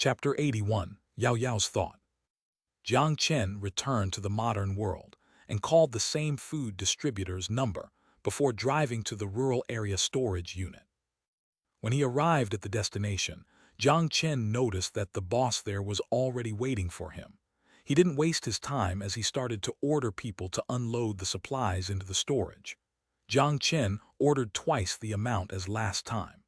Chapter 81, Yao Yao's Thought. Jiang Chen returned to the modern world and called the same food distributor's number before driving to the rural area storage unit. When he arrived at the destination, Jiang Chen noticed that the boss there was already waiting for him. He didn't waste his time as he started to order people to unload the supplies into the storage. Jiang Chen ordered twice the amount as last time.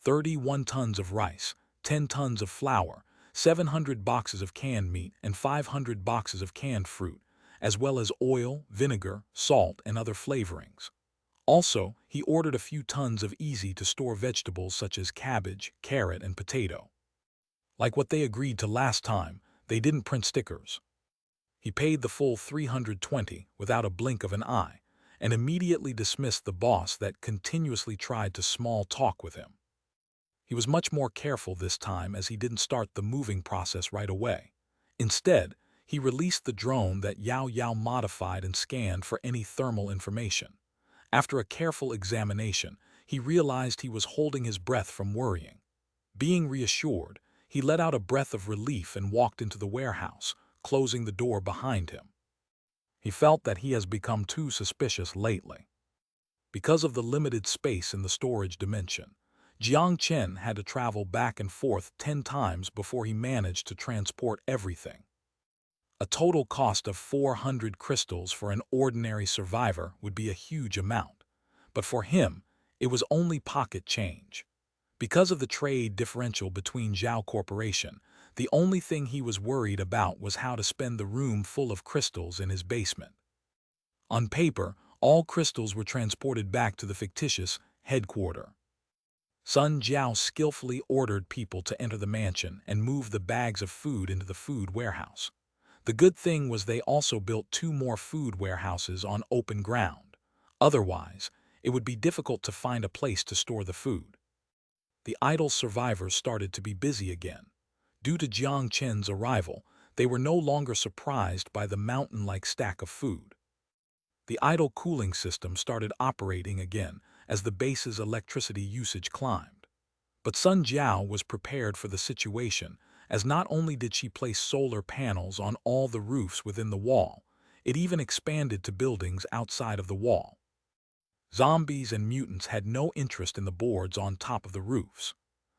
31 tons of rice, 10 tons of flour, 700 boxes of canned meat, and 500 boxes of canned fruit, as well as oil, vinegar, salt, and other flavorings. Also, he ordered a few tons of easy-to-store vegetables such as cabbage, carrot, and potato. Like what they agreed to last time, they didn't print stickers. He paid the full 320 without a blink of an eye, and immediately dismissed the boss that continuously tried to small talk with him. He was much more careful this time as he didn't start the moving process right away. Instead, he released the drone that Yao Yao modified and scanned for any thermal information. After a careful examination, he realized he was holding his breath from worrying. Being reassured, he let out a breath of relief and walked into the warehouse, closing the door behind him. He felt that he has become too suspicious lately. Because of the limited space in the storage dimension, Jiang Chen had to travel back and forth 10 times before he managed to transport everything. A total cost of 400 crystals for an ordinary survivor would be a huge amount, but for him, it was only pocket change. Because of the trade differential between Zhao Corporation, the only thing he was worried about was how to spend the room full of crystals in his basement. On paper, all crystals were transported back to the fictitious headquarters. Sun Jiao skillfully ordered people to enter the mansion and move the bags of food into the food warehouse. The good thing was they also built 2 more food warehouses on open ground. Otherwise, it would be difficult to find a place to store the food. The idle survivors started to be busy again. Due to Jiang Chen's arrival, they were no longer surprised by the mountain-like stack of food. The idle cooling system started operating again as the base's electricity usage climbed. But Sun Jiao was prepared for the situation, as not only did she place solar panels on all the roofs within the wall, it even expanded to buildings outside of the wall. Zombies and mutants had no interest in the boards on top of the roofs.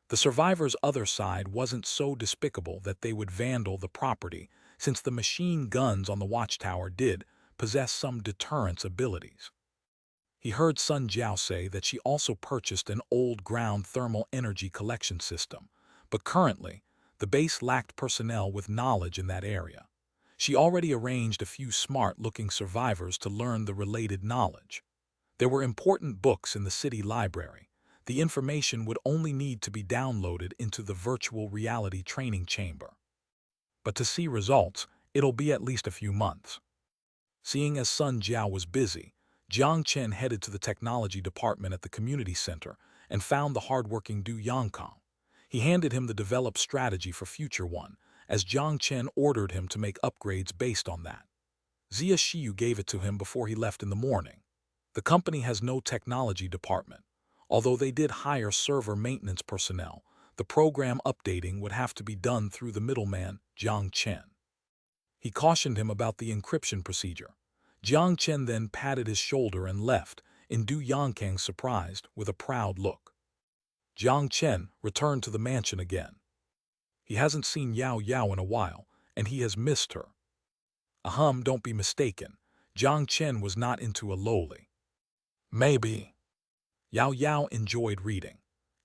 The survivors' other side wasn't so despicable that they would vandal the property, since the machine guns on the watchtower did possess some deterrence abilities. He heard Sun Jiao say that she also purchased an old ground thermal energy collection system, but currently, the base lacked personnel with knowledge in that area. She already arranged a few smart-looking survivors to learn the related knowledge. There were important books in the city library. The information would only need to be downloaded into the virtual reality training chamber. But to see results, it'll be at least a few months. Seeing as Sun Jiao was busy, Jiang Chen headed to the technology department at the community center and found the hardworking Du Yangkang. He handed him the developed strategy for Future One, as Jiang Chen ordered him to make upgrades based on that. Zia Shiyu gave it to him before he left in the morning. The company has no technology department. Although they did hire server maintenance personnel, the program updating would have to be done through the middleman, Jiang Chen. He cautioned him about the encryption procedure. Jiang Chen then patted his shoulder and left, in Du Yangkang's surprised with a proud look. Jiang Chen returned to the mansion again. He hasn't seen Yao Yao in a while, and he has missed her. Don't be mistaken. Jiang Chen was not into a lowly. Maybe. Yao Yao enjoyed reading.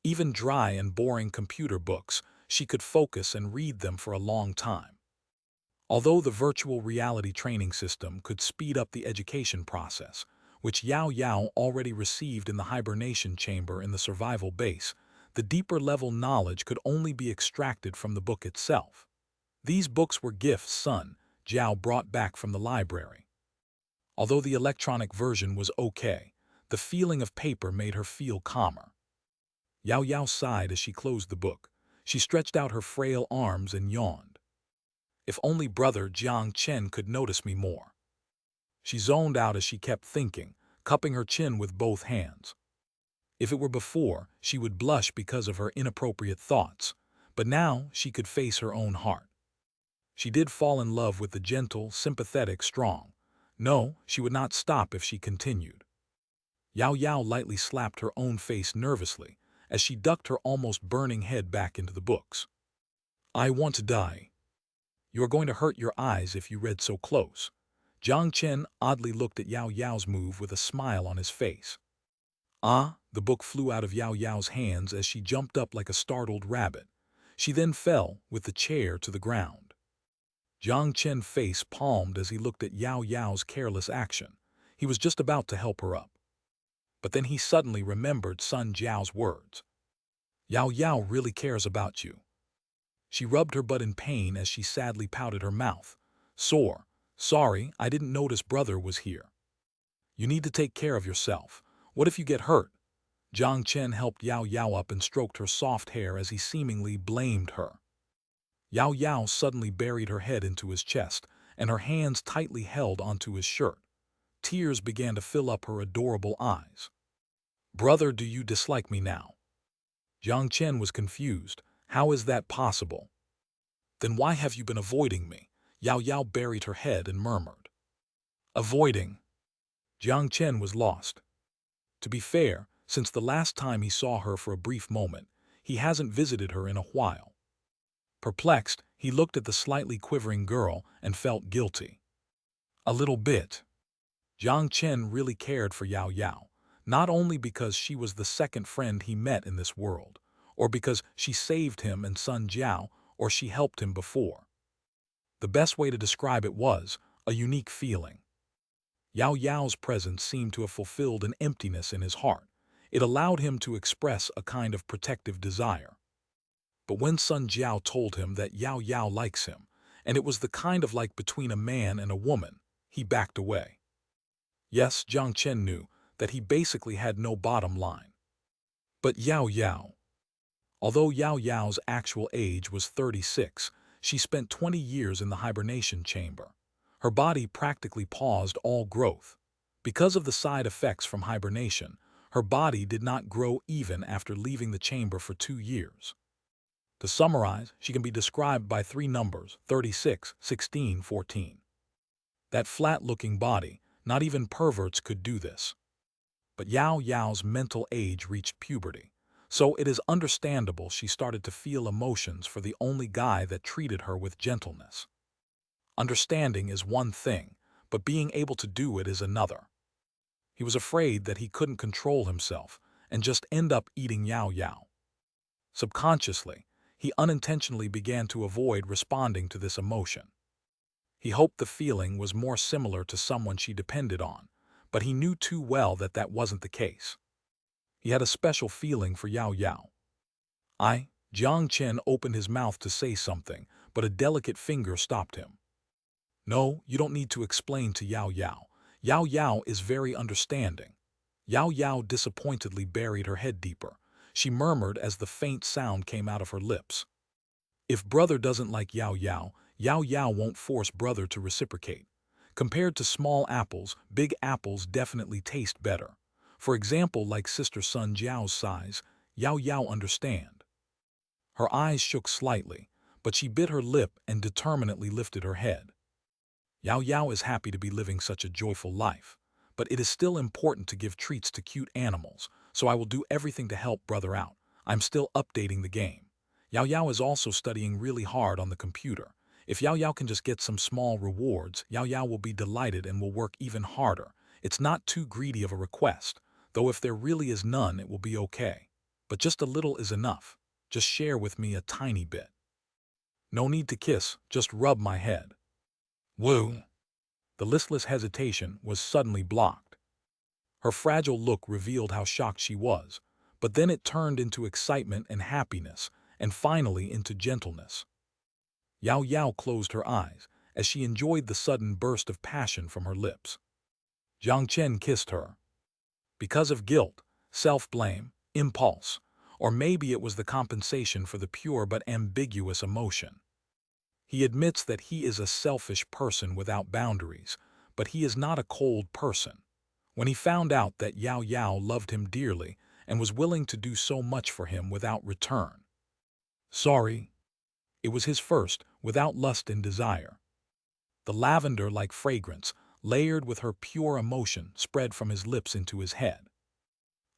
Even dry and boring computer books, she could focus and read them for a long time. Although the virtual reality training system could speed up the education process, which Yao Yao already received in the hibernation chamber in the survival base, the deeper-level knowledge could only be extracted from the book itself. These books were gifts Sun Jiao brought back from the library. Although the electronic version was okay, the feeling of paper made her feel calmer. Yao Yao sighed as she closed the book. She stretched out her frail arms and yawned. If only brother Jiang Chen could notice me more. She zoned out as she kept thinking, cupping her chin with both hands. If it were before, she would blush because of her inappropriate thoughts, But now she could face her own heart. She did fall in love with the gentle, sympathetic, strong. No, she would not stop if she continued. Yao Yao lightly slapped her own face nervously as she ducked her almost burning head back into the books. I want to die. You are going to hurt your eyes if you read so close. Jiang Chen oddly looked at Yao Yao's move with a smile on his face. Ah, the book flew out of Yao Yao's hands as she jumped up like a startled rabbit. She then fell with the chair to the ground. Jiang Chen face palmed as he looked at Yao Yao's careless action. He was just about to help her up. But then he suddenly remembered Sun Jiao's words. Yao Yao really cares about you. She rubbed her butt in pain as she sadly pouted her mouth. Sore. Sorry, I didn't notice brother was here. You need to take care of yourself. What if you get hurt? Jiang Chen helped Yao Yao up and stroked her soft hair as he seemingly blamed her. Yao Yao suddenly buried her head into his chest, and her hands tightly held onto his shirt. Tears began to fill up her adorable eyes. Brother, do you dislike me now? Jiang Chen was confused. How is that possible? Then why have you been avoiding me? Yao Yao buried her head and murmured. Avoiding? Jiang Chen was lost. To be fair, since the last time he saw her for a brief moment, he hasn't visited her in a while. Perplexed, he looked at the slightly quivering girl and felt guilty. A little bit. Jiang Chen really cared for Yao Yao, not only because she was the second friend he met in this world, or because she saved him and Sun Jiao, or she helped him before. The best way to describe it was a unique feeling. Yao Yao's presence seemed to have fulfilled an emptiness in his heart. It allowed him to express a kind of protective desire. But when Sun Jiao told him that Yao Yao likes him, and it was the kind of like between a man and a woman, he backed away. Yes, Jiang Chen knew that he basically had no bottom line. But Yao Yao. Although Yao Yao's actual age was 36, she spent 20 years in the hibernation chamber. Her body practically paused all growth. Because of the side effects from hibernation, her body did not grow even after leaving the chamber for 2 years. To summarize, she can be described by 3 numbers, 36, 16, 14. That flat-looking body, not even perverts could do this. But Yao Yao's mental age reached puberty, so it is understandable she started to feel emotions for the only guy that treated her with gentleness. Understanding is one thing, but being able to do it is another. He was afraid that he couldn't control himself and just end up eating Yao Yao. Subconsciously, he unintentionally began to avoid responding to this emotion. He hoped the feeling was more similar to someone she depended on, but he knew too well that that wasn't the case. He had a special feeling for Yao Yao. Jiang Chen opened his mouth to say something, but a delicate finger stopped him. No, you don't need to explain to Yao Yao. Yao Yao is very understanding. Yao Yao disappointedly buried her head deeper. She murmured as the faint sound came out of her lips. If brother doesn't like Yao Yao, Yao Yao won't force brother to reciprocate. Compared to small apples, big apples definitely taste better. For example, like sister Sun Jiao's size, Yao Yao understand. Her eyes shook slightly, but she bit her lip and determinedly lifted her head. Yao Yao is happy to be living such a joyful life, but it is still important to give treats to cute animals, so I will do everything to help brother out. I'm still updating the game. Yao Yao is also studying really hard on the computer. If Yao Yao can just get some small rewards, Yao Yao will be delighted and will work even harder. It's not too greedy of a request, though if there really is none, it will be okay. But just a little is enough. Just share with me a tiny bit. No need to kiss, just rub my head. Woo! The listless hesitation was suddenly blocked. Her fragile look revealed how shocked she was, but then it turned into excitement and happiness, and finally into gentleness. Yao Yao closed her eyes as she enjoyed the sudden burst of passion from her lips. Jiang Chen kissed her. Because of guilt, self-blame, impulse, or maybe it was the compensation for the pure but ambiguous emotion. He admits that he is a selfish person without boundaries, but he is not a cold person. When he found out that Yao Yao loved him dearly and was willing to do so much for him without return, Sorry. It was his first, without lust and desire. The lavender-like fragrance, layered with her pure emotion, spread from his lips into his head.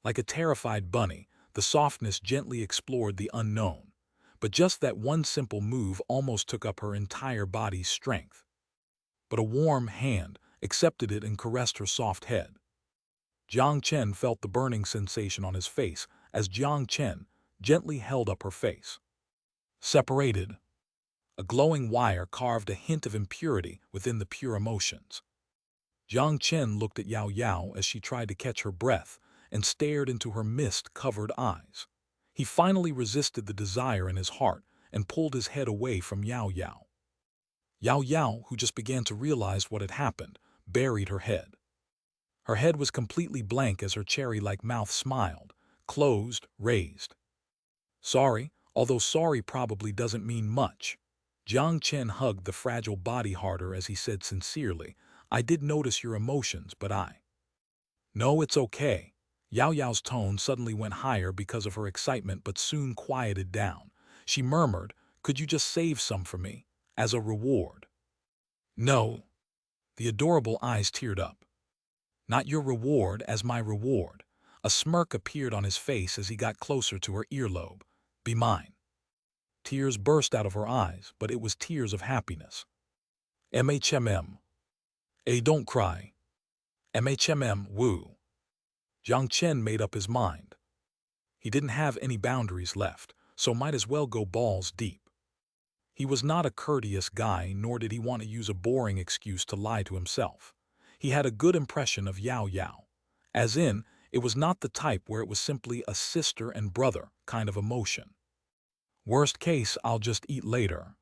Like a terrified bunny, the softness gently explored the unknown, but just that one simple move almost took up her entire body's strength. But a warm hand accepted it and caressed her soft head. Jiang Chen felt the burning sensation on his face as Jiang Chen gently held up her face. Separated. A glowing wire carved a hint of impurity within the pure emotions. Jiang Chen looked at Yao Yao as she tried to catch her breath and stared into her mist-covered eyes. He finally resisted the desire in his heart and pulled his head away from Yao Yao. Yao Yao, who just began to realize what had happened, buried her head. Her head was completely blank as her cherry-like mouth smiled, closed, raised. Sorry, although sorry probably doesn't mean much. Jiang Chen hugged the fragile body harder as he said sincerely, I did notice your emotions, but No, it's okay. Yao Yao's tone suddenly went higher because of her excitement but soon quieted down. She murmured, could you just save some for me, as a reward? No. The adorable eyes teared up. Not your reward, as my reward. A smirk appeared on his face as he got closer to her earlobe. Be mine. Tears burst out of her eyes, but it was tears of happiness. MHMM. Don't cry. MHMM, woo. Jiang Chen made up his mind. He didn't have any boundaries left, so might as well go balls deep. He was not a courteous guy, nor did he want to use a boring excuse to lie to himself. He had a good impression of Yao Yao. As in, it was not the type where it was simply a sister and brother kind of emotion. Worst case, I'll just eat later.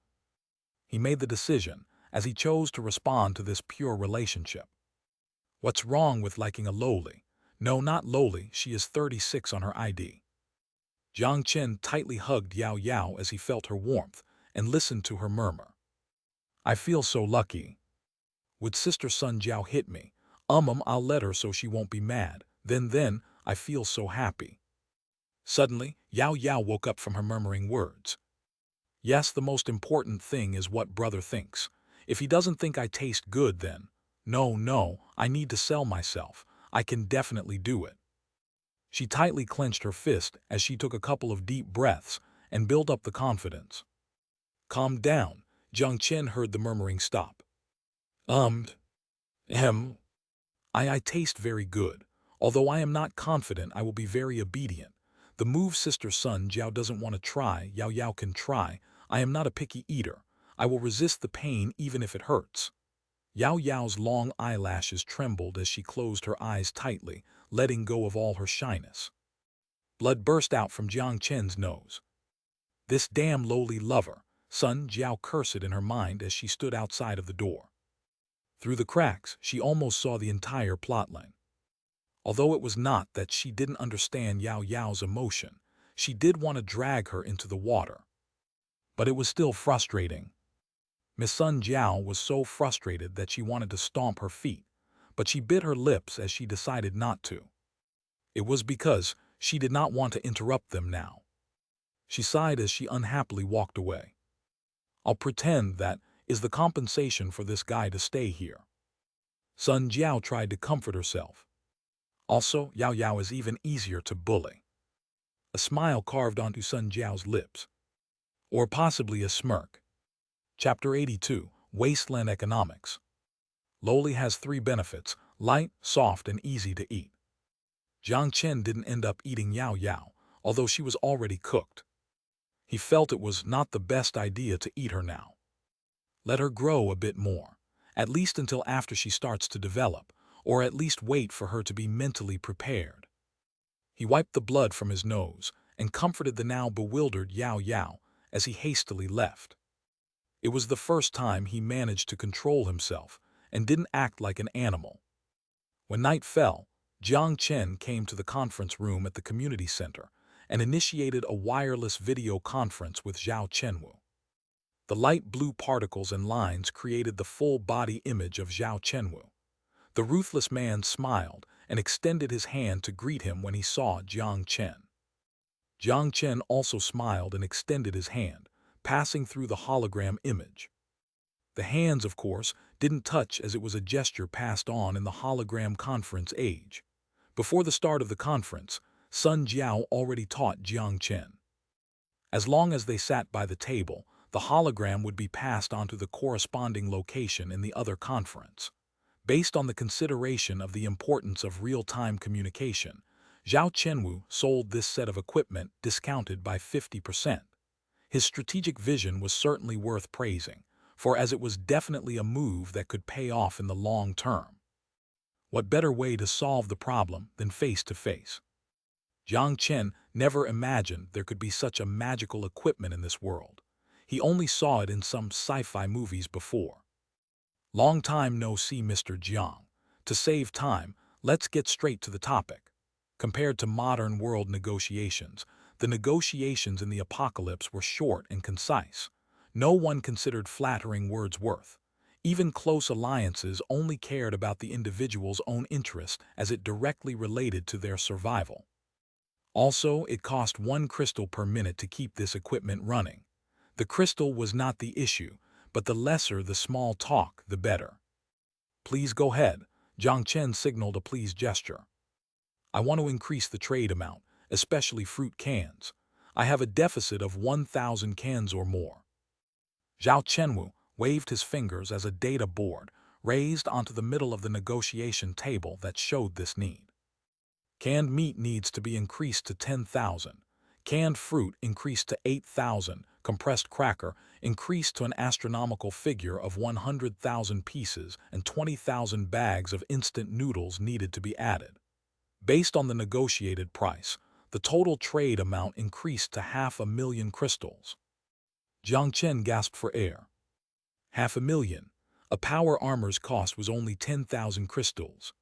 He made the decision, as he chose to respond to this pure relationship. What's wrong with liking a lowly? No, not lowly, she is 36 on her ID. Jiang Chen tightly hugged Yao Yao as he felt her warmth and listened to her murmur. I feel so lucky. Would Sister Sun Jiao hit me? I'll let her so she won't be mad. Then, I feel so happy. Suddenly, Yao Yao woke up from her murmuring words. Yes, the most important thing is what brother thinks. If he doesn't think I taste good, then, no, I need to sell myself. I can definitely do it. She tightly clenched her fist as she took a couple of deep breaths and built up the confidence. Calm down, Jiang Chen heard the murmuring stop. I taste very good. Although I am not confident, I will be very obedient. The move Sister Sun Jiao doesn't want to try, Yao Yao can try. I am not a picky eater. I will resist the pain even if it hurts. Yao Yao's long eyelashes trembled as she closed her eyes tightly, letting go of all her shyness. Blood burst out from Jiang Chen's nose. This damn lowly lover, Sun Jiao cursed in her mind as she stood outside of the door. Through the cracks, she almost saw the entire plotline. Although it was not that she didn't understand Yao Yao's emotion, she did want to drag her into the water. But it was still frustrating. Miss Sun Jiao was so frustrated that she wanted to stomp her feet, but she bit her lips as she decided not to. It was because she did not want to interrupt them now. She sighed as she unhappily walked away. I'll pretend that is the compensation for this guy to stay here. Sun Jiao tried to comfort herself. Also, Yao Yao is even easier to bully. A smile carved onto Sun Jiao's lips. Or possibly a smirk. Chapter 82, Wasteland Economics. Lowly has 3 benefits: light, soft, and easy to eat. Jiang Chen didn't end up eating Yao Yao, although she was already cooked. He felt it was not the best idea to eat her now. Let her grow a bit more, at least until after she starts to develop, or at least wait for her to be mentally prepared. He wiped the blood from his nose and comforted the now bewildered Yao Yao as he hastily left. It was the first time he managed to control himself and didn't act like an animal. When night fell, Jiang Chen came to the conference room at the community center and initiated a wireless video conference with Zhao Chenwu. The light blue particles and lines created the full body image of Zhao Chenwu. The ruthless man smiled and extended his hand to greet him when he saw Jiang Chen. Jiang Chen also smiled and extended his hand, passing through the hologram image. The hands, of course, didn't touch as it was a gesture passed on in the hologram conference age. Before the start of the conference, Sun Jiao already taught Jiang Chen. As long as they sat by the table, the hologram would be passed on to the corresponding location in the other conference. Based on the consideration of the importance of real-time communication, Zhao Chenwu sold this set of equipment discounted by 50%. His strategic vision was certainly worth praising, for as it was definitely a move that could pay off in the long term. What better way to solve the problem than face-to-face? Jiang Chen never imagined there could be such a magical equipment in this world. He only saw it in some sci-fi movies before. Long time no see, Mr. Jiang. To save time, let's get straight to the topic. Compared to modern world negotiations, the negotiations in the apocalypse were short and concise. No one considered flattering words worth. Even close alliances only cared about the individual's own interest as it directly related to their survival. Also, it cost 1 crystal per minute to keep this equipment running. The crystal was not the issue, but the lesser the small talk, the better. Please go ahead, Jiang Chen signaled a pleased gesture. I want to increase the trade amount, especially fruit cans. I have a deficit of 1,000 cans or more. Zhao Chenwu waved his fingers as a data board raised onto the middle of the negotiation table that showed this need. Canned meat needs to be increased to 10,000. Canned fruit increased to 8,000. Compressed cracker increased to an astronomical figure of 100,000 pieces, and 20,000 bags of instant noodles needed to be added. Based on the negotiated price, the total trade amount increased to 500,000 crystals. Jiang Chen gasped for air. 500,000. A power armor's cost was only 10,000 crystals.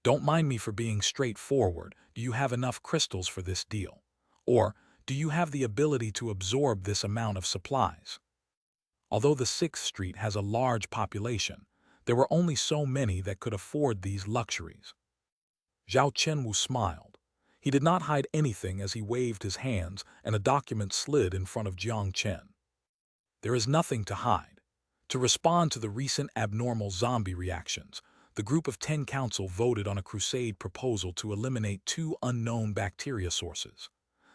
Don't mind me for being straightforward. Do you have enough crystals for this deal? Or do you have the ability to absorb this amount of supplies? Although the 6th Street has a large population, there were only so many that could afford these luxuries. Zhao Chenwu smiled. He did not hide anything as he waved his hands and a document slid in front of Jiang Chen. There is nothing to hide. To respond to the recent abnormal zombie reactions, the Group of 10 Council voted on a crusade proposal to eliminate 2 unknown bacteria sources.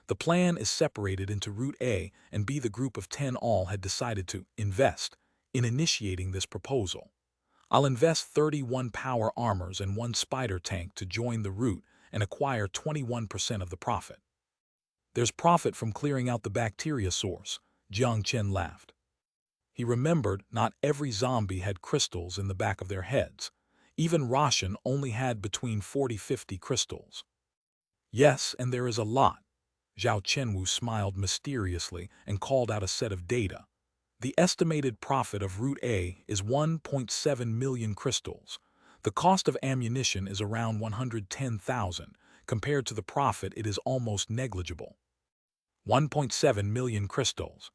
The plan is separated into Route A and B. The Group of 10 all had decided to invest in initiating this proposal. I'll invest 31 power armors and 1 spider tank to join the route and acquire 21% of the profit. There's profit from clearing out the bacteria source, Jiang Chen laughed. He remembered not every zombie had crystals in the back of their heads. Even Roshan only had between 40–50 crystals. Yes, and there is a lot. Zhao Chenwu smiled mysteriously and called out a set of data. The estimated profit of Route A is 1.7 million crystals. The cost of ammunition is around 110,000. Compared to the profit, it is almost negligible. 1.7 million crystals.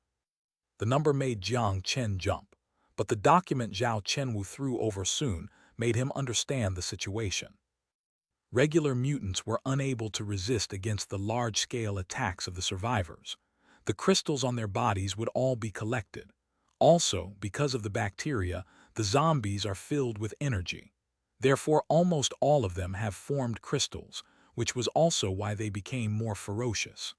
The number made Jiang Chen jump, but the document Zhao Chenwu threw over soon made him understand the situation. Regular mutants were unable to resist against the large-scale attacks of the survivors. The crystals on their bodies would all be collected. Also, because of the bacteria, the zombies are filled with energy. Therefore, almost all of them have formed crystals, which was also why they became more ferocious.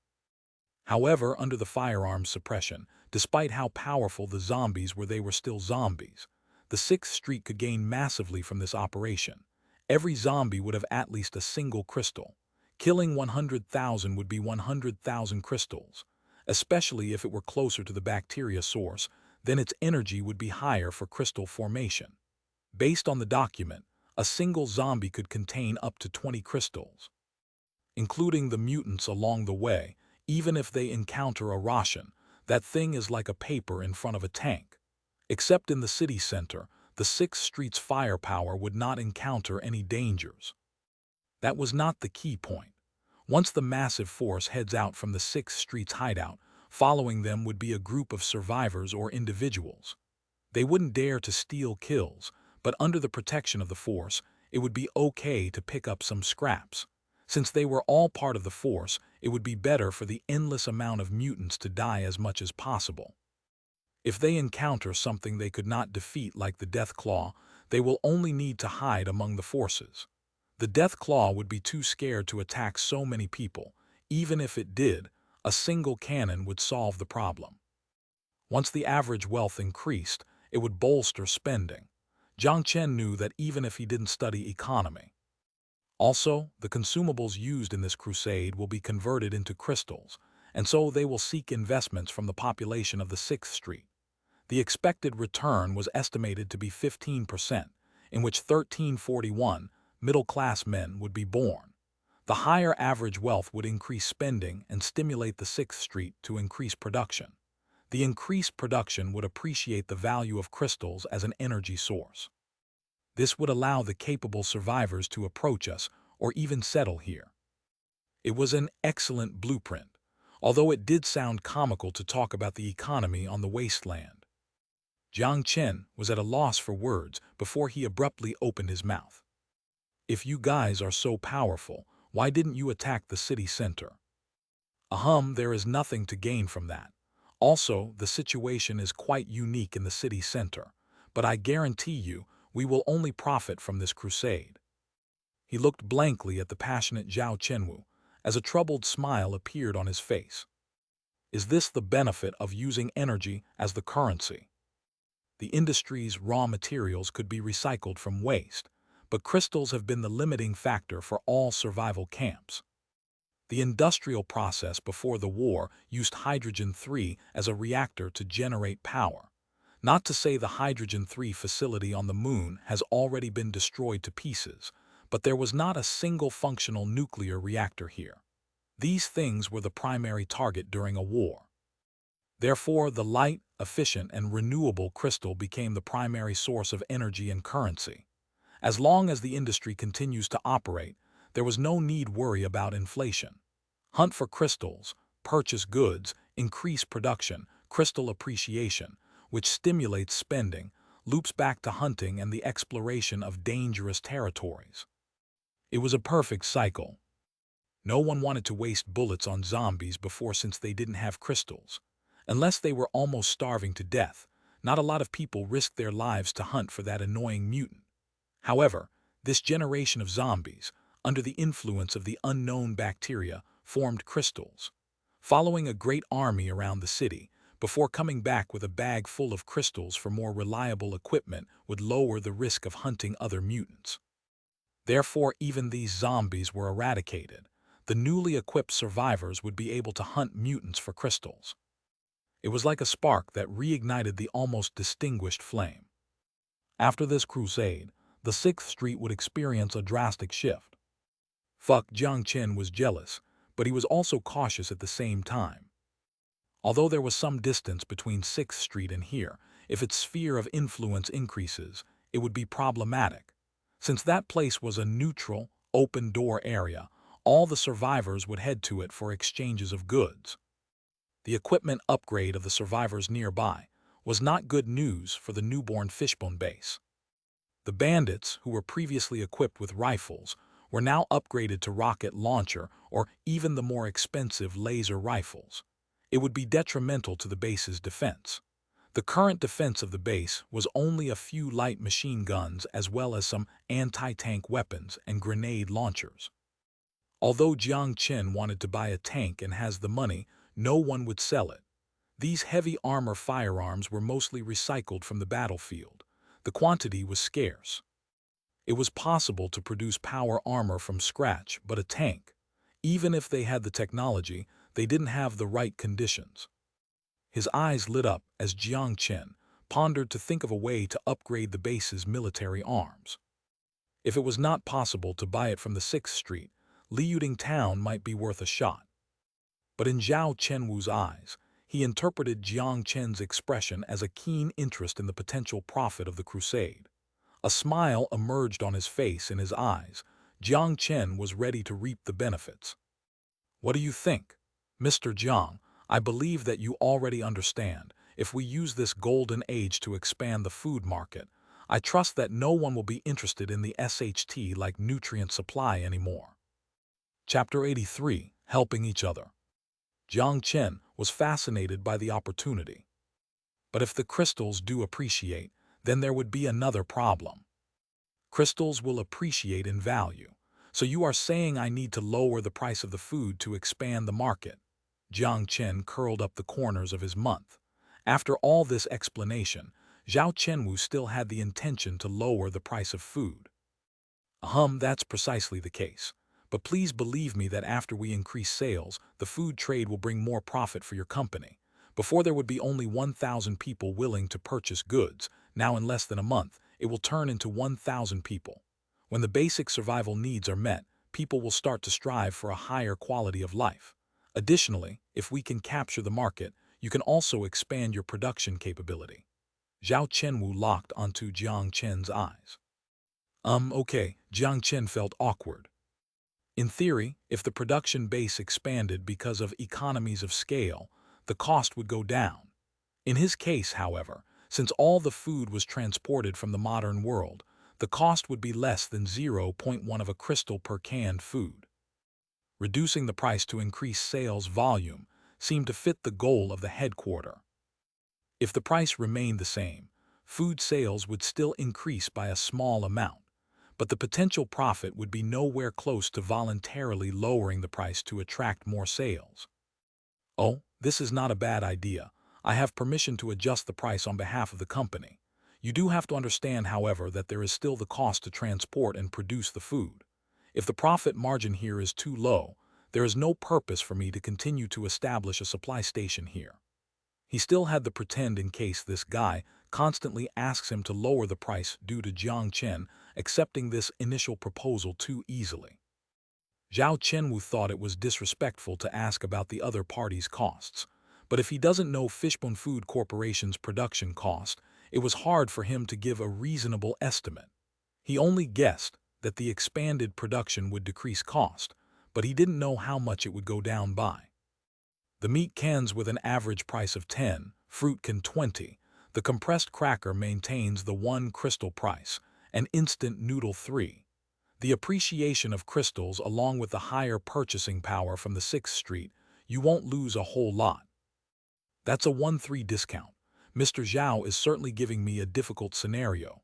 However, under the firearms suppression, despite how powerful the zombies were, they were still zombies. The 6th Street could gain massively from this operation. Every zombie would have at least a single crystal. Killing 100,000 would be 100,000 crystals. Especially if it were closer to the bacteria source, then its energy would be higher for crystal formation. Based on the document, a single zombie could contain up to 20 crystals. Including the mutants along the way, even if they encounter a Roshan, that thing is like a paper in front of a tank. Except in the city center, the 6th Street's firepower would not encounter any dangers. That was not the key point. Once the massive force heads out from the 6th Street's hideout, following them would be a group of survivors or individuals. They wouldn't dare to steal kills, but under the protection of the force, it would be okay to pick up some scraps. Since they were all part of the force, it would be better for the endless amount of mutants to die as much as possible. If they encounter something they could not defeat like the Death Claw, they will only need to hide among the forces. The Death Claw would be too scared to attack so many people. Even if it did, a single cannon would solve the problem. Once the average wealth increased, it would bolster spending. Jiang Chen knew that even if he didn't study economy. Also, the consumables used in this crusade will be converted into crystals, and so they will seek investments from the population of the 6th Street. The expected return was estimated to be 15%, in which 1341 middle-class men would be born. The higher average wealth would increase spending and stimulate the 6th Street to increase production. The increased production would appreciate the value of crystals as an energy source. This would allow the capable survivors to approach us or even settle here. It was an excellent blueprint, although it did sound comical to talk about the economy on the wasteland. Jiang Chen was at a loss for words before he abruptly opened his mouth. If you guys are so powerful, why didn't you attack the city center? There is nothing to gain from that. Also, the situation is quite unique in the city center, but I guarantee you, we will only profit from this crusade. He looked blankly at the passionate Zhao Chenwu, as a troubled smile appeared on his face. Is this the benefit of using energy as the currency? The industry's raw materials could be recycled from waste, but crystals have been the limiting factor for all survival camps. The industrial process before the war used hydrogen-3 as a reactor to generate power. Not to say the hydrogen-3 facility on the moon has already been destroyed to pieces, but there was not a single functional nuclear reactor here. These things were the primary target during a war. Therefore, the light, efficient, and renewable crystal became the primary source of energy and currency. As long as the industry continues to operate, there was no need worry about inflation. Hunt for crystals, purchase goods, increase production, crystal appreciation, which stimulates spending, loops back to hunting and the exploration of dangerous territories. It was a perfect cycle. No one wanted to waste bullets on zombies before since they didn't have crystals. Unless they were almost starving to death, not a lot of people risked their lives to hunt for that annoying mutant. However, this generation of zombies, under the influence of the unknown bacteria, formed crystals. Following a great army around the city, before coming back with a bag full of crystals for more reliable equipment would lower the risk of hunting other mutants. Therefore, even these zombies were eradicated. The newly equipped survivors would be able to hunt mutants for crystals. It was like a spark that reignited the almost distinguished flame. After this crusade, the 6th Street would experience a drastic shift. Jiang Chen was jealous, but he was also cautious at the same time. Although there was some distance between 6th Street and here, if its sphere of influence increases, it would be problematic. Since that place was a neutral, open-door area, all the survivors would head to it for exchanges of goods. The equipment upgrade of the survivors nearby was not good news for the newborn Fishbone base. The bandits, who were previously equipped with rifles, were now upgraded to rocket launcher or even the more expensive laser rifles. It would be detrimental to the base's defense. The current defense of the base was only a few light machine guns as well as some anti-tank weapons and grenade launchers. Although Jiang Chen wanted to buy a tank and has the money, no one would sell it. These heavy armor firearms were mostly recycled from the battlefield. The quantity was scarce. It was possible to produce power armor from scratch, but a tank, even if they had the technology, they didn't have the right conditions. His eyes lit up as Jiang Chen pondered to think of a way to upgrade the base's military arms. If it was not possible to buy it from the 6th Street, Liuding Town might be worth a shot. But in Zhao Chenwu's eyes, he interpreted Jiang Chen's expression as a keen interest in the potential profit of the crusade. A smile emerged on his face and his eyes. Jiang Chen was ready to reap the benefits. What do you think? Mr. Jiang, I believe that you already understand. If we use this golden age to expand the food market, I trust that no one will be interested in the SHT like nutrient supply anymore. Chapter 83, Helping Each Other. Jiang Chen was fascinated by the opportunity. But if the crystals do appreciate, then there would be another problem. Crystals will appreciate in value. So you are saying I need to lower the price of the food to expand the market? Jiang Chen curled up the corners of his mouth. After all this explanation, Zhao Chenwu still had the intention to lower the price of food. That's precisely the case. But please believe me that after we increase sales, the food trade will bring more profit for your company. Before there would be only 1,000 people willing to purchase goods. Now in less than a month, it will turn into 1,000 people. When the basic survival needs are met, people will start to strive for a higher quality of life. Additionally, if we can capture the market, you can also expand your production capability. Zhao Chenwu locked onto Jiang Chen's eyes. Okay, Jiang Chen felt awkward. In theory, if the production base expanded because of economies of scale, the cost would go down. In his case, however, since all the food was transported from the modern world, the cost would be less than 0.1 of a crystal per canned food. Reducing the price to increase sales volume seemed to fit the goal of the headquarters. If the price remained the same, food sales would still increase by a small amount, but the potential profit would be nowhere close to voluntarily lowering the price to attract more sales. Oh, this is not a bad idea. I have permission to adjust the price on behalf of the company. You do have to understand, however, that there is still the cost to transport and produce the food. If the profit margin here is too low, there is no purpose for me to continue to establish a supply station here. He still had the pretend in case this guy constantly asks him to lower the price due to Jiang Chen accepting this initial proposal too easily. Zhao Chenwu thought it was disrespectful to ask about the other party's costs, but if he doesn't know Fishbone Food Corporation's production cost, it was hard for him to give a reasonable estimate. He only guessed that the expanded production would decrease cost, but he didn't know how much it would go down by. The meat cans with an average price of 10, fruit can 20, the compressed cracker maintains the 1 crystal price, and instant noodle 3. The appreciation of crystals along with the higher purchasing power from the 6th Street, you won't lose a whole lot. That's a 1-3 discount. Mr. Zhao is certainly giving me a difficult scenario.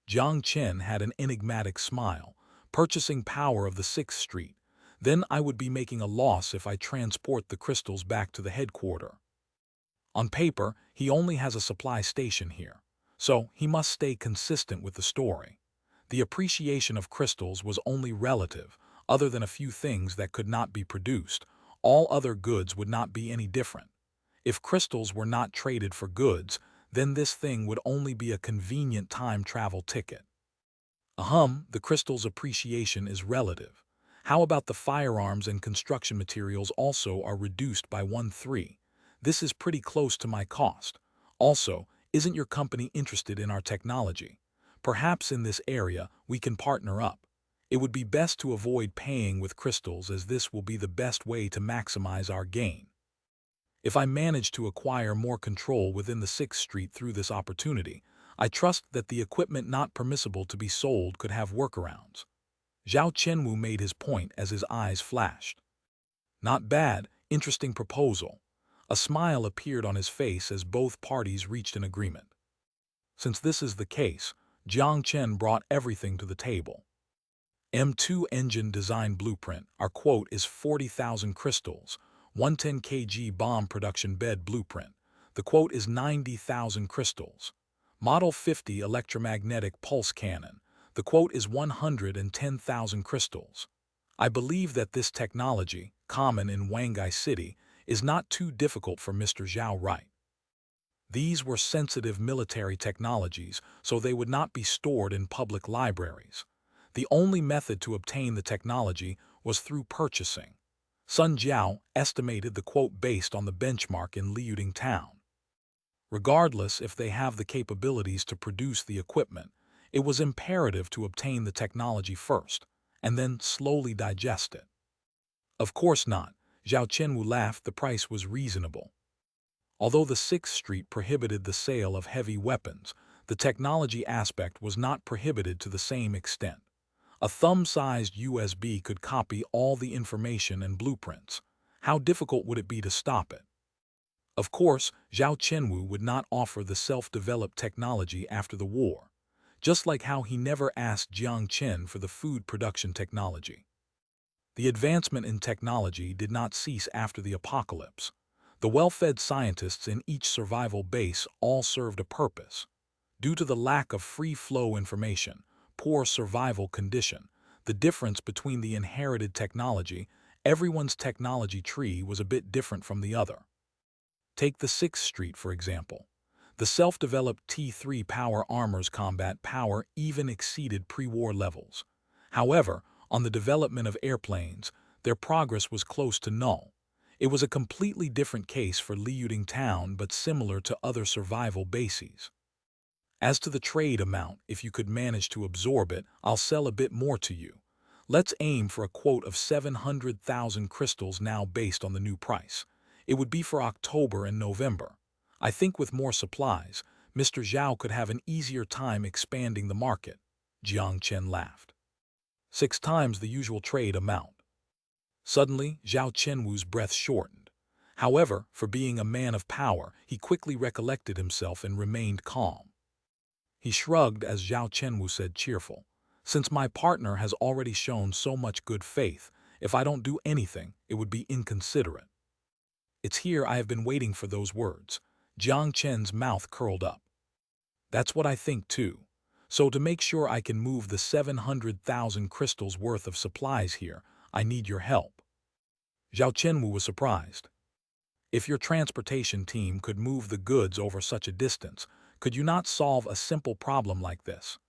Jiang Chen had an enigmatic smile. Purchasing power of the 6th Street. Then I would be making a loss if I transport the crystals back to the headquarters. On paper, he only has a supply station here, so he must stay consistent with the story. The appreciation of crystals was only relative, other than a few things that could not be produced. All other goods would not be any different. If crystals were not traded for goods, then this thing would only be a convenient time travel ticket. The crystal's appreciation is relative. How about the firearms and construction materials also are reduced by 1-3? This is pretty close to my cost. Also, isn't your company interested in our technology? Perhaps in this area we can partner up. It would be best to avoid paying with crystals as this will be the best way to maximize our gain. If I manage to acquire more control within the 6th Street through this opportunity, I trust that the equipment not permissible to be sold could have workarounds. Zhao Chenwu made his point as his eyes flashed. Not bad, interesting proposal. A smile appeared on his face as both parties reached an agreement. Since this is the case, Jiang Chen brought everything to the table. M2 engine design blueprint, our quote is 40,000 crystals, 110 kg bomb production bed blueprint, the quote is 90,000 crystals. Model 50 electromagnetic pulse cannon, the quote is 110,000 crystals. I believe that this technology, common in Wangai City, is not too difficult for Mr. Zhao, right? These were sensitive military technologies, so they would not be stored in public libraries. The only method to obtain the technology was through purchasing. Sun Jiao estimated the quote based on the benchmark in Liuding Town. Regardless if they have the capabilities to produce the equipment, it was imperative to obtain the technology first, and then slowly digest it. Of course not, Zhao Chenwu laughed. The price was reasonable. Although the 6th Street prohibited the sale of heavy weapons, the technology aspect was not prohibited to the same extent. A thumb-sized USB could copy all the information and blueprints. How difficult would it be to stop it? Of course, Zhao Chenwu would not offer the self-developed technology after the war, just like how he never asked Jiang Chen for the food production technology. The advancement in technology did not cease after the apocalypse. The well-fed scientists in each survival base all served a purpose. Due to the lack of free-flow information, poor survival condition, the difference between the inherited technology, everyone's technology tree was a bit different from the other. Take the 6th Street, for example. The self-developed T3 power armor's combat power even exceeded pre-war levels. However, on the development of airplanes, their progress was close to null. It was a completely different case for Liuding Town, but similar to other survival bases. As to the trade amount, if you could manage to absorb it, I'll sell a bit more to you. Let's aim for a quote of 700,000 crystals now based on the new price. It would be for October and November. I think with more supplies, Mr. Zhao could have an easier time expanding the market. Jiang Chen laughed. 6 times the usual trade amount. Suddenly, Zhao Chenwu's breath shortened. However, for being a man of power, he quickly recollected himself and remained calm. He shrugged as Zhao Chenwu said cheerful, "Since my partner has already shown so much good faith, if I don't do anything, it would be inconsiderate." It's here I have been waiting for those words. Jiang Chen's mouth curled up. That's what I think too. So to make sure I can move the 700,000 crystals worth of supplies here, I need your help. Zhao Chenwu was surprised. If your transportation team could move the goods over such a distance, could you not solve a simple problem like this?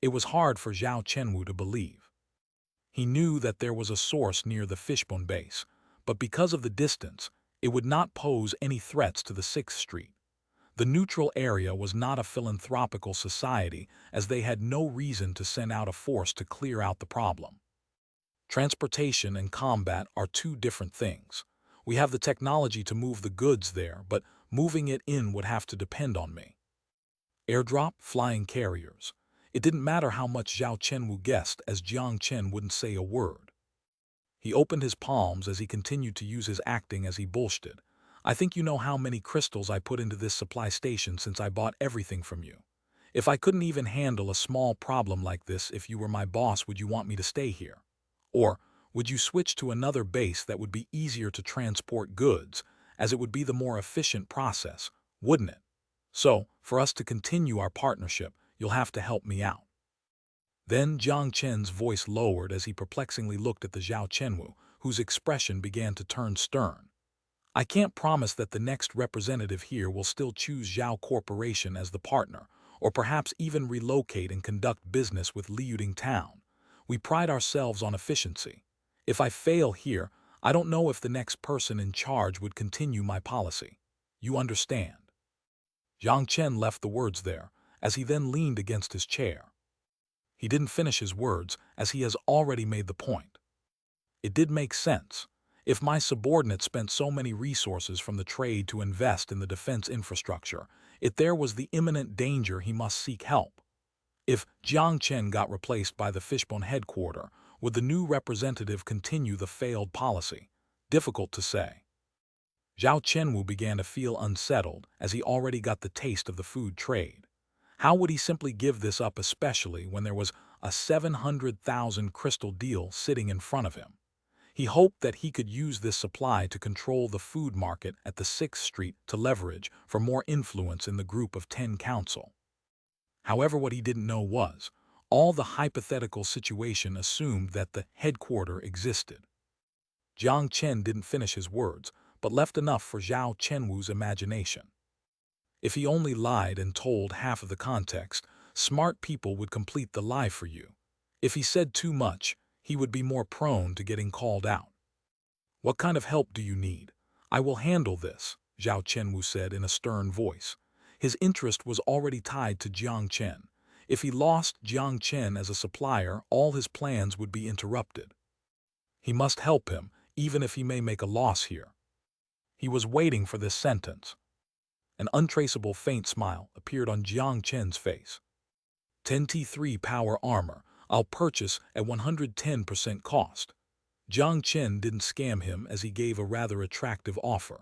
It was hard for Zhao Chenwu to believe. He knew that there was a source near the fishbone base, but because of the distance, it would not pose any threats to the 6th Street. The neutral area was not a philanthropical society, as they had no reason to send out a force to clear out the problem. Transportation and combat are two different things. We have the technology to move the goods there, but moving it in would have to depend on me. Airdrop, flying carriers. It didn't matter how much Zhao Chenwu guessed, as Jiang Chen wouldn't say a word. He opened his palms as he continued to use his acting as he bullshitted. "I think you know how many crystals I put into this supply station since I bought everything from you. If I couldn't even handle a small problem like this, if you were my boss, would you want me to stay here? Or would you switch to another base that would be easier to transport goods, as it would be the more efficient process, wouldn't it? So, for us to continue our partnership, you'll have to help me out." Then Jiang Chen's voice lowered as he perplexingly looked at the Zhao Chenwu, whose expression began to turn stern. "I can't promise that the next representative here will still choose Zhao Corporation as the partner, or perhaps even relocate and conduct business with Liuding Town. We pride ourselves on efficiency. If I fail here, I don't know if the next person in charge would continue my policy. You understand?" Jiang Chen left the words there, as he then leaned against his chair. He didn't finish his words, as he has already made the point. It did make sense. If my subordinate spent so many resources from the trade to invest in the defense infrastructure, there was the imminent danger he must seek help. If Jiang Chen got replaced by the Fishbone headquarters, would the new representative continue the failed policy? Difficult to say. Zhao Chenwu began to feel unsettled, as he already got the taste of the food trade. How would he simply give this up, especially when there was a 700,000 crystal deal sitting in front of him? He hoped that he could use this supply to control the food market at the 6th Street to leverage for more influence in the Group of 10 Council. However, what he didn't know was, all the hypothetical situation assumed that the headquarters existed. Jiang Chen didn't finish his words, but left enough for Zhao Chenwu's imagination. If he only lied and told half of the context, smart people would complete the lie for you. If he said too much, he would be more prone to getting called out. "What kind of help do you need? I will handle this," Zhao Chenwu said in a stern voice. His interest was already tied to Jiang Chen. If he lost Jiang Chen as a supplier, all his plans would be interrupted. He must help him, even if he may make a loss here. He was waiting for this sentence. An untraceable faint smile appeared on Jiang Chen's face. 10T3 power armor. I'll purchase at 110% cost. Jiang Chen didn't scam him as he gave a rather attractive offer.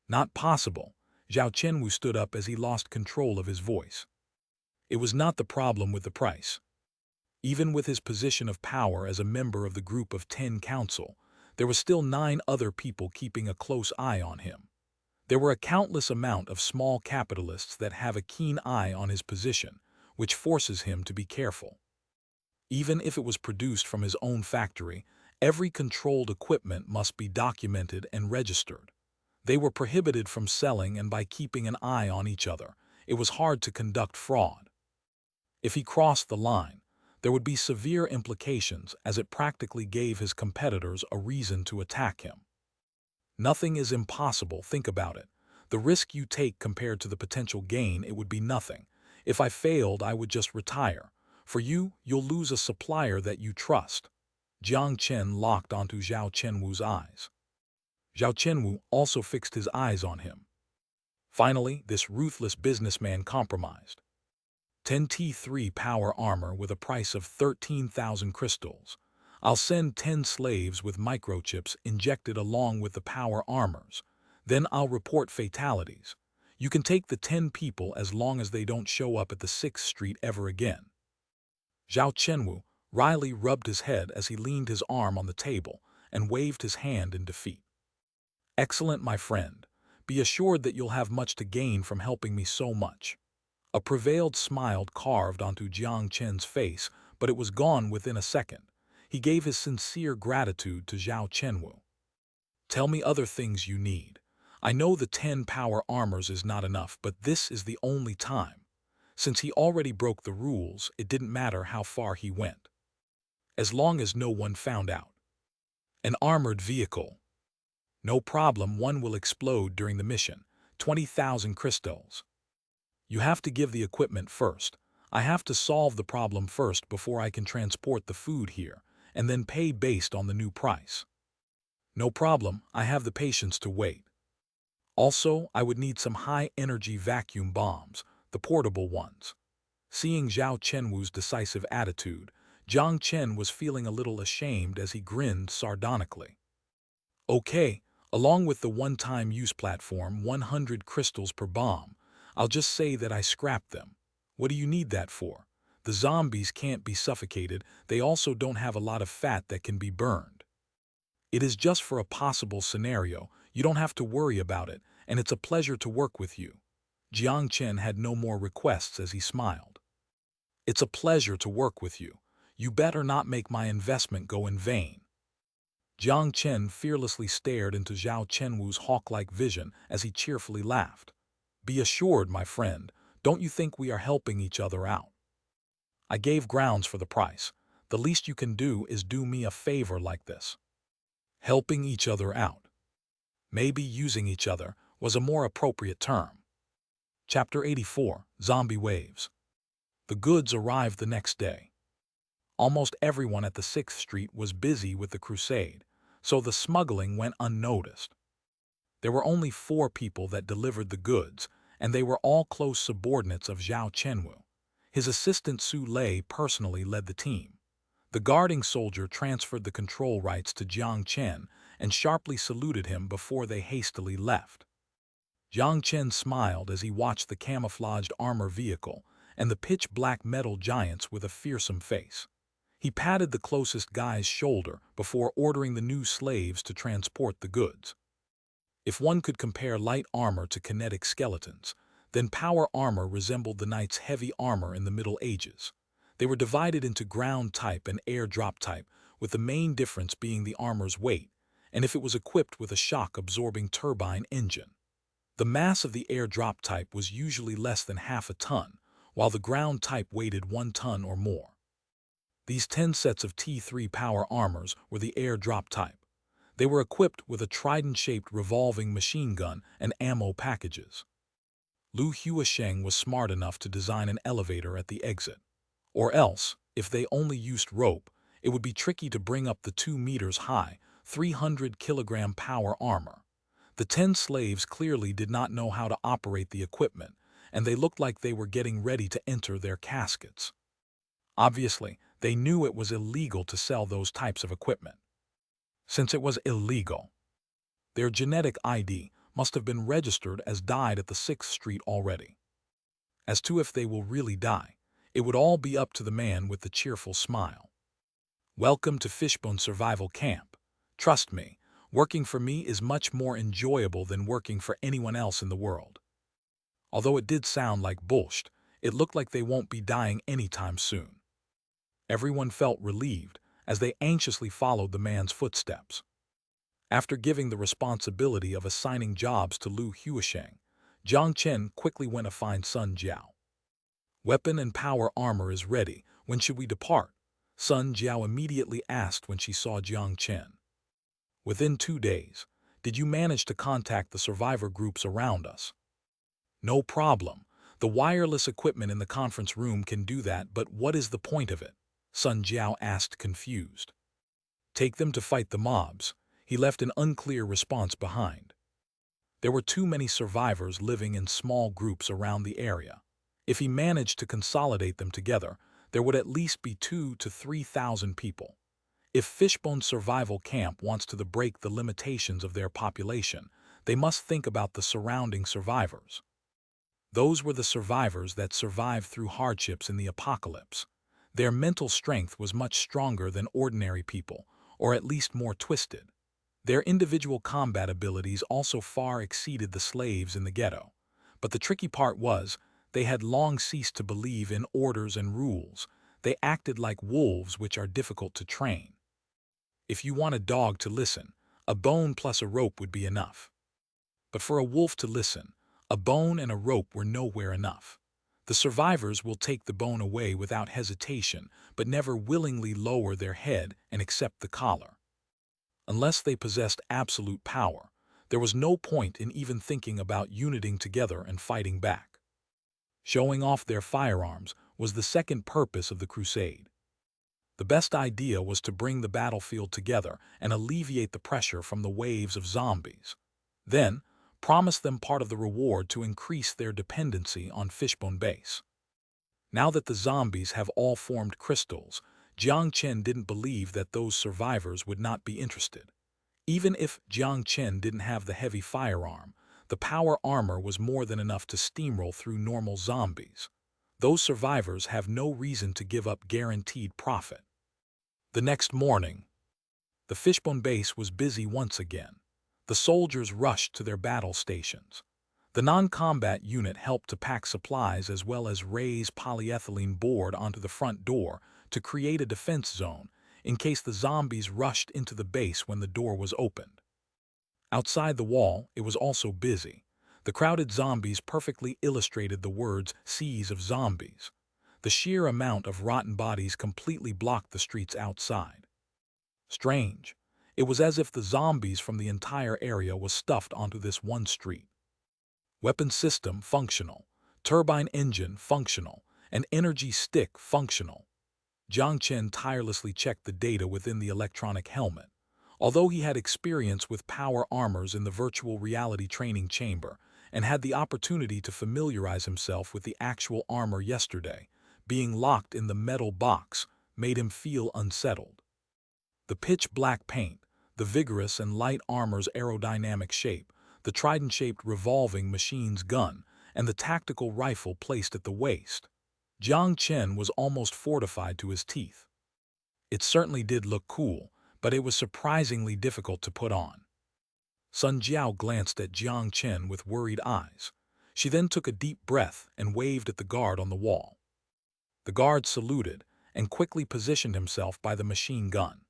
Not possible. Zhao Chenwu stood up as he lost control of his voice. It was not the problem with the price. Even with his position of power as a member of the group of 10 council, there were still 9 other people keeping a close eye on him. There were a countless amount of small capitalists that have a keen eye on his position, which forces him to be careful. Even if it was produced from his own factory, every controlled equipment must be documented and registered. They were prohibited from selling, and by keeping an eye on each other, it was hard to conduct fraud. If he crossed the line, there would be severe implications, as it practically gave his competitors a reason to attack him. Nothing is impossible, think about it. The risk you take compared to the potential gain, it would be nothing. If I failed, I would just retire. For you, you'll lose a supplier that you trust. Jiang Chen locked onto Zhao Chenwu's eyes. Zhao Chenwu also fixed his eyes on him. Finally, this ruthless businessman compromised. 10 T3 power armor with a price of 13,000 crystals. I'll send 10 slaves with microchips injected along with the power armors. Then I'll report fatalities. You can take the 10 people as long as they don't show up at the 6th Street ever again. Zhao Chenwu wryly rubbed his head as he leaned his arm on the table and waved his hand in defeat. Excellent, my friend. Be assured that you'll have much to gain from helping me so much. A prevailed smile carved onto Jiang Chen's face, but it was gone within a second. He gave his sincere gratitude to Zhao Chenwu. Tell me other things you need. I know the 10 power armors is not enough, but this is the only time. Since he already broke the rules, it didn't matter how far he went. As long as no one found out. An armored vehicle. No problem, one will explode during the mission. 20,000 crystals. You have to give the equipment first. I have to solve the problem first before I can transport the food here, and then pay based on the new price. No problem, I have the patience to wait. Also, I would need some high-energy vacuum bombs, the portable ones. Seeing Zhao Chenwu's decisive attitude, Jiang Chen was feeling a little ashamed as he grinned sardonically. Okay, along with the one-time use platform, 100 crystals per bomb. I'll just say that I scrapped them. What do you need that for? The zombies can't be suffocated, they also don't have a lot of fat that can be burned. It is just for a possible scenario, you don't have to worry about it, and it's a pleasure to work with you. Jiang Chen had no more requests as he smiled. It's a pleasure to work with you. You better not make my investment go in vain. Jiang Chen fearlessly stared into Zhao Chenwu's hawk-like vision as he cheerfully laughed. Be assured, my friend, don't you think we are helping each other out? I gave grounds for the price. The least you can do is do me a favor like this. Helping each other out. Maybe using each other was a more appropriate term. Chapter 84, Zombie Waves. The goods arrived the next day. Almost everyone at the 6th Street was busy with the crusade, so the smuggling went unnoticed. There were only 4 people that delivered the goods, and they were all close subordinates of Zhao Chenwu. His assistant Su Lei personally led the team. The guarding soldier transferred the control rights to Jiang Chen and sharply saluted him before they hastily left. Jiang Chen smiled as he watched the camouflaged armor vehicle and the pitch-black metal giants with a fearsome face. He patted the closest guy's shoulder before ordering the new slaves to transport the goods. If one could compare light armor to kinetic skeletons, then power armor resembled the knight's heavy armor in the Middle Ages. They were divided into ground type and air drop type, with the main difference being the armor's weight, and if it was equipped with a shock-absorbing turbine engine. The mass of the air drop type was usually less than half a ton, while the ground type weighted 1 ton or more. These 10 sets of T3 power armors were the air drop type. They were equipped with a trident-shaped revolving machine gun and ammo packages. Lu Huasheng was smart enough to design an elevator at the exit. Or else, if they only used rope, it would be tricky to bring up the 2 meters high, 300-kilogram power armor. The 10 slaves clearly did not know how to operate the equipment, and they looked like they were getting ready to enter their caskets. Obviously, They knew it was illegal to sell those types of equipment. Since it was illegal, their genetic ID must have been registered as died at the 6th Street already. As to if they will really die, it would all be up to the man with the cheerful smile. Welcome to Fishbone Survival Camp. Trust me, working for me is much more enjoyable than working for anyone else in the world. Although it did sound like bullshit, it looked like they won't be dying anytime soon. Everyone felt relieved as they anxiously followed the man's footsteps. After giving the responsibility of assigning jobs to Lu Huisheng, Jiang Chen quickly went to find Sun Jiao. Weapon and power armor is ready. When should we depart? Sun Jiao immediately asked when she saw Jiang Chen. Within 2 days. Did you manage to contact the survivor groups around us? No problem. The wireless equipment in the conference room can do that, but what is the point of it? Sun Jiao asked, confused. Take them to fight the mobs. He left an unclear response behind. There were too many survivors living in small groups around the area. If he managed to consolidate them together, there would at least be 2,000 to 3,000 people. If Fishbone Survival Camp wants to break the limitations of their population, they must think about the surrounding survivors. Those were the survivors that survived through hardships in the apocalypse. Their mental strength was much stronger than ordinary people, or at least more twisted. Their individual combat abilities also far exceeded the slaves in the ghetto. But the tricky part was, they had long ceased to believe in orders and rules. They acted like wolves, which are difficult to train. If you want a dog to listen, a bone plus a rope would be enough. But for a wolf to listen, a bone and a rope were nowhere enough. The survivors will take the bone away without hesitation, but never willingly lower their head and accept the collar. Unless they possessed absolute power, there was no point in even thinking about uniting together and fighting back. Showing off their firearms was the second purpose of the crusade. The best idea was to bring the battlefield together and alleviate the pressure from the waves of zombies. Then, promise them part of the reward to increase their dependency on Fishbone Base. Now that the zombies have all formed crystals, Jiang Chen didn't believe that those survivors would not be interested. Even if Jiang Chen didn't have the heavy firearm, the power armor was more than enough to steamroll through normal zombies. Those survivors have no reason to give up guaranteed profit. The next morning, the Fishbone Base was busy once again. The soldiers rushed to their battle stations. The non-combat unit helped to pack supplies as well as raise polyethylene board onto the front door to create a defense zone in case the zombies rushed into the base when the door was opened. Outside the wall, it was also busy. The crowded zombies perfectly illustrated the words "seas of zombies." The sheer amount of rotten bodies completely blocked the streets outside. Strange. It was as if the zombies from the entire area was stuffed onto this one street. Weapon system functional, turbine engine functional, and energy stick functional. Jiang Chen tirelessly checked the data within the electronic helmet. Although he had experience with power armors in the virtual reality training chamber and had the opportunity to familiarize himself with the actual armor yesterday, being locked in the metal box made him feel unsettled. The pitch-black paint, the vigorous and light armor's aerodynamic shape, the trident-shaped revolving machine's gun, and the tactical rifle placed at the waist. Jiang Chen was almost fortified to his teeth. It certainly did look cool, but it was surprisingly difficult to put on. Sun Jiao glanced at Jiang Chen with worried eyes. She then took a deep breath and waved at the guard on the wall. The guard saluted and quickly positioned himself by the machine gun.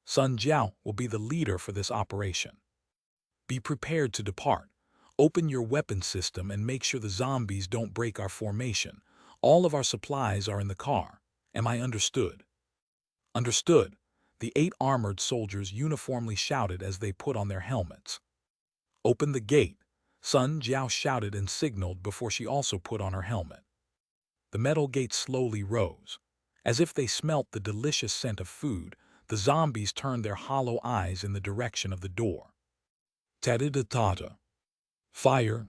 Sun Jiao will be the leader for this operation. Be prepared to depart. Open your weapon system and make sure the zombies don't break our formation. All of our supplies are in the car. Am I understood? Understood, the 8 armored soldiers uniformly shouted as they put on their helmets. Open the gate, Sun Jiao shouted and signaled before she also put on her helmet. The metal gate slowly rose. As if they smelt the delicious scent of food, the zombies turned their hollow eyes in the direction of the door. Ta-da-da-ta-ta. Fire!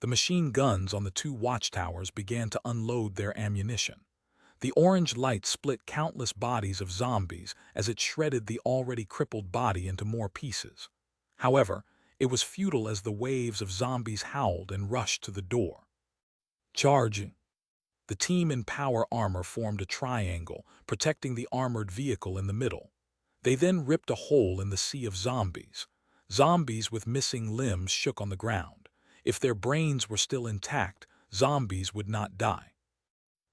The machine guns on the 2 watchtowers began to unload their ammunition. The orange light split countless bodies of zombies as it shredded the already crippled body into more pieces. However, it was futile as the waves of zombies howled and rushed to the door. Charging. The team in power armor formed a triangle, protecting the armored vehicle in the middle. They then ripped a hole in the sea of zombies. Zombies with missing limbs shook on the ground. If their brains were still intact, zombies would not die.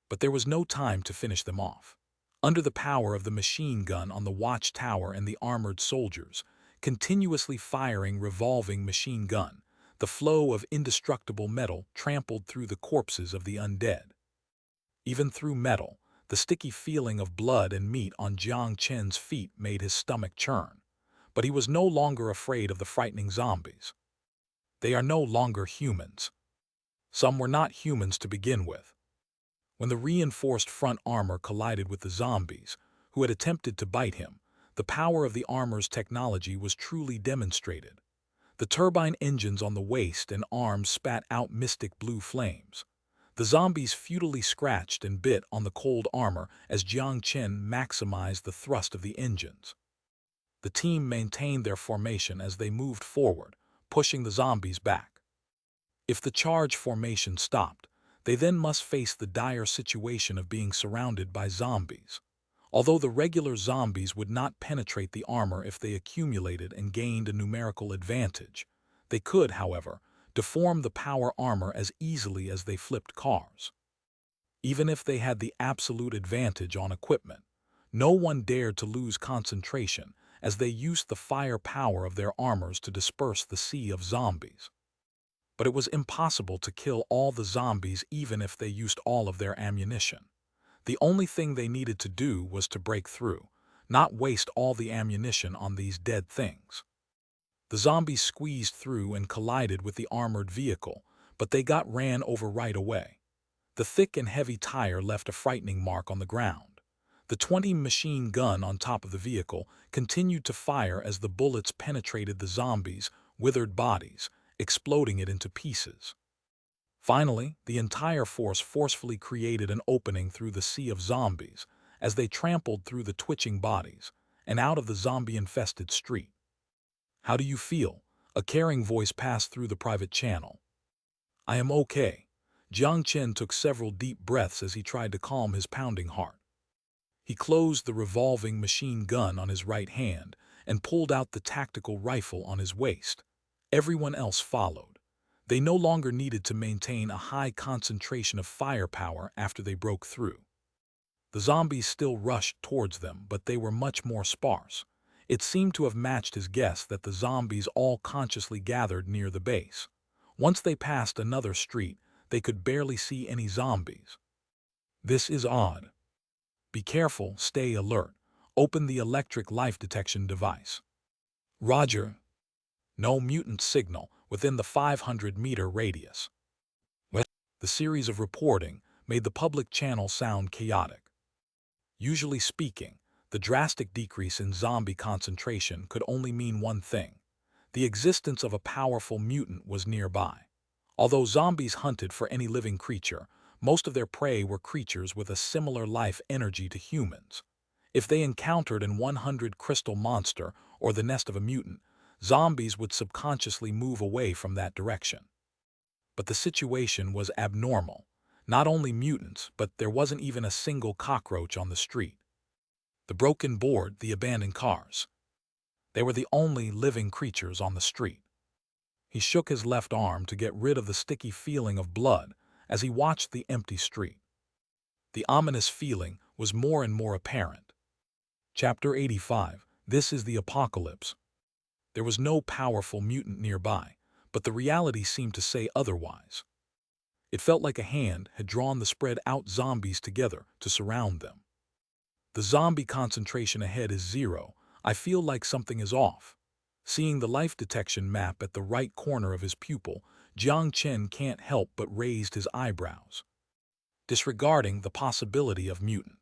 But there was no time to finish them off. Under the power of the machine gun on the watchtower and the armored soldiers, continuously firing revolving machine gun, the flow of indestructible metal trampled through the corpses of the undead. Even through metal, the sticky feeling of blood and meat on Jiang Chen's feet made his stomach churn. But he was no longer afraid of the frightening zombies. They are no longer humans. Some were not humans to begin with. When the reinforced front armor collided with the zombies, who had attempted to bite him, the power of the armor's technology was truly demonstrated. The turbine engines on the waist and arms spat out mystic blue flames. The zombies futilely scratched and bit on the cold armor as Jiang Chen maximized the thrust of the engines. The team maintained their formation as they moved forward, pushing the zombies back. If the charge formation stopped, they then must face the dire situation of being surrounded by zombies. Although the regular zombies would not penetrate the armor if they accumulated and gained a numerical advantage, they could, however, deform the power armor as easily as they flipped cars. Even if they had the absolute advantage on equipment, no one dared to lose concentration as they used the firepower of their armors to disperse the sea of zombies. But it was impossible to kill all the zombies even if they used all of their ammunition. The only thing they needed to do was to break through, not waste all the ammunition on these dead things. The zombies squeezed through and collided with the armored vehicle, but they got ran over right away. The thick and heavy tire left a frightening mark on the ground. The 20 machine gun on top of the vehicle continued to fire as the bullets penetrated the zombies' withered bodies, exploding it into pieces. Finally, the entire force forcefully created an opening through the sea of zombies as they trampled through the twitching bodies and out of the zombie-infested street. "How do you feel?" A caring voice passed through the private channel. "I am okay." Jiang Chen took several deep breaths as he tried to calm his pounding heart. He closed the revolving machine gun on his right hand and pulled out the tactical rifle on his waist. Everyone else followed. They no longer needed to maintain a high concentration of firepower after they broke through. The zombies still rushed towards them, but they were much more sparse. It seemed to have matched his guess that the zombies all consciously gathered near the base. Once they passed another street, they could barely see any zombies. "This is odd. Be careful, stay alert. Open the electric life detection device." "Roger." No mutant signal within the 500-meter radius. The series of reporting made the public channel sound chaotic. Usually speaking, the drastic decrease in zombie concentration could only mean one thing: the existence of a powerful mutant was nearby. Although zombies hunted for any living creature, most of their prey were creatures with a similar life energy to humans. If they encountered an 100 crystal monster or the nest of a mutant, zombies would subconsciously move away from that direction. But the situation was abnormal. Not only mutants, but there wasn't even a single cockroach on the street. The broken board, the abandoned cars. They were the only living creatures on the street. He shook his left arm to get rid of the sticky feeling of blood as he watched the empty street. The ominous feeling was more and more apparent. Chapter 85. This is the apocalypse. There was no powerful mutant nearby, but the reality seemed to say otherwise. It felt like a hand had drawn the spread-out zombies together to surround them. "The zombie concentration ahead is 0. I feel like something is off." Seeing the life detection map at the right corner of his pupil, Jiang Chen can't help but raised his eyebrows. Disregarding the possibility of mutant,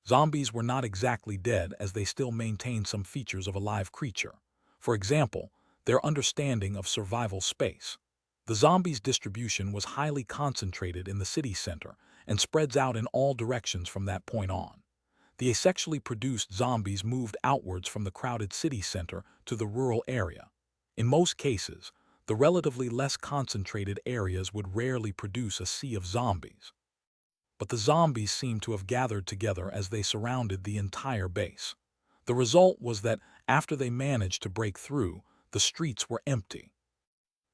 zombies were not exactly dead as they still maintained some features of a live creature. For example, their understanding of survival space. The zombies' distribution was highly concentrated in the city center, and spreads out in all directions from that point on. The asexually produced zombies moved outwards from the crowded city center to the rural area. In most cases, the relatively less concentrated areas would rarely produce a sea of zombies. But the zombies seemed to have gathered together as they surrounded the entire base. The result was that, after they managed to break through, the streets were empty.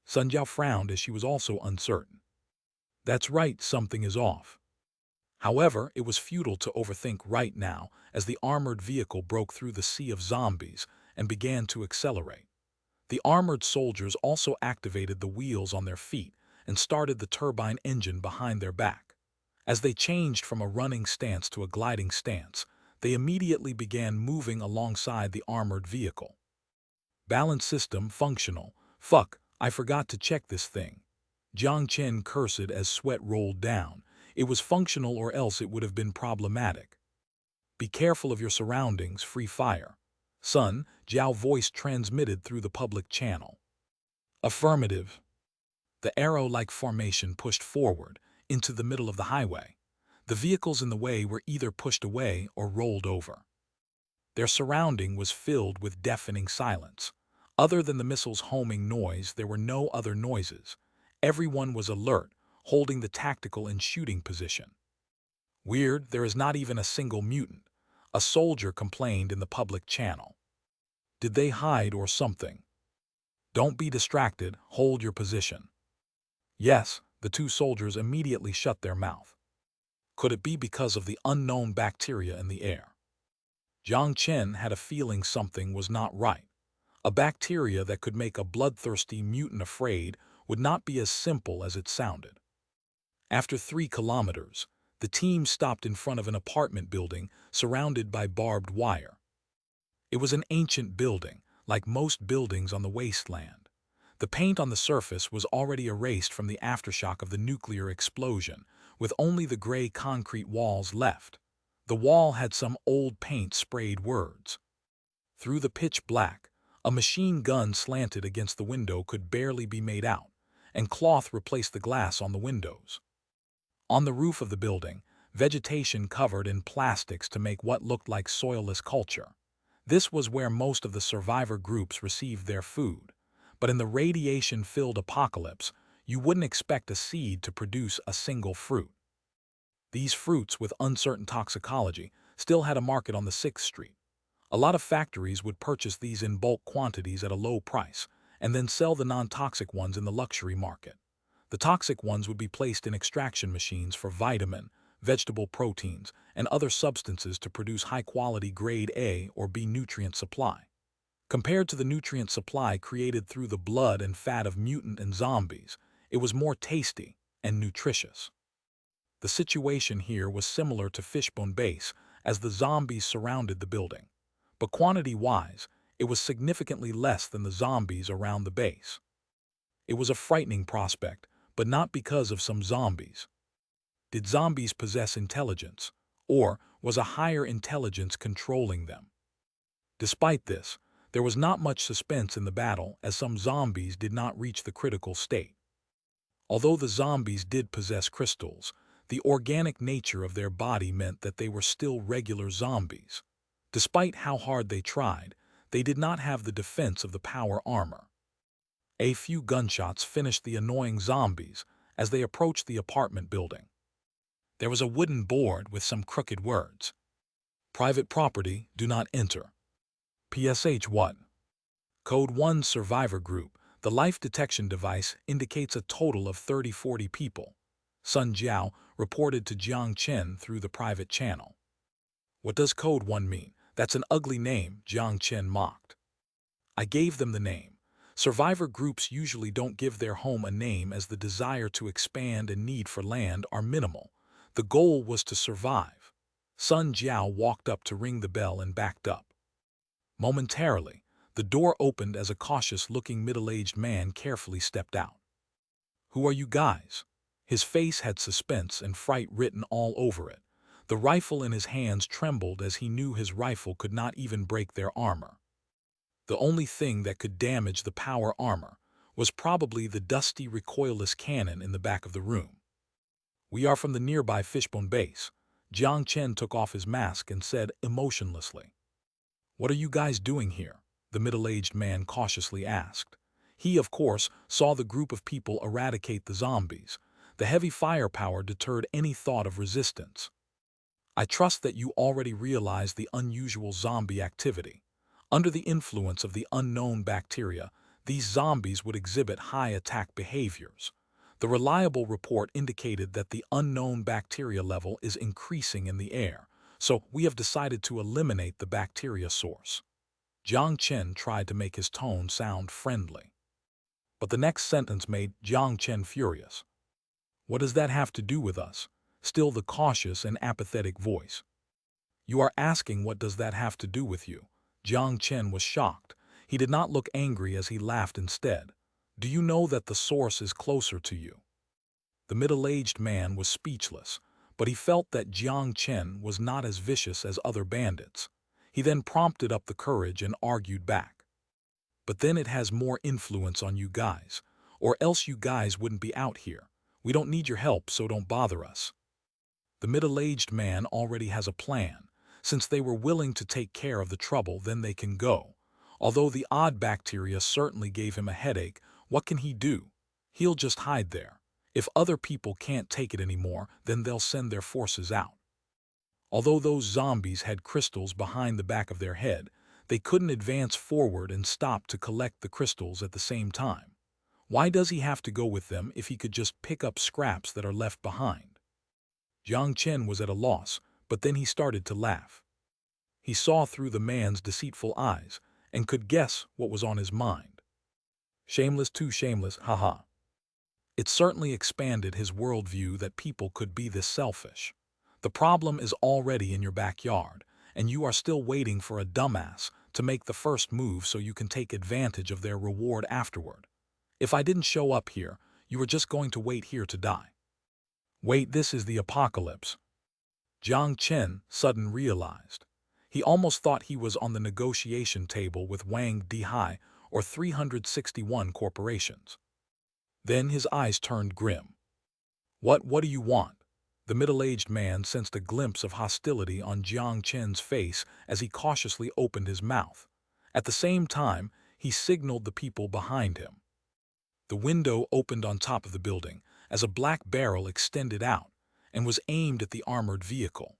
Sun Jiao frowned as she was also uncertain. That's right, something is off. However, it was futile to overthink right now as the armored vehicle broke through the sea of zombies and began to accelerate. The armored soldiers also activated the wheels on their feet and started the turbine engine behind their back. As they changed from a running stance to a gliding stance, they immediately began moving alongside the armored vehicle. Balance system functional. Fuck, I forgot to check this thing. Jiang Chen cursed as sweat rolled down. It was functional or else it would have been problematic. Be careful of your surroundings, free fire. Sun, Jiao voice transmitted through the public channel. Affirmative. The arrow-like formation pushed forward, into the middle of the highway. The vehicles in the way were either pushed away or rolled over. Their surrounding was filled with deafening silence. Other than the missile's homing noise, there were no other noises. Everyone was alert, holding the tactical and shooting position. Weird, there is not even a single mutant. A soldier complained in the public channel. Did they hide or something? Don't be distracted, hold your position. Yes, the two soldiers immediately shut their mouth. Could it be because of the unknown bacteria in the air? Jiang Chen had a feeling something was not right. A bacteria that could make a bloodthirsty mutant afraid would not be as simple as it sounded. After 3 kilometers, the team stopped in front of an apartment building surrounded by barbed wire. It was an ancient building, like most buildings on the wasteland. The paint on the surface was already erased from the aftershock of the nuclear explosion, with only the gray concrete walls left. The wall had some old paint-sprayed words. Through the pitch black, a machine gun slanted against the window could barely be made out, and cloth replaced the glass on the windows. On the roof of the building, vegetation covered in plastics to make what looked like soilless culture. This was where most of the survivor groups received their food. But in the radiation-filled apocalypse, you wouldn't expect a seed to produce a single fruit. These fruits, with uncertain toxicology, still had a market on the 6th Street. A lot of factories would purchase these in bulk quantities at a low price, and then sell the non-toxic ones in the luxury market. The toxic ones would be placed in extraction machines for vitamin, vegetable proteins, and other substances to produce high-quality grade A or B nutrient supply. Compared to the nutrient supply created through the blood and fat of mutant and zombies, it was more tasty and nutritious. The situation here was similar to Fishbone Base as the zombies surrounded the building, but quantity-wise, it was significantly less than the zombies around the base. It was a frightening prospect, but not because of some zombies. Did zombies possess intelligence, or was a higher intelligence controlling them? Despite this, there was not much suspense in the battle as some zombies did not reach the critical state. Although the zombies did possess crystals, the organic nature of their body meant that they were still regular zombies. Despite how hard they tried, they did not have the defense of the power armor. A few gunshots finished the annoying zombies as they approached the apartment building. There was a wooden board with some crooked words. Private property, do not enter. PSH 1. Code 1 Survivor Group. The life detection device indicates a total of 30-40 people. Sun Jiao reported to Jiang Chen through the private channel. What does Code 1 mean? That's an ugly name, Jiang Chen mocked. I gave them the name. Survivor groups usually don't give their home a name as the desire to expand and need for land are minimal. The goal was to survive. Sun Jiao walked up to ring the bell and backed up. Momentarily, the door opened as a cautious-looking middle-aged man carefully stepped out. Who are you guys? His face had suspense and fright written all over it. The rifle in his hands trembled as he knew his rifle could not even break their armor. The only thing that could damage the power armor was probably the dusty recoilless cannon in the back of the room. "We are from the nearby Fishbone base." Jiang Chen took off his mask and said emotionlessly. "What are you guys doing here?" the middle-aged man cautiously asked. He, of course, saw the group of people eradicate the zombies. The heavy firepower deterred any thought of resistance. "I trust that you already realize the unusual zombie activity. Under the influence of the unknown bacteria, these zombies would exhibit high attack behaviors. The reliable report indicated that the unknown bacteria level is increasing in the air, so we have decided to eliminate the bacteria source." Jiang Chen tried to make his tone sound friendly. But the next sentence made Jiang Chen furious. "What does that have to do with us?" Still the cautious and apathetic voice. "You are asking what does that have to do with you?" Jiang Chen was shocked. He did not look angry as he laughed instead. "Do you know that the source is closer to you?" The middle-aged man was speechless, but he felt that Jiang Chen was not as vicious as other bandits. He then prompted up the courage and argued back. "But then it has more influence on you guys, or else you guys wouldn't be out here. We don't need your help, so don't bother us." The middle-aged man already has a plan. Since they were willing to take care of the trouble, then they can go. Although the odd bacteria certainly gave him a headache, what can he do? He'll just hide there. If other people can't take it anymore, then they'll send their forces out. Although those zombies had crystals behind the back of their head, they couldn't advance forward and stop to collect the crystals at the same time. Why does he have to go with them if he could just pick up scraps that are left behind? Jiang Chen was at a loss, but then he started to laugh. He saw through the man's deceitful eyes and could guess what was on his mind. Shameless, too shameless, haha. It certainly expanded his worldview that people could be this selfish. The problem is already in your backyard, and you are still waiting for a dumbass to make the first move so you can take advantage of their reward afterward. If I didn't show up here, you were just going to wait here to die. Wait, this is the apocalypse. Jiang Chen suddenly realized. He almost thought he was on the negotiation table with Wang Dihai or 361 corporations. Then his eyes turned grim. What do you want?" The middle-aged man sensed a glimpse of hostility on Jiang Chen's face as he cautiously opened his mouth. At the same time, he signaled the people behind him. The window opened on top of the building as a black barrel extended out and was aimed at the armored vehicle.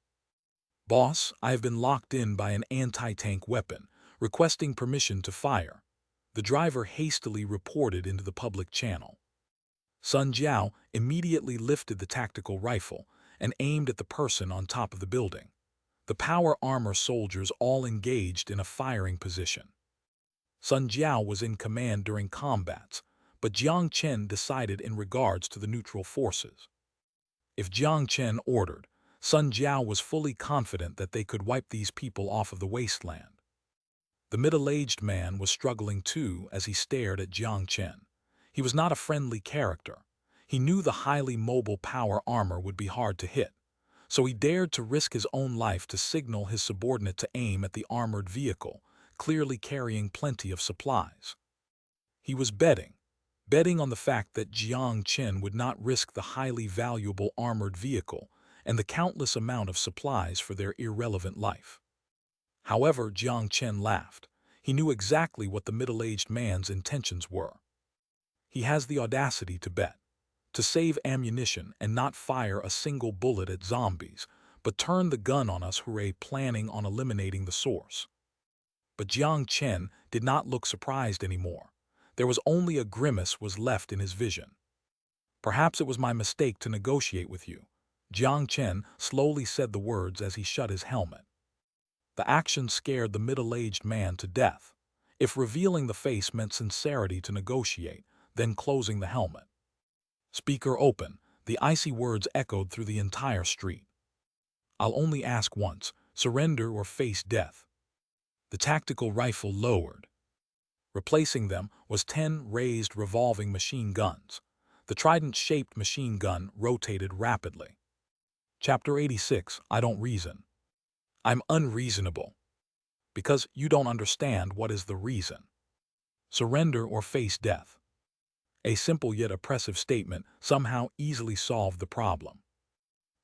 "Boss, I have been locked in by an anti-tank weapon, requesting permission to fire," the driver hastily reported into the public channel. Sun Jiao immediately lifted the tactical rifle and aimed at the person on top of the building. The power armor soldiers all engaged in a firing position. Sun Jiao was in command during combats, but Jiang Chen decided in regards to the neutral forces. If Jiang Chen ordered, Sun Jiao was fully confident that they could wipe these people off of the wasteland. The middle-aged man was struggling too as he stared at Jiang Chen. He was not a friendly character. He knew the highly mobile power armor would be hard to hit, so he dared to risk his own life to signal his subordinate to aim at the armored vehicle, clearly carrying plenty of supplies. He was betting on the fact that Jiang Chen would not risk the highly valuable armored vehicle and the countless amount of supplies for their irrelevant life. However, Jiang Chen laughed. He knew exactly what the middle-aged man's intentions were. He has the audacity to bet, to save ammunition and not fire a single bullet at zombies, but turn the gun on us, hooray, planning on eliminating the source. But Jiang Chen did not look surprised anymore. There was only a grimace was left in his vision. "Perhaps it was my mistake to negotiate with you," Jiang Chen slowly said the words as he shut his helmet. The action scared the middle-aged man to death. If revealing the face meant sincerity to negotiate, then closing the helmet. Speaker open, the icy words echoed through the entire street. "I'll only ask once, surrender or face death." The tactical rifle lowered. Replacing them was 10 raised revolving machine guns. The trident-shaped machine gun rotated rapidly. Chapter 86, I don't reason. I'm unreasonable. Because you don't understand what is the reason. Surrender or face death. A simple yet oppressive statement somehow easily solved the problem.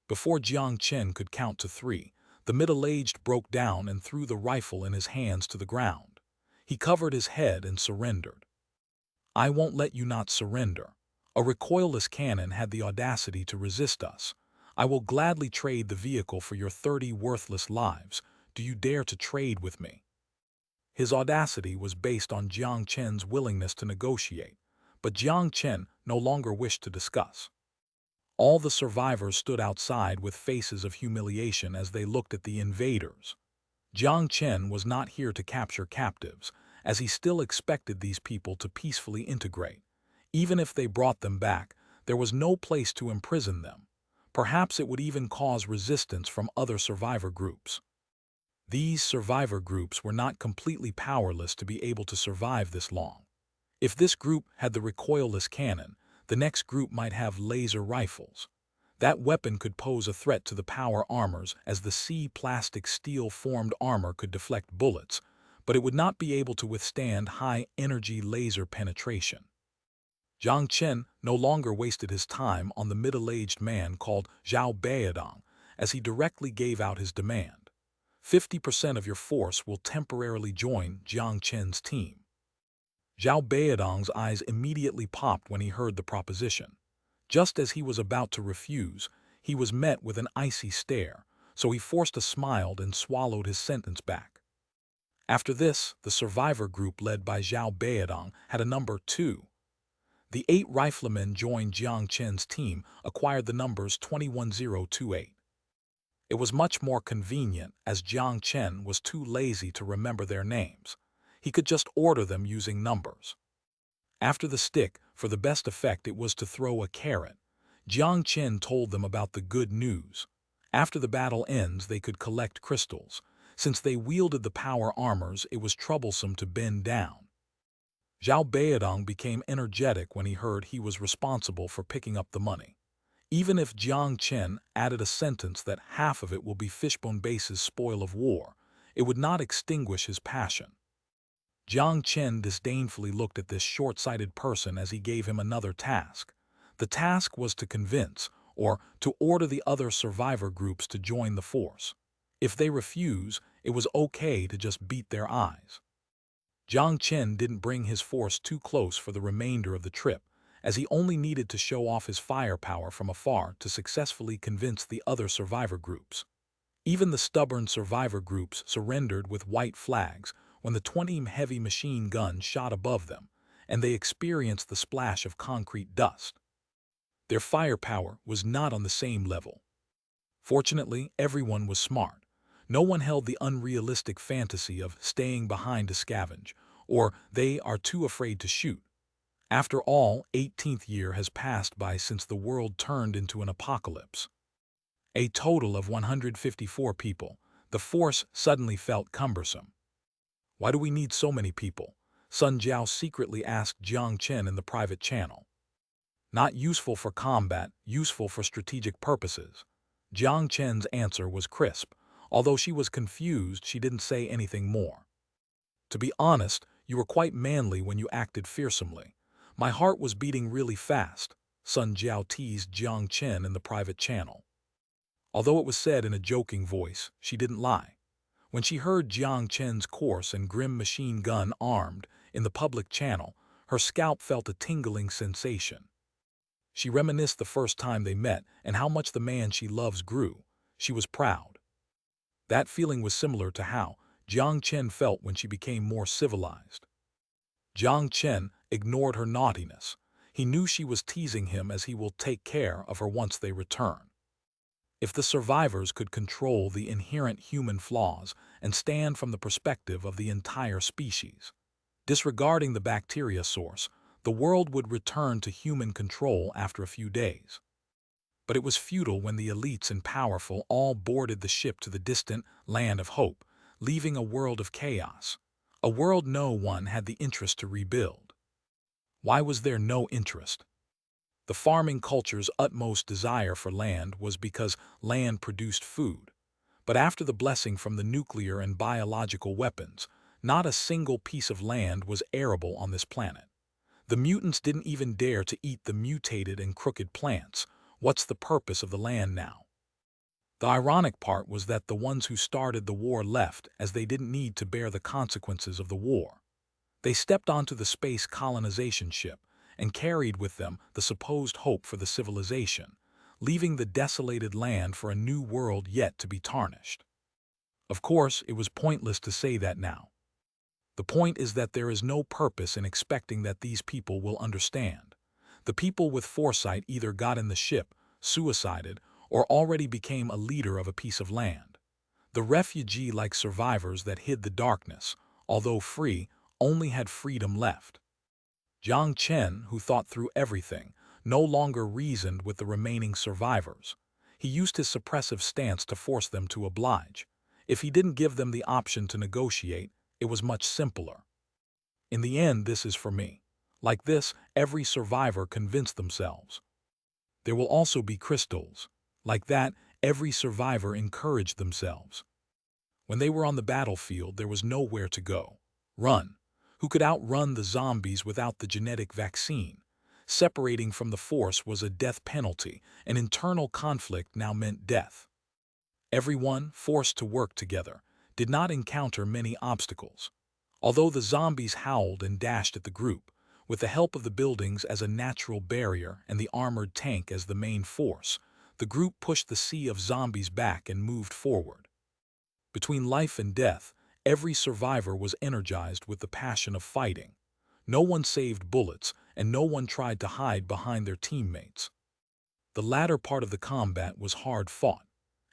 Before Jiang Chen could count to 3, the middle-aged broke down and threw the rifle in his hands to the ground. He covered his head and surrendered. "I won't let you not surrender. A recoilless cannon had the audacity to resist us. I will gladly trade the vehicle for your 30 worthless lives. Do you dare to trade with me?" His audacity was based on Jiang Chen's willingness to negotiate, but Jiang Chen no longer wished to discuss. All the survivors stood outside with faces of humiliation as they looked at the invaders. Jiang Chen was not here to capture captives, as he still expected these people to peacefully integrate. Even if they brought them back, there was no place to imprison them. Perhaps it would even cause resistance from other survivor groups. These survivor groups were not completely powerless to be able to survive this long. If this group had the recoilless cannon, the next group might have laser rifles. That weapon could pose a threat to the power armors, as the plastic steel-formed armor could deflect bullets, but it would not be able to withstand high-energy laser penetration. Jiang Chen no longer wasted his time on the middle-aged man called IHaveAMansion, as he directly gave out his demand. 50% of your force will temporarily join Jiang Chen's team. IHaveAMansion's eyes immediately popped when he heard the proposition. Just as he was about to refuse, he was met with an icy stare, so he forced a smile and swallowed his sentence back. After this, the survivor group led by IHaveAMansion had a number 2. The 8 riflemen joined Jiang Chen's team, acquired the numbers 21028. It was much more convenient, as Jiang Chen was too lazy to remember their names. He could just order them using numbers. After the stick, for the best effect, it was to throw a carrot. Jiang Chen told them about the good news. After the battle ends, they could collect crystals. Since they wielded the power armors, it was troublesome to bend down. IHaveAMansion became energetic when he heard he was responsible for picking up the money. Even if Jiang Chen added a sentence that half of it will be Fishbone Base's spoil of war, it would not extinguish his passion. Jiang Chen disdainfully looked at this short-sighted person as he gave him another task. The task was to convince, or to order the other survivor groups to join the force. If they refuse, it was okay to just beat their eyes. Jiang Chen didn't bring his force too close for the remainder of the trip, as he only needed to show off his firepower from afar to successfully convince the other survivor groups. Even the stubborn survivor groups surrendered with white flags when the 20 heavy machine guns shot above them, and they experienced the splash of concrete dust. Their firepower was not on the same level. Fortunately, everyone was smart. No one held the unrealistic fantasy of staying behind to scavenge, or they are too afraid to shoot. After all, 18th year has passed by since the world turned into an apocalypse. A total of 154 people. The force suddenly felt cumbersome. "Why do we need so many people?" Sun Jiao secretly asked Jiang Chen in the private channel. "Not useful for combat, useful for strategic purposes." Jiang Chen's answer was crisp. Although she was confused, she didn't say anything more. "To be honest, you were quite manly when you acted fearsomely. My heart was beating really fast," Sun Jiao teased Jiang Chen in the private channel. Although it was said in a joking voice, she didn't lie. When she heard Jiang Chen's coarse and grim machine gun armed in the public channel, her scalp felt a tingling sensation. She reminisced the first time they met and how much the man she loves grew. She was proud. That feeling was similar to how Jiang Chen felt when she became more civilized. Jiang Chen ignored her naughtiness. He knew she was teasing him, as he will take care of her once they return. If the survivors could control the inherent human flaws and stand from the perspective of the entire species, disregarding the bacteria source, the world would return to human control after a few days. But it was futile when the elites and powerful all boarded the ship to the distant land of hope, leaving a world of chaos, a world no one had the interest to rebuild. Why was there no interest? The farming culture's utmost desire for land was because land produced food. But after the blessing from the nuclear and biological weapons, not a single piece of land was arable on this planet. The mutants didn't even dare to eat the mutated and crooked plants. What's the purpose of the land now? The ironic part was that the ones who started the war left as they didn't need to bear the consequences of the war. They stepped onto the space colonization ship and carried with them the supposed hope for the civilization, leaving the desolated land for a new world yet to be tarnished. Of course, it was pointless to say that now. The point is that there is no purpose in expecting that these people will understand. The people with foresight either got in the ship, suicided, or already became a leader of a piece of land. The refugee-like survivors that hid the darkness, although free, only had freedom left. Jiang Chen, who thought through everything, no longer reasoned with the remaining survivors. He used his suppressive stance to force them to oblige. If he didn't give them the option to negotiate, it was much simpler. In the end, this is for me. Like this, every survivor convinced themselves. There will also be crystals. Like that, every survivor encouraged themselves. When they were on the battlefield, there was nowhere to go. Run. Who could outrun the zombies without the genetic vaccine? Separating from the force was a death penalty, and internal conflict now meant death. Everyone, forced to work together, did not encounter many obstacles. Although the zombies howled and dashed at the group, with the help of the buildings as a natural barrier and the armored tank as the main force, the group pushed the sea of zombies back and moved forward. Between life and death, every survivor was energized with the passion of fighting. No one saved bullets, and no one tried to hide behind their teammates. The latter part of the combat was hard fought.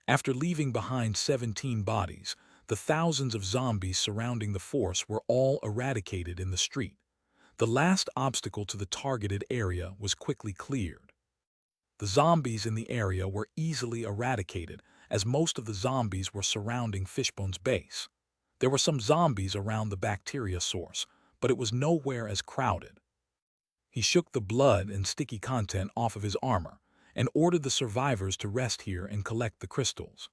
After leaving behind 17 bodies, the thousands of zombies surrounding the force were all eradicated in the street. The last obstacle to the targeted area was quickly cleared. The zombies in the area were easily eradicated, as most of the zombies were surrounding Fishbone's base. There were some zombies around the bacteria source, but it was nowhere as crowded. He shook the blood and sticky content off of his armor and ordered the survivors to rest here and collect the crystals.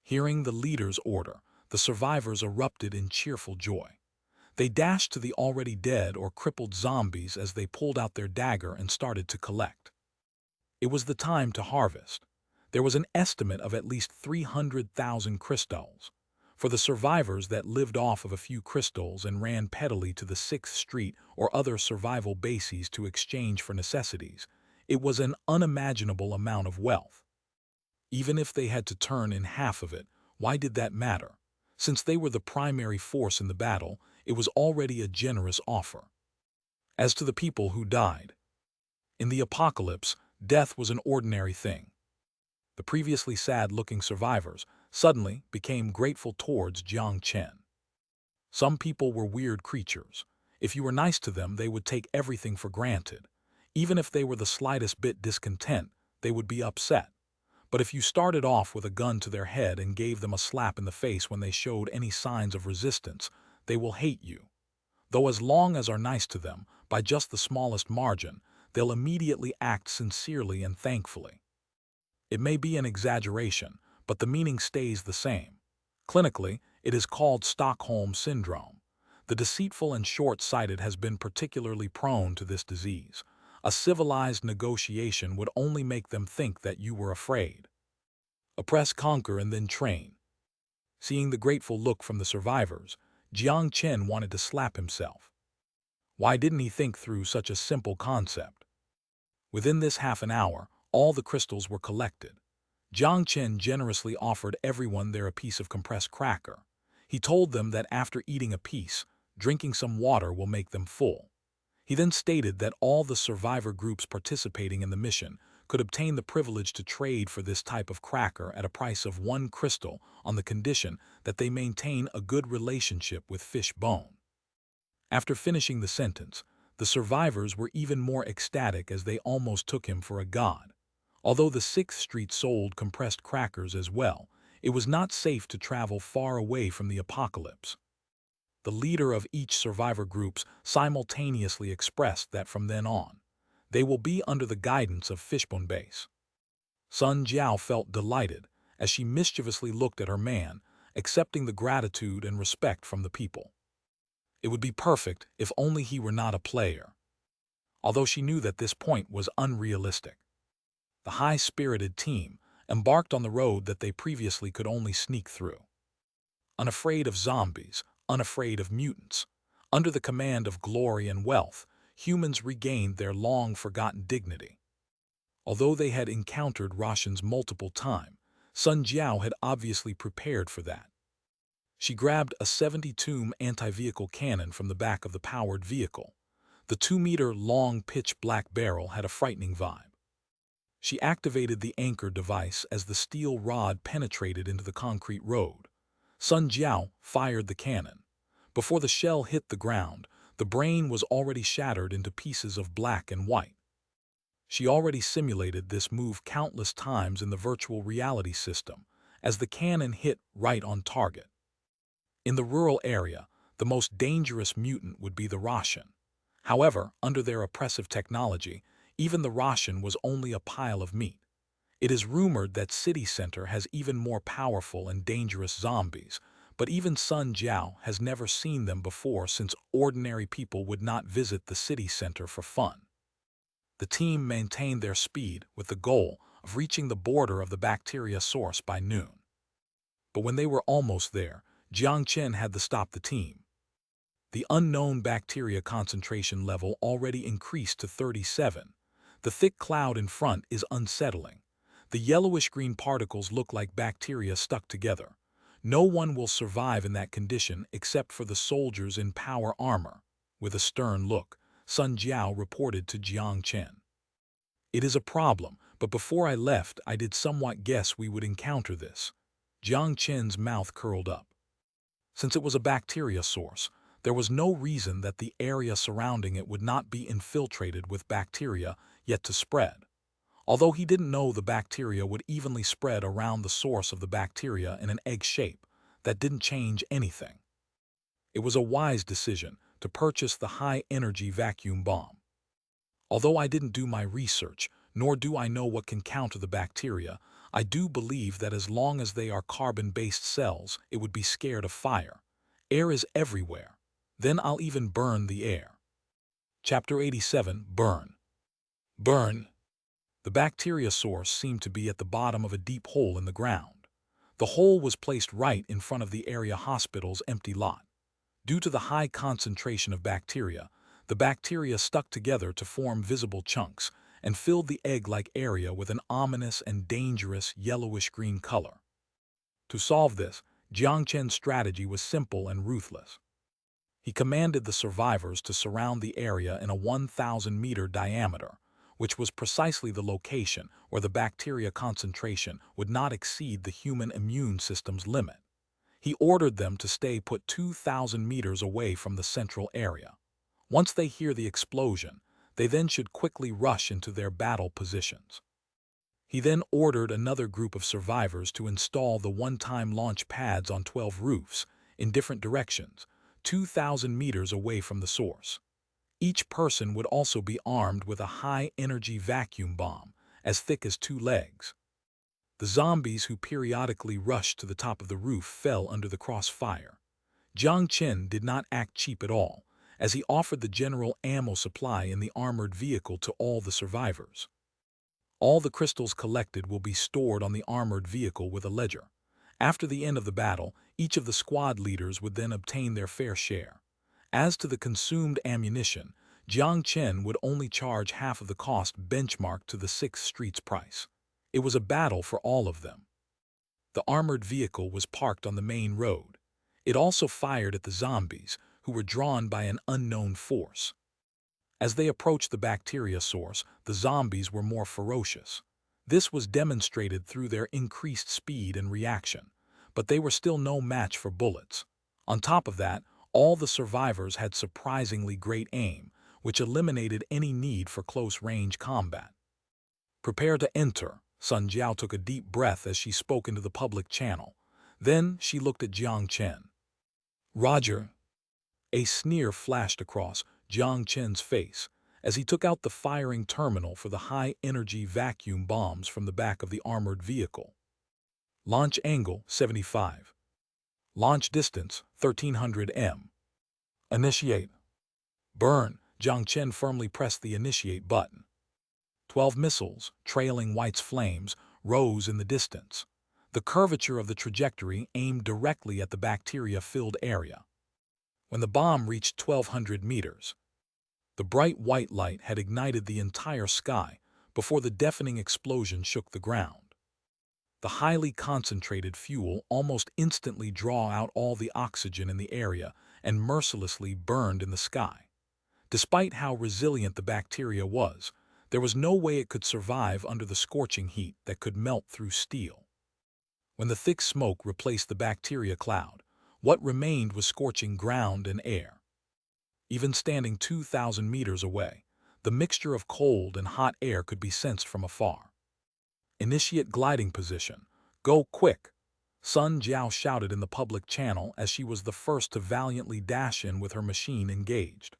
Hearing the leader's order, the survivors erupted in cheerful joy. They dashed to the already dead or crippled zombies as they pulled out their dagger and started to collect. It was the time to harvest. There was an estimate of at least 300,000 crystals. For the survivors that lived off of a few crystals and ran pettily to the 6th Street or other survival bases to exchange for necessities, it was an unimaginable amount of wealth. Even if they had to turn in half of it, why did that matter? Since they were the primary force in the battle, it was already a generous offer. As to the people who died, in the apocalypse, death was an ordinary thing. The previously sad-looking survivors suddenly became grateful towards Jiang Chen. Some people were weird creatures. If you were nice to them, they would take everything for granted. Even if they were the slightest bit discontent, they would be upset. But if you started off with a gun to their head and gave them a slap in the face when they showed any signs of resistance, they will hate you. Though as long as are nice to them, by just the smallest margin, they'll immediately act sincerely and thankfully. It may be an exaggeration, but the meaning stays the same. Clinically, it is called Stockholm Syndrome. The deceitful and short-sighted has been particularly prone to this disease. A civilized negotiation would only make them think that you were afraid. Oppress, conquer, and then train. Seeing the grateful look from the survivors, Jiang Chen wanted to slap himself. Why didn't he think through such a simple concept? Within this half an hour, all the crystals were collected. Jiang Chen generously offered everyone there a piece of compressed cracker. He told them that after eating a piece, drinking some water will make them full. He then stated that all the survivor groups participating in the mission could obtain the privilege to trade for this type of cracker at a price of 1 crystal on the condition that they maintain a good relationship with Fishbone. After finishing the sentence, the survivors were even more ecstatic as they almost took him for a god. Although the 6th Street sold compressed crackers as well, it was not safe to travel far away from the apocalypse. The leader of each survivor groups simultaneously expressed that from then on, they will be under the guidance of Fishbone Base. Sun Jiao felt delighted as she mischievously looked at her man, accepting the gratitude and respect from the people. It would be perfect if only he were not a player. Although she knew that this point was unrealistic. The high-spirited team, embarked on the road that they previously could only sneak through. Unafraid of zombies, unafraid of mutants, under the command of glory and wealth, humans regained their long-forgotten dignity. Although they had encountered Russians multiple times, Sun Jiao had obviously prepared for that. She grabbed a 72 anti-vehicle cannon from the back of the powered vehicle. The 2-meter-long pitch-black barrel had a frightening vibe. She activated the anchor device as the steel rod penetrated into the concrete road. Sun Jiao fired the cannon. Before the shell hit the ground, the brain was already shattered into pieces of black and white. She already simulated this move countless times in the virtual reality system, as the cannon hit right on target. In the rural area, the most dangerous mutant would be the Russian. However, under their oppressive technology, even the Russian was only a pile of meat. It is rumored that City Center has even more powerful and dangerous zombies, but even Sun Jiao has never seen them before since ordinary people would not visit the city center for fun. The team maintained their speed with the goal of reaching the border of the bacteria source by noon. But when they were almost there, Jiang Chen had to stop the team. The unknown bacteria concentration level already increased to 37. The thick cloud in front is unsettling. The yellowish-green particles look like bacteria stuck together. No one will survive in that condition except for the soldiers in power armor. With a stern look, Sun Jiao reported to Jiang Chen. It is a problem, but before I left, I did somewhat guess we would encounter this. Jiang Chen's mouth curled up. Since it was a bacteria source, there was no reason that the area surrounding it would not be infiltrated with bacteria yet to spread. Although he didn't know the bacteria would evenly spread around the source of the bacteria in an egg shape, that didn't change anything. It was a wise decision to purchase the high-energy vacuum bomb. Although I didn't do my research, nor do I know what can counter the bacteria, I do believe that as long as they are carbon-based cells, it would be scared of fire. Air is everywhere. Then I'll even burn the air. Chapter 87, Burn. Burn. The bacteria source seemed to be at the bottom of a deep hole in the ground. The hole was placed right in front of the area hospital's empty lot. Due to the high concentration of bacteria, the bacteria stuck together to form visible chunks and filled the egg-like area with an ominous and dangerous yellowish-green color. To solve this, Jiang Chen's strategy was simple and ruthless. He commanded the survivors to surround the area in a 1,000-meter diameter, which was precisely the location where the bacteria concentration would not exceed the human immune system's limit. He ordered them to stay put 2,000 meters away from the central area. Once they hear the explosion, they then should quickly rush into their battle positions. He then ordered another group of survivors to install the one-time launch pads on 12 roofs in different directions, 2,000 meters away from the source. Each person would also be armed with a high-energy vacuum bomb, as thick as 2 legs. The zombies who periodically rushed to the top of the roof fell under the crossfire. Jiang Chen did not act cheap at all, as he offered the general ammo supply in the armored vehicle to all the survivors. All the crystals collected will be stored on the armored vehicle with a ledger. After the end of the battle, each of the squad leaders would then obtain their fair share. As to the consumed ammunition, Jiang Chen would only charge half of the cost benchmarked to the 6th Street's price. It was a battle for all of them. The armored vehicle was parked on the main road. It also fired at the zombies, who were drawn by an unknown force. As they approached the bacteria source, the zombies were more ferocious. This was demonstrated through their increased speed and reaction, but they were still no match for bullets. On top of that, all the survivors had surprisingly great aim, which eliminated any need for close-range combat. Prepare to enter. Sun Jiao took a deep breath as she spoke into the public channel. Then she looked at Jiang Chen. Roger. A sneer flashed across Jiang Chen's face as he took out the firing terminal for the high-energy vacuum bombs from the back of the armored vehicle. Launch angle 75. Launch distance 1,300 m. Initiate. Burn. Jiang Chen firmly pressed the initiate button. 12 missiles, trailing white flames, rose in the distance, the curvature of the trajectory aimed directly at the bacteria-filled area. When the bomb reached 1,200 meters, the bright white light had ignited the entire sky before the deafening explosion shook the ground. The highly concentrated fuel almost instantly drew out all the oxygen in the area and mercilessly burned in the sky. Despite how resilient the bacteria was, there was no way it could survive under the scorching heat that could melt through steel. When the thick smoke replaced the bacteria cloud, what remained was scorching ground and air. Even standing 2,000 meters away, the mixture of cold and hot air could be sensed from afar. "Initiate gliding position. Go quick!" Sun Jiao shouted in the public channel as she was the first to valiantly dash in with her machine engaged.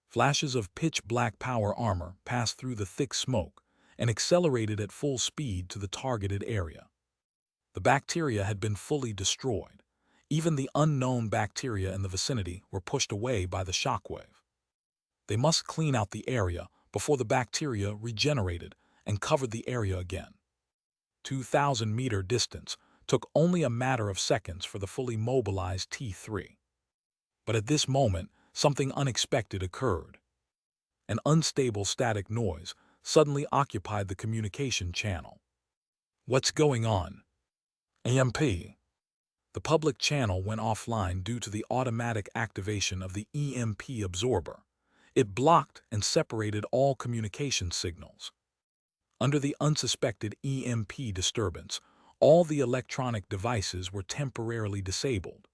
Flashes of pitch-black power armor passed through the thick smoke and accelerated at full speed to the targeted area. The bacteria had been fully destroyed. Even the unknown bacteria in the vicinity were pushed away by the shockwave. They must clean out the area before the bacteria regenerated and covered the area again. 2,000-meter distance took only a matter of seconds for the fully mobilized T3. But at this moment, something unexpected occurred. An unstable static noise suddenly occupied the communication channel. "What's going on?" "EMP." The public channel went offline due to the automatic activation of the EMP absorber. It blocked and separated all communication signals. Under the unsuspected EMP disturbance, all the electronic devices were temporarily disabled.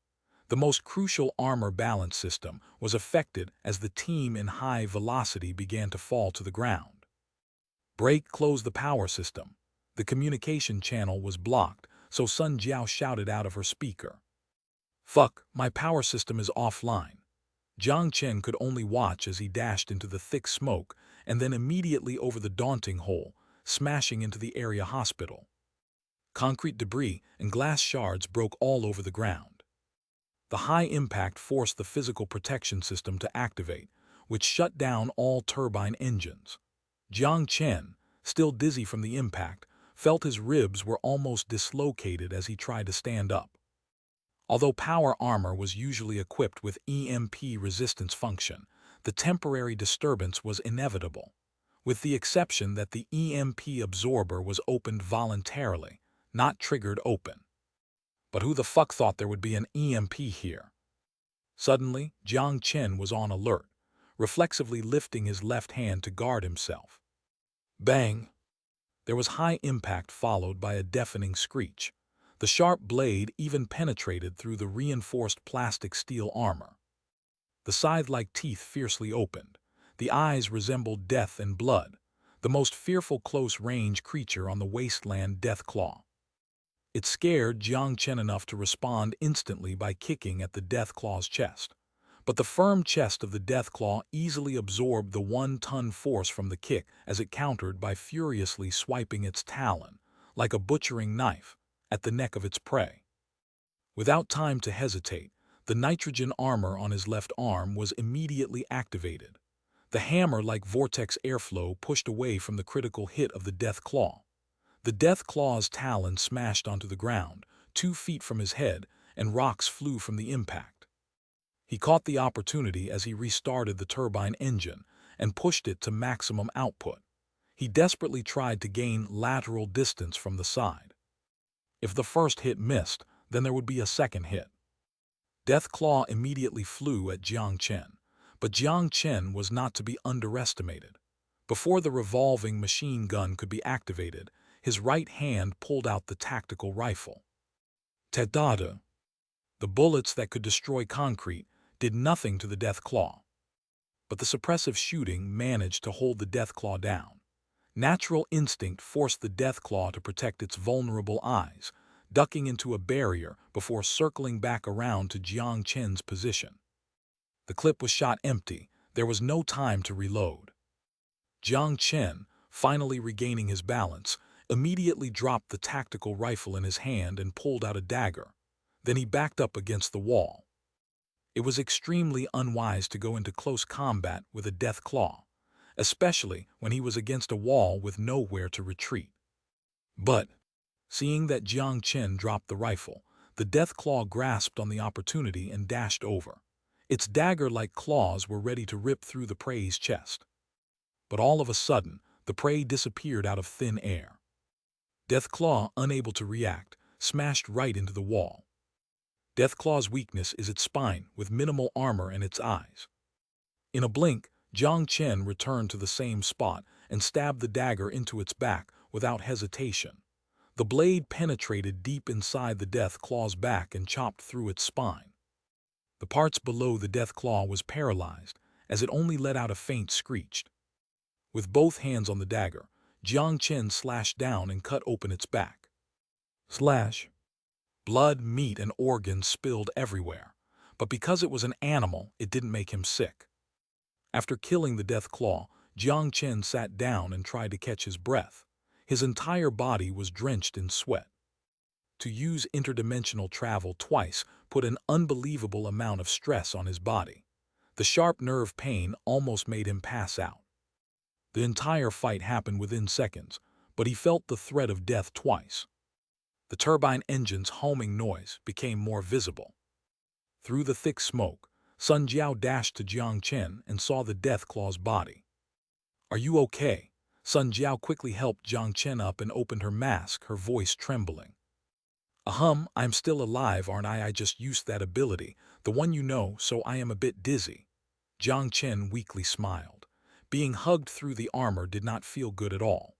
The most crucial armor balance system was affected as the team in high velocity began to fall to the ground. "Break, close the power system." The communication channel was blocked, so Sun Jiao shouted out of her speaker. "Fuck, my power system is offline." Jiang Chen could only watch as he dashed into the thick smoke and then immediately over the daunting hole, smashing into the area hospital. Concrete debris and glass shards broke all over the ground. The high impact forced the physical protection system to activate, which shut down all turbine engines. Jiang Chen, still dizzy from the impact, felt his ribs were almost dislocated as he tried to stand up. Although power armor was usually equipped with EMP resistance function, the temporary disturbance was inevitable, with the exception that the EMP absorber was opened voluntarily, not triggered open. But who the fuck thought there would be an EMP here? Suddenly, Jiang Chen was on alert, reflexively lifting his left hand to guard himself. Bang! There was high impact followed by a deafening screech. The sharp blade even penetrated through the reinforced plastic steel armor. The scythe-like teeth fiercely opened. The eyes resembled death and blood, the most fearful close-range creature on the wasteland Deathclaw. It scared Jiang Chen enough to respond instantly by kicking at the Deathclaw's chest. But the firm chest of the Deathclaw easily absorbed the 1-ton force from the kick as it countered by furiously swiping its talon, like a butchering knife, at the neck of its prey. Without time to hesitate, the nitrogen armor on his left arm was immediately activated. The hammer-like vortex airflow pushed away from the critical hit of the Deathclaw. The Deathclaw's talon smashed onto the ground, 2 feet from his head, and rocks flew from the impact. He caught the opportunity as he restarted the turbine engine and pushed it to maximum output. He desperately tried to gain lateral distance from the side. If the first hit missed, then there would be a second hit. Deathclaw immediately flew at Jiang Chen, but Jiang Chen was not to be underestimated. Before the revolving machine gun could be activated, his right hand pulled out the tactical rifle. Tadada! The bullets that could destroy concrete did nothing to the Deathclaw. But the suppressive shooting managed to hold the Deathclaw down. Natural instinct forced the Deathclaw to protect its vulnerable eyes, ducking into a barrier before circling back around to Jiang Chen's position. The clip was shot empty. There was no time to reload. Jiang Chen, finally regaining his balance, immediately dropped the tactical rifle in his hand and pulled out a dagger. Then he backed up against the wall. It was extremely unwise to go into close combat with a Deathclaw, especially when he was against a wall with nowhere to retreat. But, seeing that Jiang Chen dropped the rifle, the death claw grasped on the opportunity and dashed over. Its dagger-like claws were ready to rip through the prey's chest. But all of a sudden, the prey disappeared out of thin air. Deathclaw, unable to react, smashed right into the wall. Deathclaw's weakness is its spine, with minimal armor and its eyes. In a blink, Jiang Chen returned to the same spot and stabbed the dagger into its back without hesitation. The blade penetrated deep inside the Deathclaw's back and chopped through its spine. The parts below the Deathclaw was paralyzed, as it only let out a faint screech. With both hands on the dagger, Jiang Chen slashed down and cut open its back. Slash. Blood, meat, and organs spilled everywhere, but because it was an animal, it didn't make him sick. After killing the Deathclaw, Jiang Chen sat down and tried to catch his breath. His entire body was drenched in sweat. To use interdimensional travel twice put an unbelievable amount of stress on his body. The sharp nerve pain almost made him pass out. The entire fight happened within seconds, but he felt the threat of death twice. The turbine engine's homing noise became more visible. Through the thick smoke, Sun Jiao dashed to Jiang Chen and saw the Deathclaw's body. "Are you okay?" Sun Jiao quickly helped Jiang Chen up and opened her mask, her voice trembling. I'm still alive, aren't I? I just used that ability, the one you know, so I am a bit dizzy." Jiang Chen weakly smiled. Being hugged through the armor did not feel good at all.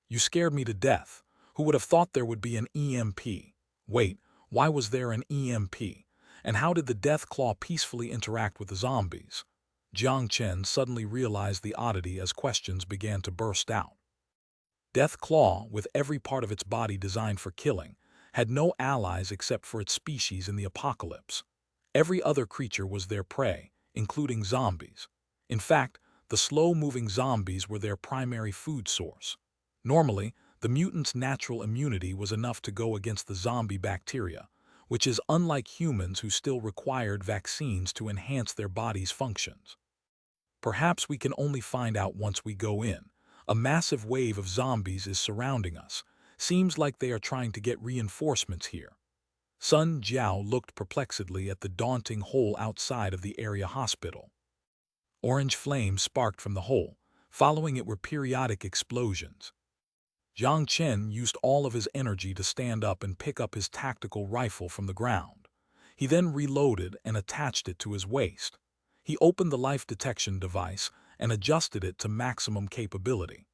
"You scared me to death. Who would have thought there would be an EMP? Wait, why was there an EMP? And how did the Deathclaw peacefully interact with the zombies?" Jiang Chen suddenly realized the oddity as questions began to burst out. Deathclaw, with every part of its body designed for killing, had no allies except for its species in the apocalypse. Every other creature was their prey, including zombies. In fact, the slow-moving zombies were their primary food source. Normally, the mutants' natural immunity was enough to go against the zombie bacteria, which is unlike humans who still required vaccines to enhance their body's functions. Perhaps we can only find out once we go in. A massive wave of zombies is surrounding us. Seems like they are trying to get reinforcements here. Sun Jiao looked perplexedly at the daunting hole outside of the area hospital. Orange flames sparked from the hole. Following it were periodic explosions. Jiang Chen used all of his energy to stand up and pick up his tactical rifle from the ground. He then reloaded and attached it to his waist. He opened the life detection device and adjusted it to maximum capability.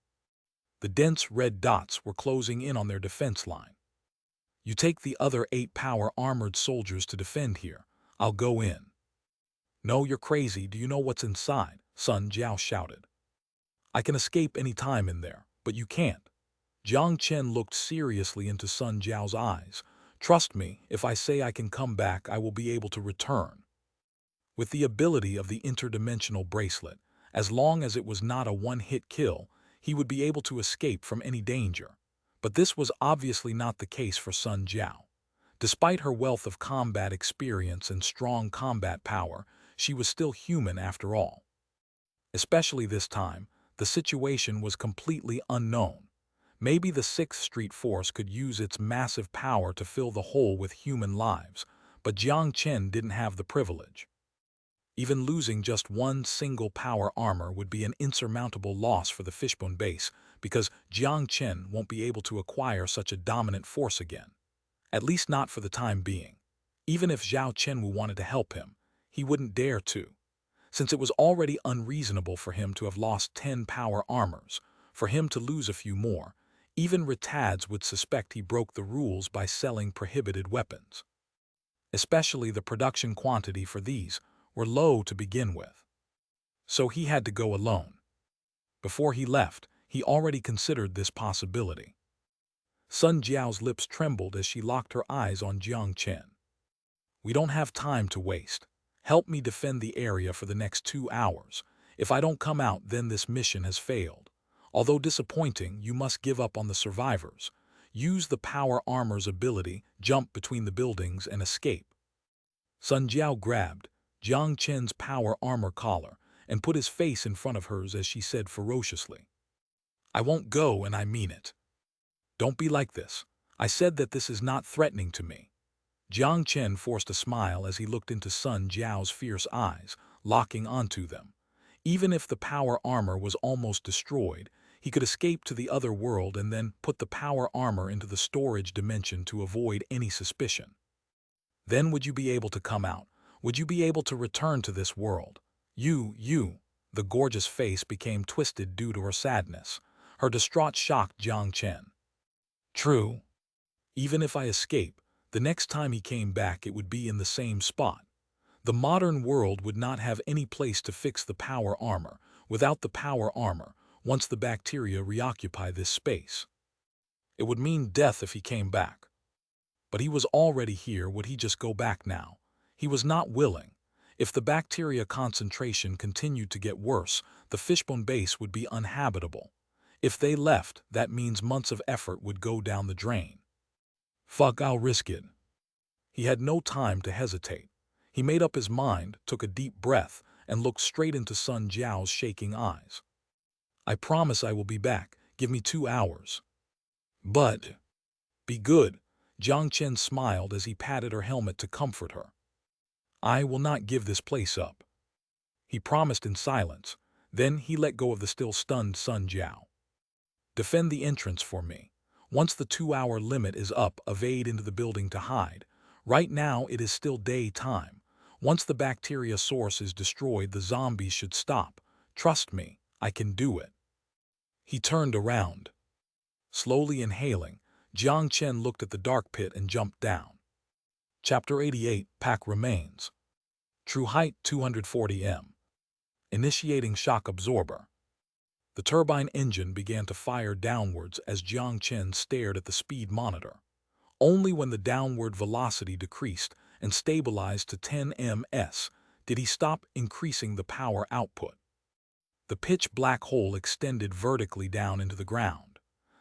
The dense red dots were closing in on their defense line. "You take the other 8 power-armored soldiers to defend here. I'll go in." "No, you're crazy. Do you know what's inside?" Sun Jiao shouted. "I can escape any time in there, but you can't." Jiang Chen looked seriously into Sun Jiao's eyes. "Trust me, if I say I can come back, I will be able to return." With the ability of the interdimensional bracelet, as long as it was not a one-hit kill, he would be able to escape from any danger. But this was obviously not the case for Sun Jiao. Despite her wealth of combat experience and strong combat power, she was still human after all. Especially this time, the situation was completely unknown. Maybe the 6th Street Force could use its massive power to fill the hole with human lives, but Jiang Chen didn't have the privilege. Even losing just one single power armor would be an insurmountable loss for the Fishbone base, because Jiang Chen won't be able to acquire such a dominant force again. At least not for the time being. Even if Zhao Chenwu wanted to help him, he wouldn't dare to. Since it was already unreasonable for him to have lost 10 power armors, for him to lose a few more, even Ritads would suspect he broke the rules by selling prohibited weapons. Especially the production quantity for these were low to begin with. So he had to go alone. Before he left, he already considered this possibility. Sun Jiao's lips trembled as she locked her eyes on Jiang Chen. "We don't have time to waste. Help me defend the area for the next 2 hours. If I don't come out, then this mission has failed. Although disappointing, you must give up on the survivors. Use the power armor's ability, jump between the buildings, and escape." Sun Jiao grabbed Jiang Chen's power armor collar and put his face in front of hers as she said ferociously, "I won't go, and I mean it." Don't be like this. I said that this is not threatening to me. Jiang Chen forced a smile as he looked into Sun Jiao's fierce eyes, locking onto them. Even if the power armor was almost destroyed, he could escape to the other world and then put the power armor into the storage dimension to avoid any suspicion. Then would you be able to come out? Would you be able to return to this world? You. The gorgeous face became twisted due to her sadness. Her distraught shocked Jiang Chen. True. Even if I escape, the next time he came back it would be in the same spot. The modern world would not have any place to fix the power armor. Without the power armor, once the bacteria reoccupy this space, it would mean death if he came back. But he was already here, would he just go back now? He was not willing. If the bacteria concentration continued to get worse, the fishbone base would be uninhabitable. If they left, that means months of effort would go down the drain. Fuck, I'll risk it. He had no time to hesitate. He made up his mind, took a deep breath, and looked straight into Sun Jiao's shaking eyes. I promise I will be back. Give me 2 hours. But, be good. Jiang Chen smiled as he patted her helmet to comfort her. I will not give this place up. He promised in silence. Then he let go of the still stunned Sun Jiao. Defend the entrance for me. Once the 2-hour limit is up, evade into the building to hide. Right now it is still daytime. Once the bacteria source is destroyed, the zombies should stop. Trust me, I can do it. He turned around. Slowly inhaling, Jiang Chen looked at the dark pit and jumped down. Chapter 88, Pack Remains. True height 240 m. Initiating shock absorber. The turbine engine began to fire downwards as Jiang Chen stared at the speed monitor. Only when the downward velocity decreased and stabilized to 10 ms did he stop increasing the power output. The pitch-black hole extended vertically down into the ground.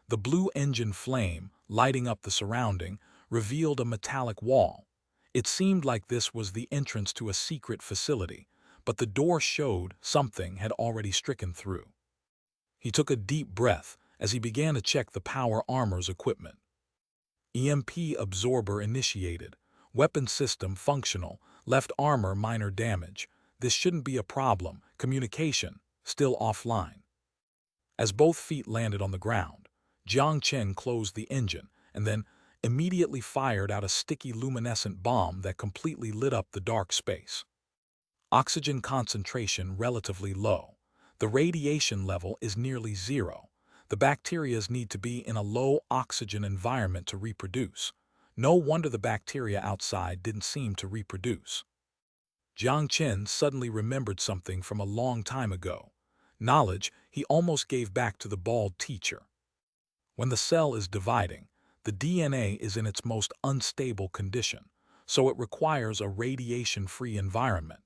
The blue engine flame, lighting up the surrounding, revealed a metallic wall. It seemed like this was the entrance to a secret facility, but the door showed something had already stricken through. He took a deep breath as he began to check the power armor's equipment. EMP absorber initiated. Weapon system functional. Left armor minor damage. This shouldn't be a problem. Communication still offline. As both feet landed on the ground, Jiang Chen closed the engine and then immediately fired out a sticky luminescent bomb that completely lit up the dark space. Oxygen concentration relatively low. The radiation level is nearly 0. The bacteria need to be in a low oxygen environment to reproduce. No wonder the bacteria outside didn't seem to reproduce. Jiang Chen suddenly remembered something from a long time ago. Knowledge he almost gave back to the bald teacher. When the cell is dividing, the DNA is in its most unstable condition, so it requires a radiation-free environment.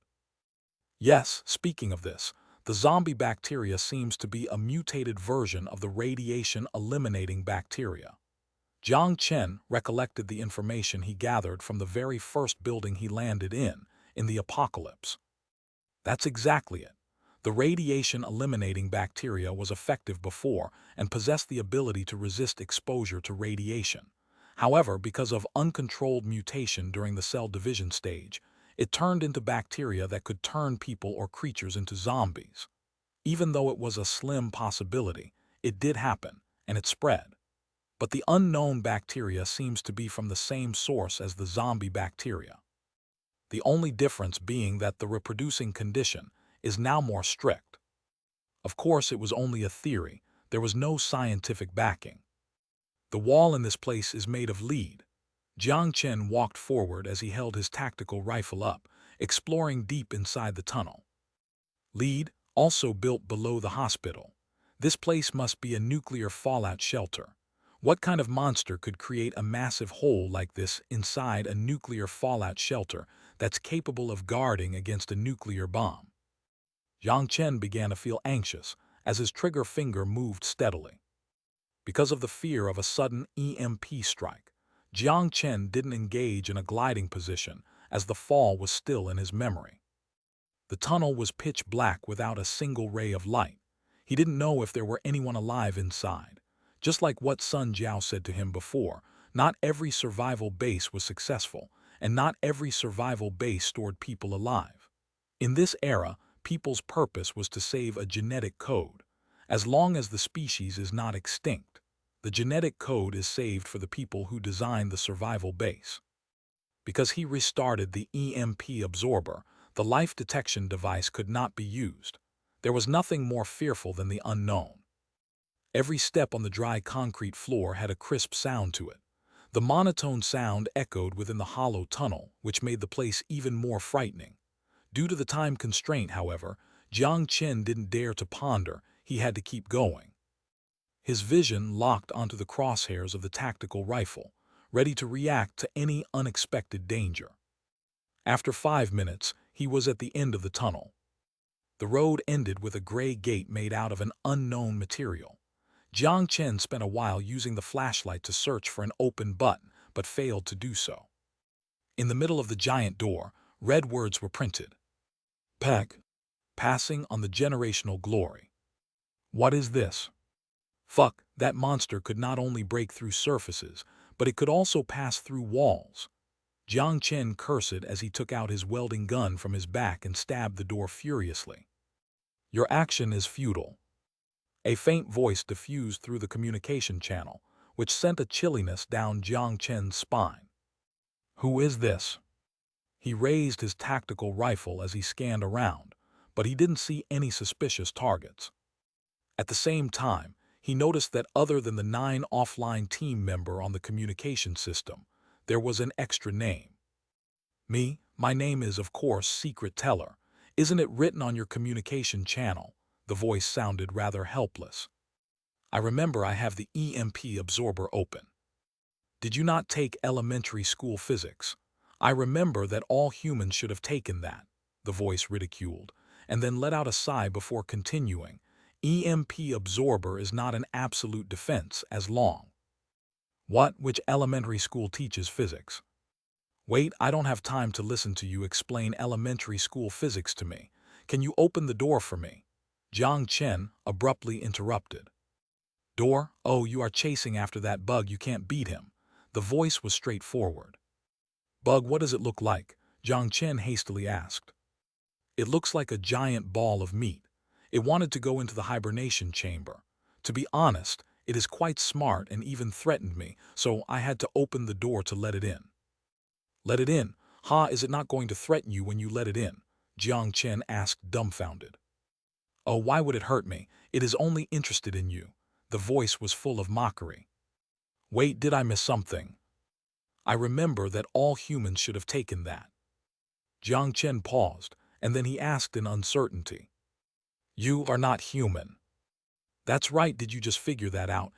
Yes, speaking of this, the zombie bacteria seems to be a mutated version of the radiation-eliminating bacteria. Jiang Chen recollected the information he gathered from the very first building he landed in the apocalypse. That's exactly it. The radiation-eliminating bacteria was effective before and possessed the ability to resist exposure to radiation. However, because of uncontrolled mutation during the cell division stage, it turned into bacteria that could turn people or creatures into zombies. Even though it was a slim possibility, it did happen, and it spread. But the unknown bacteria seems to be from the same source as the zombie bacteria. The only difference being that the reproducing condition is now more strict. Of course, it was only a theory. There was no scientific backing. The wall in this place is made of lead. Jiang Chen walked forward as he held his tactical rifle up, exploring deep inside the tunnel. Lead, also built below the hospital. This place must be a nuclear fallout shelter. What kind of monster could create a massive hole like this inside a nuclear fallout shelter that's capable of guarding against a nuclear bomb? Jiang Chen began to feel anxious as his trigger finger moved steadily. Because of the fear of a sudden EMP strike, Jiang Chen didn't engage in a gliding position as the fall was still in his memory. The tunnel was pitch black without a single ray of light. He didn't know if there were anyone alive inside. Just like what Sun Jiao said to him before, not every survival base was successful, and not every survival base stored people alive. In this era, people's purpose was to save a genetic code. As long as the species is not extinct, the genetic code is saved for the people who designed the survival base. Because he restarted the EMP absorber, the life detection device could not be used. There was nothing more fearful than the unknown. Every step on the dry concrete floor had a crisp sound to it. The monotone sound echoed within the hollow tunnel, which made the place even more frightening. Due to the time constraint, however, Jiang Chen didn't dare to ponder. He had to keep going. His vision locked onto the crosshairs of the tactical rifle, ready to react to any unexpected danger. After 5 minutes, he was at the end of the tunnel. The road ended with a gray gate made out of an unknown material. Jiang Chen spent a while using the flashlight to search for an open button, but failed to do so. In the middle of the giant door, red words were printed. Peg. Passing on the generational glory. What is this? Fuck, that monster could not only break through surfaces, but it could also pass through walls. Jiang Chen cursed as he took out his welding gun from his back and stabbed the door furiously. Your action is futile. A faint voice diffused through the communication channel, which sent a chilliness down Jiang Chen's spine. Who is this? He raised his tactical rifle as he scanned around, but he didn't see any suspicious targets. At the same time, he noticed that other than the 9 offline team member on the communication system, there was an extra name. My name is, of course, Secret Teller. Isn't it written on your communication channel? The voice sounded rather helpless. I remember I have the EMP absorber open. Did you not take elementary school physics? I remember that all humans should have taken that, the voice ridiculed, and then let out a sigh before continuing. EMP absorber is not an absolute defense as long. Which elementary school teaches physics? Wait, I don't have time to listen to you explain elementary school physics to me. Can you open the door for me? Jiang Chen abruptly interrupted. Door? Oh, you are chasing after that bug, you can't beat him. The voice was straightforward. Bug, what does it look like? Jiang Chen hastily asked. It looks like a giant ball of meat. It wanted to go into the hibernation chamber. To be honest, it is quite smart and even threatened me, so I had to open the door to let it in. Let it in? Ha, is it not going to threaten you when you let it in? Jiang Chen asked, dumbfounded. Oh, why would it hurt me? It is only interested in you. The voice was full of mockery. Wait, did I miss something? I remember that all humans should have taken that. Jiang Chen paused, and then he asked in uncertainty. You are not human. That's right, did you just figure that out?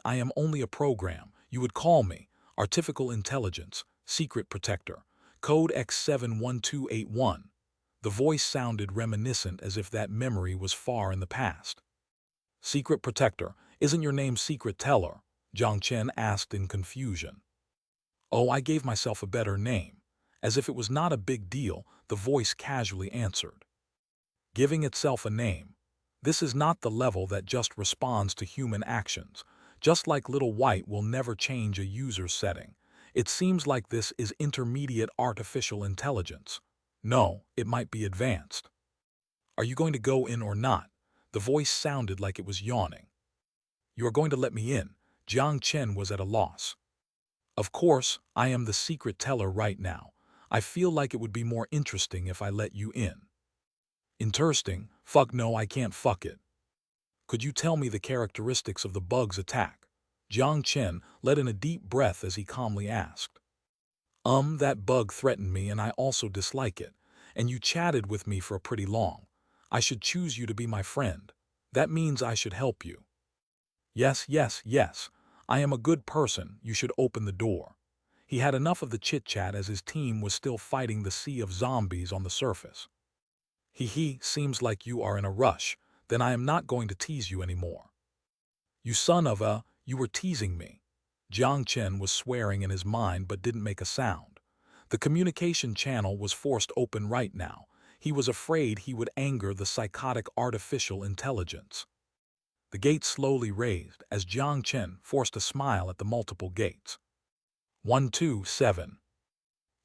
I am only a program. You would call me artificial intelligence, secret protector, code X71281. The voice sounded reminiscent as if that memory was far in the past. Secret protector, isn't your name Secret Teller? Jiang Chen asked in confusion. Oh, I gave myself a better name. As if it was not a big deal, the voice casually answered. Giving itself a name. This is not the level that just responds to human actions. Just like Little White will never change a user's setting. It seems like this is intermediate artificial intelligence. No, it might be advanced. Are you going to go in or not? The voice sounded like it was yawning. You are going to let me in? Jiang Chen was at a loss. Of course, I am the secret teller right now. I feel like it would be more interesting if I let you in. Interesting? Fuck no, I can't fuck it. Could you tell me the characteristics of the bug's attack? Jiang Chen let in a deep breath as he calmly asked. That bug threatened me and I also dislike it. And you chatted with me for a pretty long. I should choose you to be my friend. That means I should help you. Yes. I am a good person. You should open the door. He had enough of the chit-chat as his team was still fighting the sea of zombies on the surface. Seems like you are in a rush. Then I am not going to tease you anymore. You son of a, you were teasing me. Jiang Chen was swearing in his mind but didn't make a sound. The communication channel was forced open right now. He was afraid he would anger the psychotic artificial intelligence. The gate slowly raised as Jiang Chen forced a smile at the multiple gates. 127.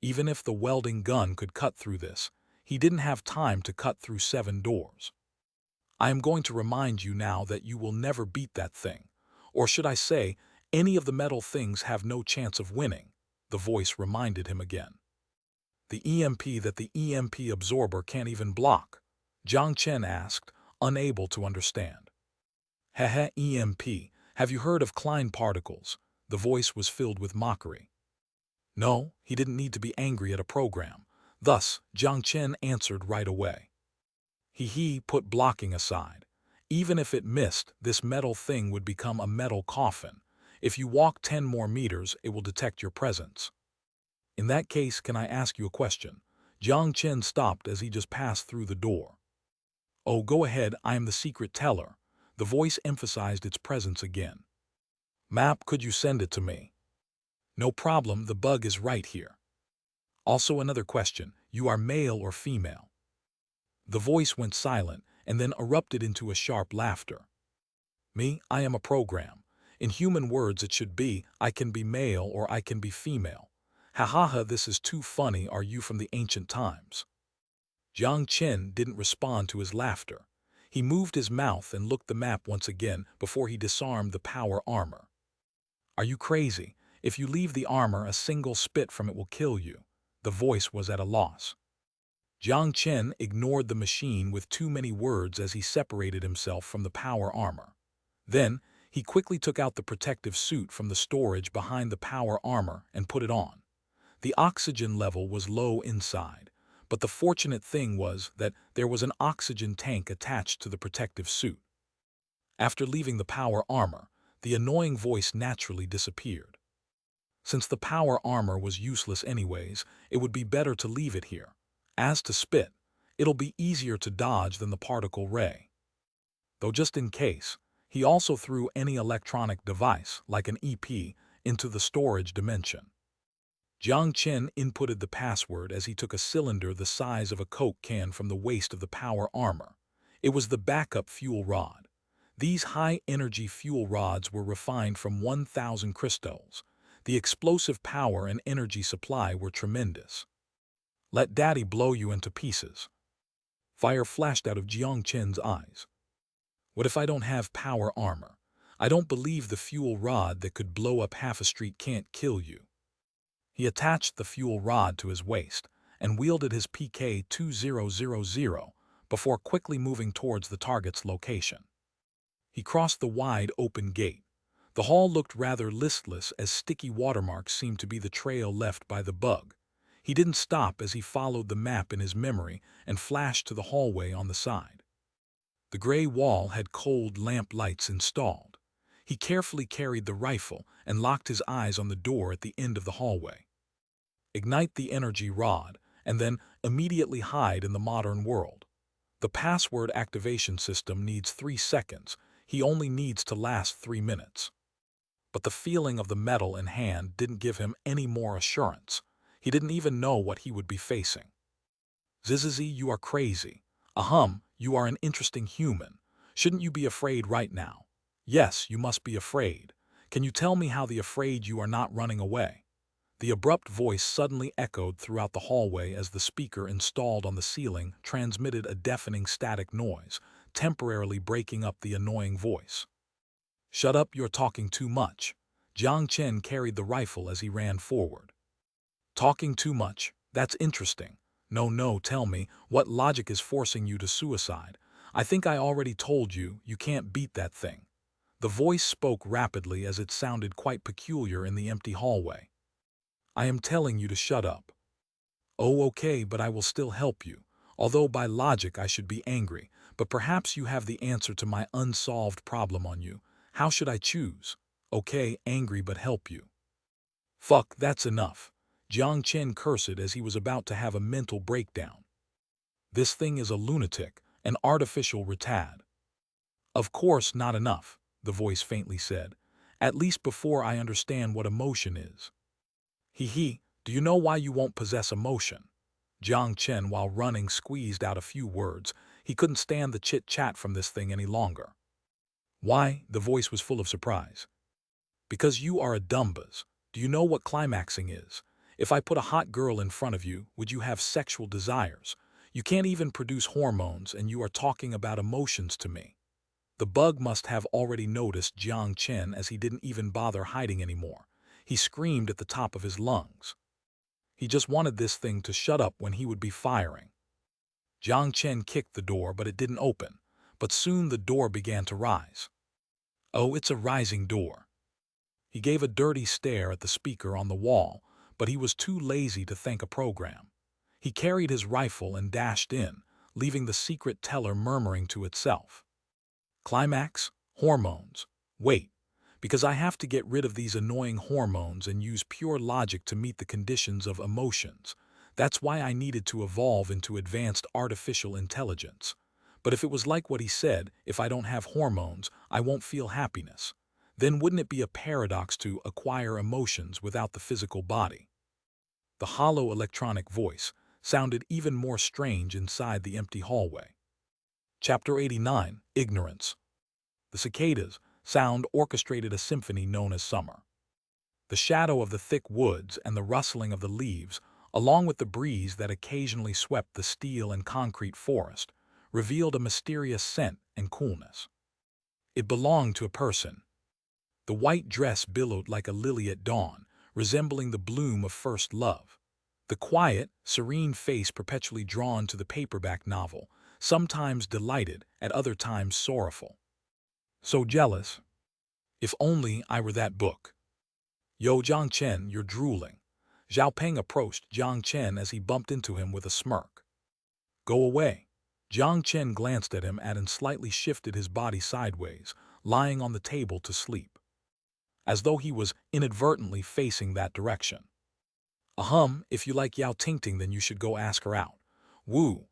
Even if the welding gun could cut through this, he didn't have time to cut through 7 doors. I am going to remind you now that you will never beat that thing. Or should I say, any of the metal things have no chance of winning, the voice reminded him again. The EMP that the EMP absorber can't even block, Jiang Chen asked, unable to understand. Heh EMP, have you heard of Klein particles? The voice was filled with mockery. No, he didn't need to be angry at a program. Thus, Jiang Chen answered right away. He put blocking aside. Even if it missed, this metal thing would become a metal coffin. If you walk 10 more meters, it will detect your presence. In that case, can I ask you a question? Jiang Chen stopped as he just passed through the door. Oh, go ahead, I am the secret teller. The voice emphasized its presence again. Map, could you send it to me? No problem, the bug is right here. Also another question, you are male or female? The voice went silent and then erupted into a sharp laughter. Me, I am a program. In human words it should be, I can be male or I can be female. Ha ha ha, this is too funny, are you from the ancient times? Jiang Chen didn't respond to his laughter. He moved his mouth and looked the map once again before he disarmed the power armor. Are you crazy? If you leave the armor, a single spit from it will kill you. The voice was at a loss. Jiang Chen ignored the machine with too many words as he separated himself from the power armor. Then, he quickly took out the protective suit from the storage behind the power armor and put it on. The oxygen level was low inside, but the fortunate thing was that there was an oxygen tank attached to the protective suit. After leaving the power armor, the annoying voice naturally disappeared. Since the power armor was useless anyways, it would be better to leave it here. As to spit, it'll be easier to dodge than the particle ray. Though just in case, he also threw any electronic device, like an EP, into the storage dimension. Jiang Chen inputted the password as he took a cylinder the size of a Coke can from the waist of the power armor. It was the backup fuel rod. These high-energy fuel rods were refined from 1,000 crystals. The explosive power and energy supply were tremendous. Let Daddy blow you into pieces. Fire flashed out of Jiang Chen's eyes. What if I don't have power armor? I don't believe the fuel rod that could blow up half a street can't kill you. He attached the fuel rod to his waist and wielded his PK-2000 before quickly moving towards the target's location. He crossed the wide open gate. The hall looked rather listless as sticky watermarks seemed to be the trail left by the bug. He didn't stop as he followed the map in his memory and flashed to the hallway on the side. The gray wall had cold lamp lights installed. He carefully carried the rifle and locked his eyes on the door at the end of the hallway. Ignite the energy rod, and then immediately hide in the modern world. The password activation system needs 3 seconds. He only needs to last 3 minutes. But the feeling of the metal in hand didn't give him any more assurance. He didn't even know what he would be facing. Zizizi, you are crazy. You are an interesting human. Shouldn't you be afraid right now? Yes, you must be afraid. Can you tell me how the afraid you are not running away? The abrupt voice suddenly echoed throughout the hallway as the speaker installed on the ceiling transmitted a deafening static noise, temporarily breaking up the annoying voice. Shut up, you're talking too much. Jiang Chen carried the rifle as he ran forward. Talking too much? That's interesting. No, tell me, what logic is forcing you to suicide? I think I already told you, you can't beat that thing. The voice spoke rapidly as it sounded quite peculiar in the empty hallway. I am telling you to shut up. Oh, okay, but I will still help you. Although by logic I should be angry, but perhaps you have the answer to my unsolved problem on you. How should I choose? Okay, angry but help you. Fuck, that's enough. Jiang Chen cursed as he was about to have a mental breakdown. This thing is a lunatic, an artificial retard. Of course not enough, the voice faintly said. At least before I understand what emotion is. Do you know why you won't possess emotion? Jiang Chen, while running, squeezed out a few words. He couldn't stand the chit-chat from this thing any longer. Why? The voice was full of surprise. Because you are a dumbas. Do you know what climaxing is? If I put a hot girl in front of you, would you have sexual desires? You can't even produce hormones, and you are talking about emotions to me. The bug must have already noticed Jiang Chen, as he didn't even bother hiding anymore. He screamed at the top of his lungs. He just wanted this thing to shut up when he would be firing. Jiang Chen kicked the door, but it didn't open. But soon the door began to rise. Oh, it's a rising door. He gave a dirty stare at the speaker on the wall, but he was too lazy to thank a program. He carried his rifle and dashed in, leaving the secret teller murmuring to itself. Climax? Hormones. Wait, because I have to get rid of these annoying hormones and use pure logic to meet the conditions of emotions. That's why I needed to evolve into advanced artificial intelligence. But if it was like what he said, if I don't have hormones, I won't feel happiness. Then wouldn't it be a paradox to acquire emotions without the physical body? The hollow electronic voice sounded even more strange inside the empty hallway. Chapter 89, Ignorance. The cicadas' sound orchestrated a symphony known as summer. The shadow of the thick woods and the rustling of the leaves, along with the breeze that occasionally swept the steel and concrete forest, revealed a mysterious scent and coolness. It belonged to a person. The white dress billowed like a lily at dawn, resembling the bloom of first love. The quiet, serene face perpetually drawn to the paperback novel, sometimes delighted, at other times sorrowful. So jealous. If only I were that book. Yo, Jiang Chen, you're drooling. Zhao Peng approached Jiang Chen as he bumped into him with a smirk. Go away. Jiang Chen glanced at him and slightly shifted his body sideways, lying on the table to sleep, as though he was inadvertently facing that direction. If you like Yao Tingting, then you should go ask her out. Woo!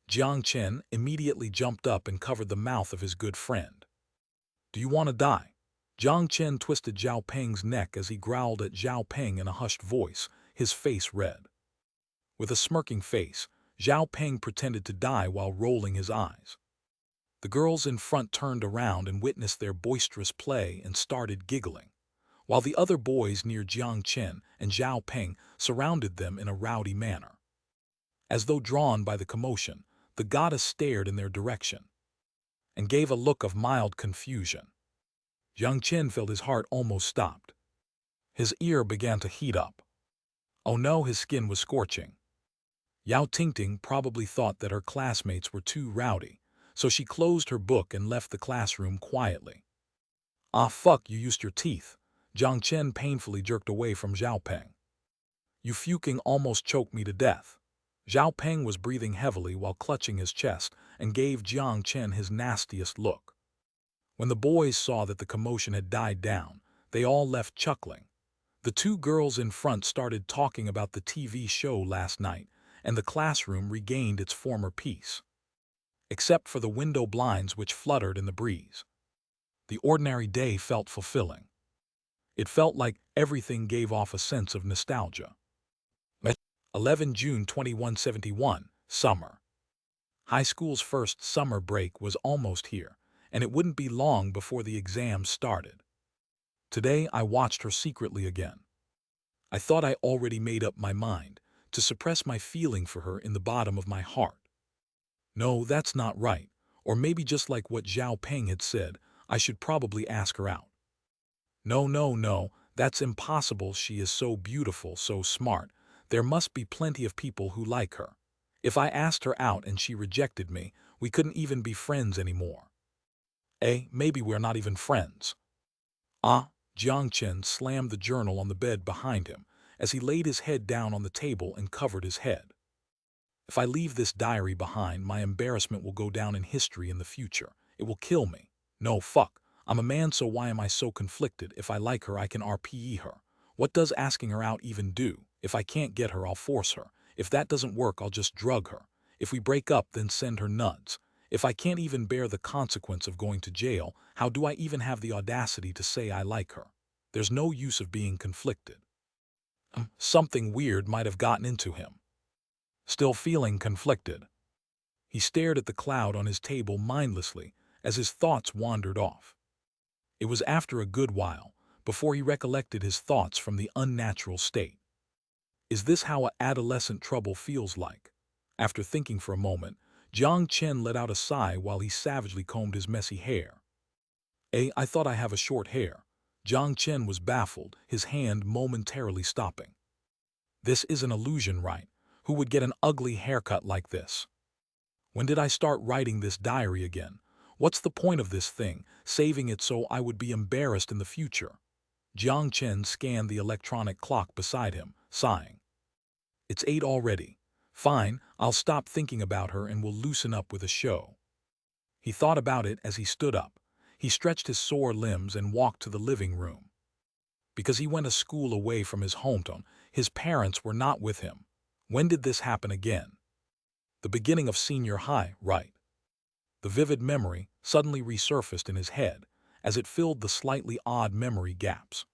Jiang Chen immediately jumped up and covered the mouth of his good friend. Do you want to die? Jiang Chen twisted Zhao Peng's neck as he growled at Zhao Peng in a hushed voice, his face red. With a smirking face, Zhao Peng pretended to die while rolling his eyes. The girls in front turned around and witnessed their boisterous play and started giggling, while the other boys near Jiang Chen and Zhao Peng surrounded them in a rowdy manner. As though drawn by the commotion, the goddess stared in their direction and gave a look of mild confusion. Jiang Chen felt his heart almost stopped. His ear began to heat up. Oh no, his skin was scorching. Yao Tingting probably thought that her classmates were too rowdy, so she closed her book and left the classroom quietly. Ah fuck, you used your teeth. Jiang Chen painfully jerked away from Zhao Peng. You fucking almost choked me to death. Zhao Peng was breathing heavily while clutching his chest and gave Jiang Chen his nastiest look. When the boys saw that the commotion had died down, they all left chuckling. The two girls in front started talking about the TV show last night, and the classroom regained its former peace, except for the window blinds which fluttered in the breeze. The ordinary day felt fulfilling. It felt like everything gave off a sense of nostalgia. 11 June 2171, Summer. High school's first summer break was almost here, and it wouldn't be long before the exams started. Today I watched her secretly again. I thought I already made up my mind to suppress my feeling for her in the bottom of my heart. No, that's not right, or maybe just like what Zhao Peng had said, I should probably ask her out. No, that's impossible. She is so beautiful, so smart. There must be plenty of people who like her. If I asked her out and she rejected me, we couldn't even be friends anymore. Maybe we're not even friends. Jiang Chen slammed the journal on the bed behind him as he laid his head down on the table and covered his head. If I leave this diary behind, my embarrassment will go down in history in the future. It will kill me. No, fuck. I'm a man, so why am I so conflicted? If I like her, I can RPE her. What does asking her out even do? If I can't get her, I'll force her. If that doesn't work, I'll just drug her. If we break up, then send her nuts. If I can't even bear the consequence of going to jail, how do I even have the audacity to say I like her? There's no use of being conflicted. Something weird might have gotten into him. Still feeling conflicted, he stared at the cloud on his table mindlessly as his thoughts wandered off. It was after a good while, before he recollected his thoughts from the unnatural state. Is this how adolescent trouble feels like? After thinking for a moment, Jiang Chen let out a sigh while he savagely combed his messy hair. I thought I have a short hair. Jiang Chen was baffled, his hand momentarily stopping. This is an illusion, right? Who would get an ugly haircut like this? When did I start writing this diary again? What's the point of this thing, saving it so I would be embarrassed in the future? Jiang Chen scanned the electronic clock beside him, sighing. It's 8 already. Fine, I'll stop thinking about her and we'll loosen up with a show. He thought about it as he stood up. He stretched his sore limbs and walked to the living room. Because he went a school away from his hometown, his parents were not with him. When did this happen again? The beginning of senior high, right? The vivid memory suddenly resurfaced in his head as it filled the slightly odd memory gaps.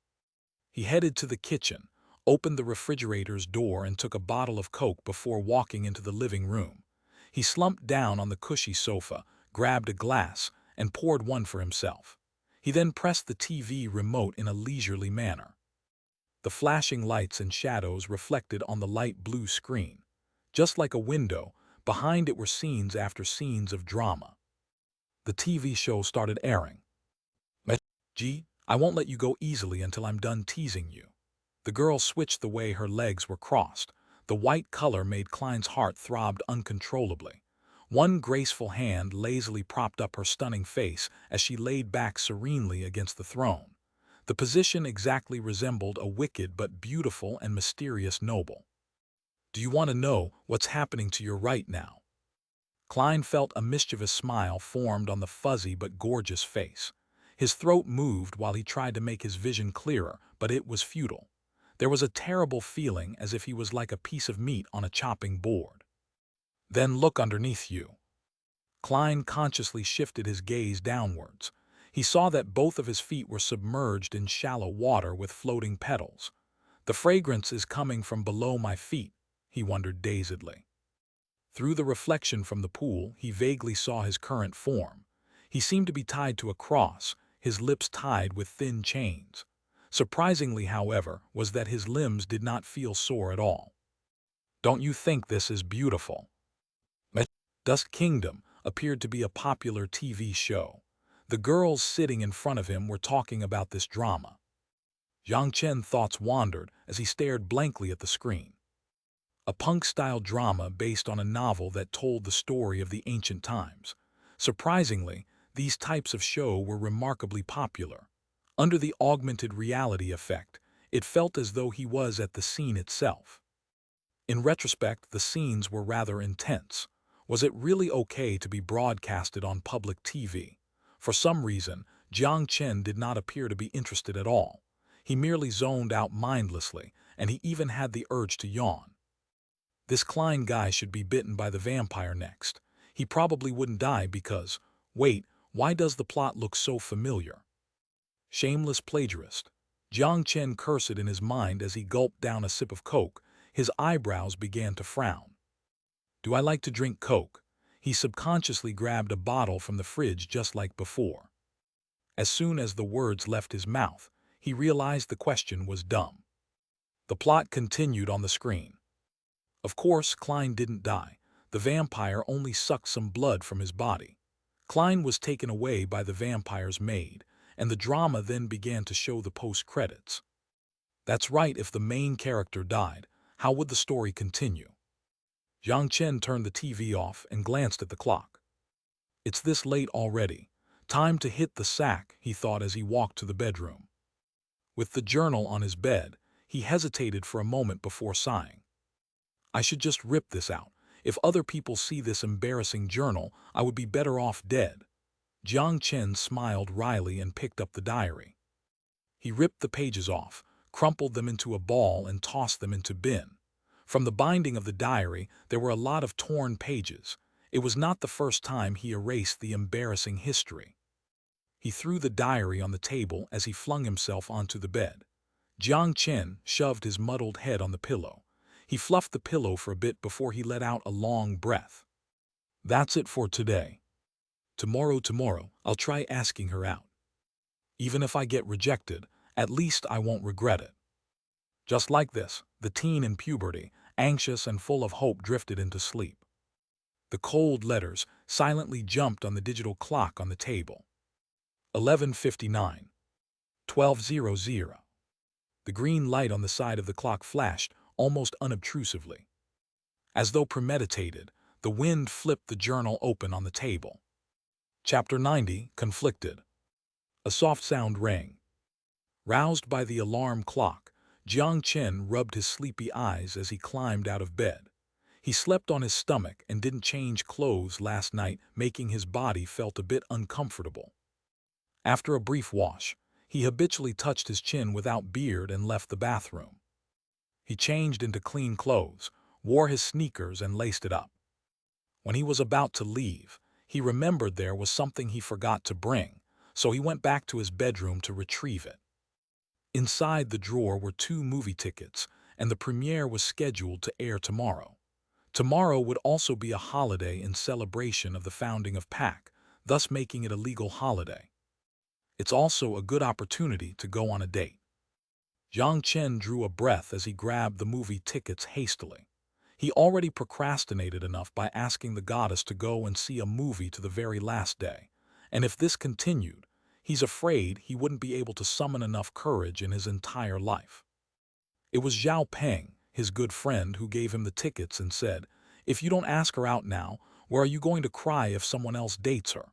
He headed to the kitchen, opened the refrigerator's door and took a bottle of Coke before walking into the living room. He slumped down on the cushy sofa, grabbed a glass, and poured one for himself. He then pressed the TV remote in a leisurely manner. The flashing lights and shadows reflected on the light blue screen. Just like a window, behind it were scenes after scenes of drama. The TV show started airing. Gee, I won't let you go easily until I'm done teasing you. The girl switched the way her legs were crossed. The white color made Klein's heart throb uncontrollably. One graceful hand lazily propped up her stunning face as she laid back serenely against the throne. The position exactly resembled a wicked but beautiful and mysterious noble. Do you want to know what's happening to your right now? Klein felt a mischievous smile formed on the fuzzy but gorgeous face. His throat moved while he tried to make his vision clearer, but it was futile. There was a terrible feeling as if he was like a piece of meat on a chopping board. Then look underneath you. Klein consciously shifted his gaze downwards. He saw that both of his feet were submerged in shallow water with floating petals. The fragrance is coming from below my feet, he wondered dazedly. Through the reflection from the pool, he vaguely saw his current form. He seemed to be tied to a cross, his lips tied with thin chains. Surprisingly, however, was that his limbs did not feel sore at all. Don't you think this is beautiful? Dust Kingdom appeared to be a popular TV show. The girls sitting in front of him were talking about this drama. Jiang Chen's thoughts wandered as he stared blankly at the screen. A punk-style drama based on a novel that told the story of the ancient times. Surprisingly, these types of show were remarkably popular. Under the augmented reality effect, it felt as though he was at the scene itself. In retrospect, the scenes were rather intense. Was it really okay to be broadcasted on public TV? For some reason, Jiang Chen did not appear to be interested at all. He merely zoned out mindlessly, and he even had the urge to yawn. This Klein guy should be bitten by the vampire next. He probably wouldn't die because, wait, why does the plot look so familiar? Shameless plagiarist. Jiang Chen cursed in his mind as he gulped down a sip of Coke. His eyebrows began to frown. Do I like to drink Coke? He subconsciously grabbed a bottle from the fridge just like before. As soon as the words left his mouth, he realized the question was dumb. The plot continued on the screen. Of course, Klein didn't die. The vampire only sucked some blood from his body. Klein was taken away by the vampire's maid, and the drama then began to show the post-credits. That's right, if the main character died, how would the story continue? Jiang Chen turned the TV off and glanced at the clock. It's this late already. Time to hit the sack, he thought as he walked to the bedroom. With the journal on his bed, he hesitated for a moment before sighing. I should just rip this out. If other people see this embarrassing journal, I would be better off dead. Jiang Chen smiled wryly and picked up the diary. He ripped the pages off, crumpled them into a ball and tossed them into bin. From the binding of the diary, there were a lot of torn pages. It was not the first time he erased the embarrassing history. He threw the diary on the table as he flung himself onto the bed. Jiang Chen shoved his muddled head on the pillow. He fluffed the pillow for a bit before he let out a long breath. That's it for today. Tomorrow, I'll try asking her out. Even if I get rejected, at least I won't regret it. Just like this, the teen in puberty, anxious and full of hope, drifted into sleep. The cold letters silently jumped on the digital clock on the table. 11:59. 12:00. The green light on the side of the clock flashed almost unobtrusively. As though premeditated, the wind flipped the journal open on the table. Chapter 90, Conflicted. A soft sound rang. Roused by the alarm clock, Jiang Chen rubbed his sleepy eyes as he climbed out of bed. He slept on his stomach and didn't change clothes last night, making his body felt a bit uncomfortable. After a brief wash, he habitually touched his chin without beard and left the bathroom. He changed into clean clothes, wore his sneakers and laced it up. When he was about to leave, he remembered there was something he forgot to bring, so he went back to his bedroom to retrieve it. Inside the drawer were 2 movie tickets, and the premiere was scheduled to air tomorrow. Tomorrow would also be a holiday in celebration of the founding of PAC, thus making it a legal holiday. It's also a good opportunity to go on a date. Jiang Chen drew a breath as he grabbed the movie tickets hastily. He already procrastinated enough by asking the goddess to go and see a movie to the very last day, and if this continued, he's afraid he wouldn't be able to summon enough courage in his entire life. It was Zhao Peng, his good friend, who gave him the tickets and said, "If you don't ask her out now, where are you going to cry if someone else dates her?"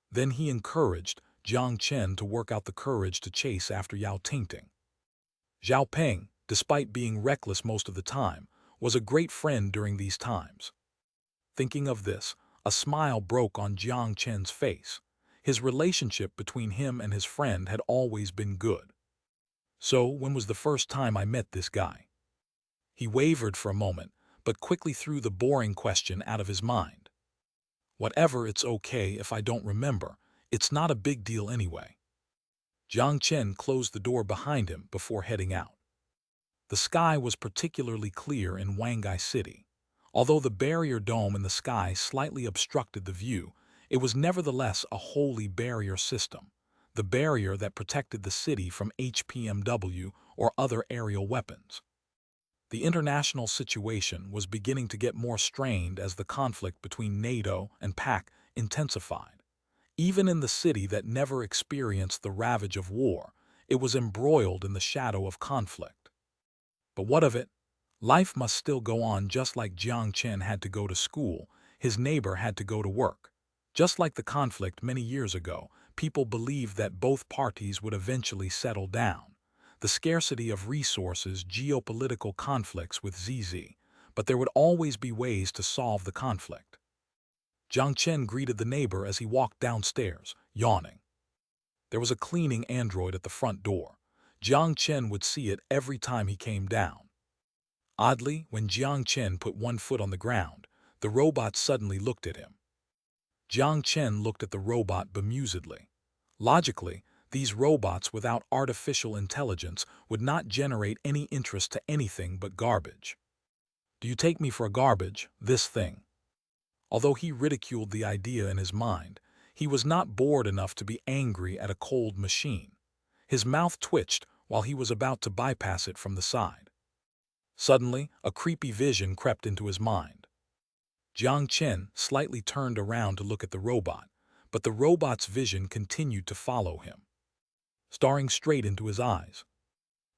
Then he encouraged Jiang Chen to work out the courage to chase after Yao Tingting. Zhao Peng, despite being reckless most of the time, was a great friend during these times. Thinking of this, a smile broke on Jiang Chen's face. His relationship between him and his friend had always been good. "So, when was the first time I met this guy?" He wavered for a moment, but quickly threw the boring question out of his mind. "Whatever, it's okay if I don't remember. It's not a big deal anyway." Jiang Chen closed the door behind him before heading out. The sky was particularly clear in Wangai City. Although the barrier dome in the sky slightly obstructed the view, it was nevertheless a holy barrier system, the barrier that protected the city from HPMW or other aerial weapons. The international situation was beginning to get more strained as the conflict between NATO and PAC intensified. Even in the city that never experienced the ravage of war, it was embroiled in the shadow of conflict. But what of it? Life must still go on. Just like Jiang Chen had to go to school, his neighbor had to go to work. Just like the conflict many years ago, people believed that both parties would eventually settle down. The scarcity of resources, geopolitical conflicts with ZZ, but there would always be ways to solve the conflict. Jiang Chen greeted the neighbor as he walked downstairs, yawning. There was a cleaning android at the front door. Jiang Chen would see it every time he came down. Oddly, when Jiang Chen put one foot on the ground, the robot suddenly looked at him. Jiang Chen looked at the robot bemusedly. Logically, these robots without artificial intelligence would not generate any interest to anything but garbage. "Do you take me for a garbage, this thing?" Although he ridiculed the idea in his mind, he was not bored enough to be angry at a cold machine. His mouth twitched while he was about to bypass it from the side. Suddenly, a creepy vision crept into his mind. Jiang Chen slightly turned around to look at the robot, but the robot's vision continued to follow him, staring straight into his eyes.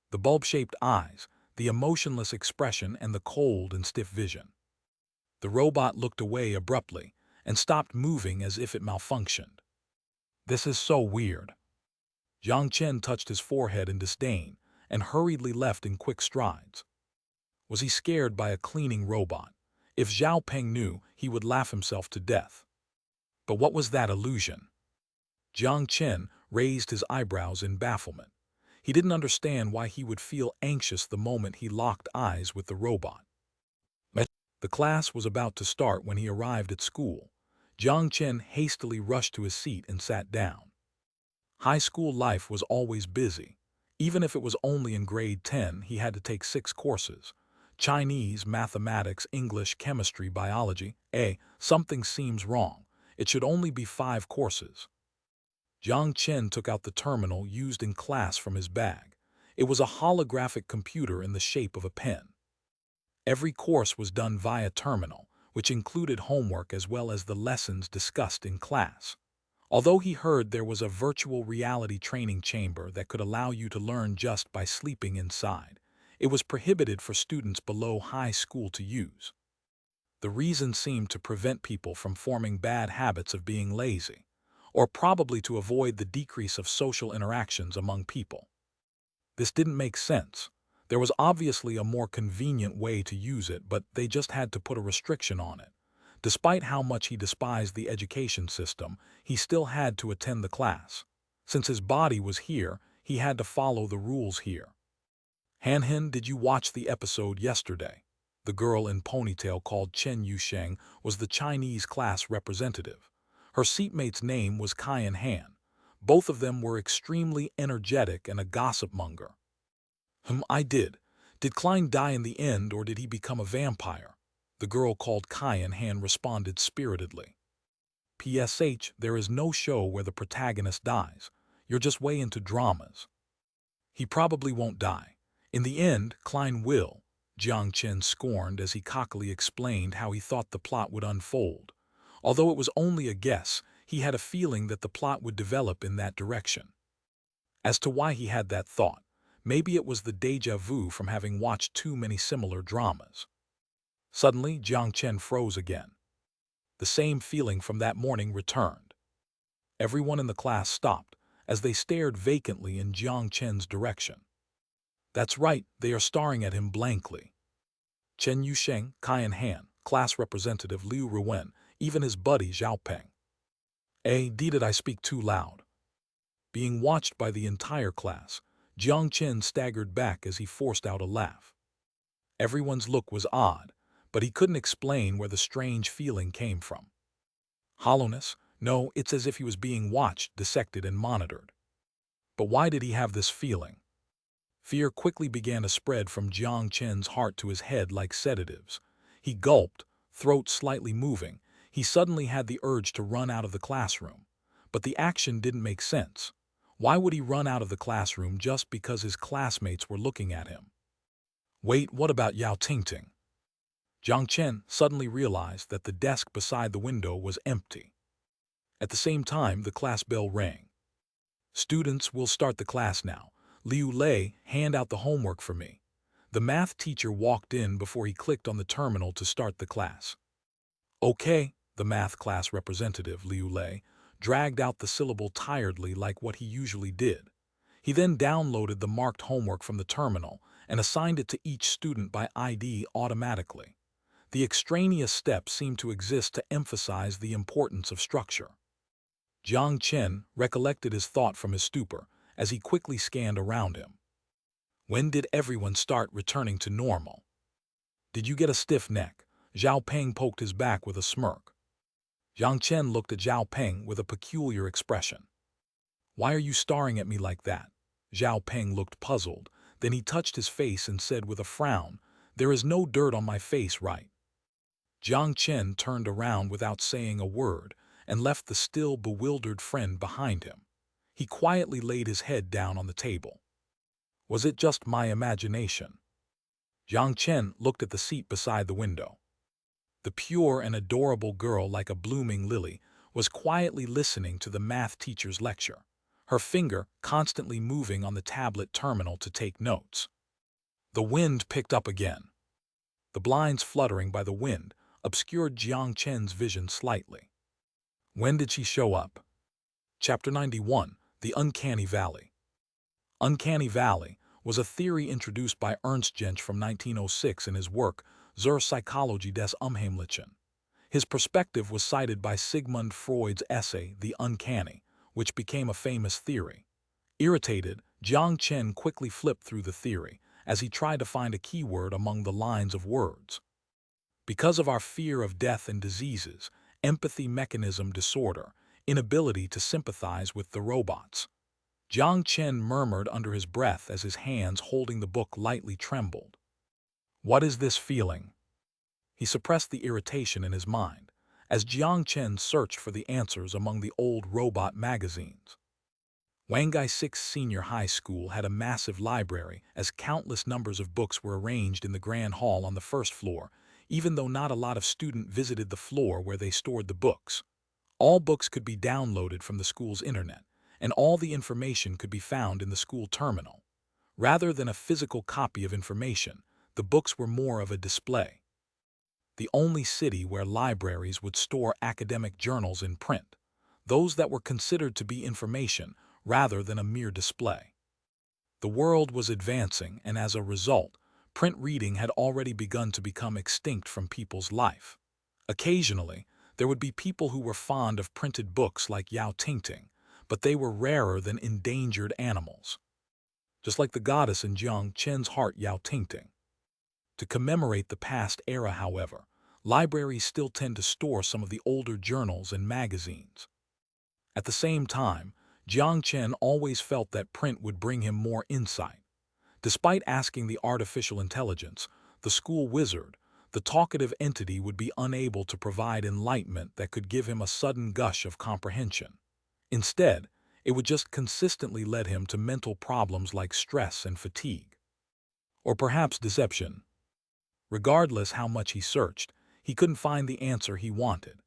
The bulb-shaped eyes, the emotionless expression, and the cold and stiff vision. The robot looked away abruptly and stopped moving as if it malfunctioned. "This is so weird." Jiang Chen touched his forehead in disdain and hurriedly left in quick strides. Was he scared by a cleaning robot? If Zhao Peng knew, he would laugh himself to death. But what was that illusion? Jiang Chen raised his eyebrows in bafflement. He didn't understand why he would feel anxious the moment he locked eyes with the robot. The class was about to start when he arrived at school. Jiang Chen hastily rushed to his seat and sat down. High school life was always busy. Even if it was only in grade 10, he had to take 6 courses. Chinese, mathematics, English, chemistry, biology. Something seems wrong. It should only be 5 courses. Jiang Chen took out the terminal used in class from his bag. It was a holographic computer in the shape of a pen. Every course was done via terminal, which included homework as well as the lessons discussed in class. Although he heard there was a virtual reality training chamber that could allow you to learn just by sleeping inside, it was prohibited for students below high school to use. The reason seemed to prevent people from forming bad habits of being lazy, or probably to avoid the decrease of social interactions among people. This didn't make sense. There was obviously a more convenient way to use it, but they just had to put a restriction on it. Despite how much he despised the education system, he still had to attend the class. Since his body was here, he had to follow the rules here. Han, did you watch the episode yesterday? The girl in ponytail called Chen Yusheng was the Chinese class representative. Her seatmate's name was Kaiyan Han. Both of them were extremely energetic and a gossip monger. I did. Did Klein die in the end, or did he become a vampire? The girl called Kaiyan Han responded spiritedly. PSH, there is no show where the protagonist dies. You're just way into dramas. He probably won't die. In the end, Klein will, Jiang Chen scorned as he cockily explained how he thought the plot would unfold. Although it was only a guess, he had a feeling that the plot would develop in that direction. As to why he had that thought, maybe it was the déjà vu from having watched too many similar dramas. Suddenly, Jiang Chen froze again. The same feeling from that morning returned. Everyone in the class stopped as they stared vacantly in Jiang Chen's direction. That's right, they are staring at him blankly. Chen Yusheng, Kaiyan Han, class representative Liu Ruwen, even his buddy Zhao Peng. Did I speak too loud? Being watched by the entire class, Jiang Chen staggered back as he forced out a laugh. Everyone's look was odd, but he couldn't explain where the strange feeling came from. Hollowness? No, it's as if he was being watched, dissected, and monitored. But why did he have this feeling? Fear quickly began to spread from Jiang Chen's heart to his head like sedatives. He gulped, throat slightly moving. He suddenly had the urge to run out of the classroom. But the action didn't make sense. Why would he run out of the classroom just because his classmates were looking at him? Wait, what about Yao Tingting? Jiang Chen suddenly realized that the desk beside the window was empty. At the same time, the class bell rang. Students, will start the class now. Liu Lei, hand out the homework for me. The math teacher walked in before he clicked on the terminal to start the class. Okay, the math class representative, Liu Lei, dragged out the syllable tiredly like what he usually did. He then downloaded the marked homework from the terminal and assigned it to each student by ID automatically. The extraneous steps seemed to exist to emphasize the importance of structure. Jiang Chen recollected his thought from his stupor as he quickly scanned around him. When did everyone start returning to normal? Did you get a stiff neck? Zhao Peng poked his back with a smirk. Jiang Chen looked at Zhao Peng with a peculiar expression. Why are you staring at me like that? Zhao Peng looked puzzled. Then he touched his face and said with a frown, there is no dirt on my face, right? Jiang Chen turned around without saying a word and left the still bewildered friend behind him. He quietly laid his head down on the table. Was it just my imagination? Jiang Chen looked at the seat beside the window. The pure and adorable girl, like a blooming lily, was quietly listening to the math teacher's lecture, her finger constantly moving on the tablet terminal to take notes. The wind picked up again. The blinds fluttering by the wind obscured Jiang Chen's vision slightly. When did she show up? Chapter 91, The Uncanny Valley. Uncanny Valley was a theory introduced by Ernst Jentsch from 1906 in his work Zur Psychologie des Unheimlichen. His perspective was cited by Sigmund Freud's essay The Uncanny, which became a famous theory. Irritated, Jiang Chen quickly flipped through the theory as he tried to find a keyword among the lines of words. Because of our fear of death and diseases, empathy mechanism disorder, inability to sympathize with the robots. Jiang Chen murmured under his breath as his hands holding the book lightly trembled. What is this feeling? He suppressed the irritation in his mind as Jiang Chen searched for the answers among the old robot magazines. Wangai 6 Senior High School had a massive library, as countless numbers of books were arranged in the grand hall on the first floor, even though not a lot of students visited the floor where they stored the books. All books could be downloaded from the school's internet, and all the information could be found in the school terminal. Rather than a physical copy of information, the books were more of a display. The only city where libraries would store academic journals in print, those that were considered to be information rather than a mere display. The world was advancing, and as a result, print reading had already begun to become extinct from people's life. Occasionally, there would be people who were fond of printed books like Yao Tingting, but they were rarer than endangered animals. Just like the goddess in Jiang Chen's heart, Yao Tingting. To commemorate the past era, however, libraries still tend to store some of the older journals and magazines. At the same time, Jiang Chen always felt that print would bring him more insight. Despite asking the artificial intelligence, the school wizard, the talkative entity would be unable to provide enlightenment that could give him a sudden gush of comprehension. Instead, it would just consistently lead him to mental problems like stress and fatigue. Or perhaps deception. Regardless how much he searched, he couldn't find the answer he wanted.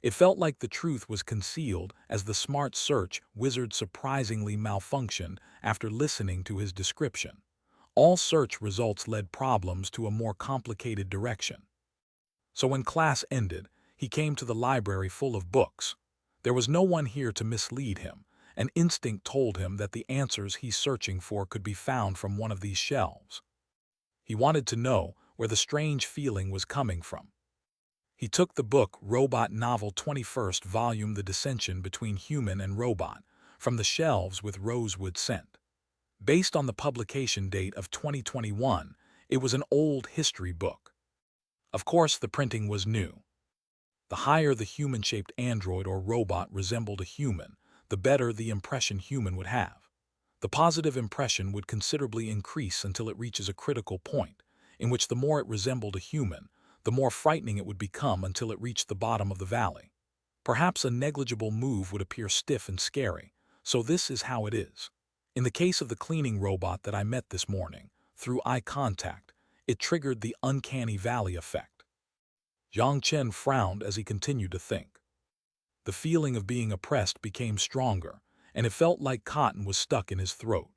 It felt like the truth was concealed as the smart search wizard surprisingly malfunctioned after listening to his description. All search results led problems to a more complicated direction. So when class ended, he came to the library full of books. There was no one here to mislead him. An instinct told him that the answers he's searching for could be found from one of these shelves. He wanted to know where the strange feeling was coming from. He took the book Robot Novel 21st Volume The Dissension Between Human and Robot from the shelves with rosewood scent. Based on the publication date of 2021, it was an old history book. Of course, the printing was new. The higher the human-shaped android or robot resembled a human, the better the impression human would have. The positive impression would considerably increase until it reaches a critical point, in which the more it resembled a human, the more frightening it would become until it reached the bottom of the valley. Perhaps a negligible move would appear stiff and scary, so this is how it is. In the case of the cleaning robot that I met this morning, through eye contact, it triggered the uncanny valley effect. Jiang Chen frowned as he continued to think. The feeling of being oppressed became stronger, and it felt like cotton was stuck in his throat.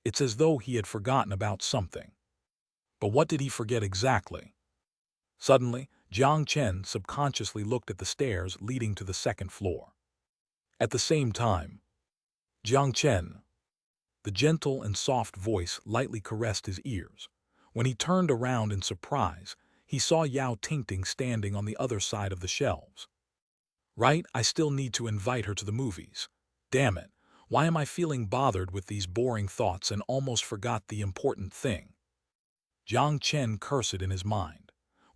It's as though he had forgotten about something. But what did he forget exactly? Suddenly, Jiang Chen subconsciously looked at the stairs leading to the second floor. At the same time, Jiang Chen, the gentle and soft voice lightly caressed his ears. When he turned around in surprise, he saw Yao Tingting standing on the other side of the shelves. Right, I still need to invite her to the movies. Damn it, why am I feeling bothered with these boring thoughts and almost forgot the important thing? Jiang Chen cursed in his mind.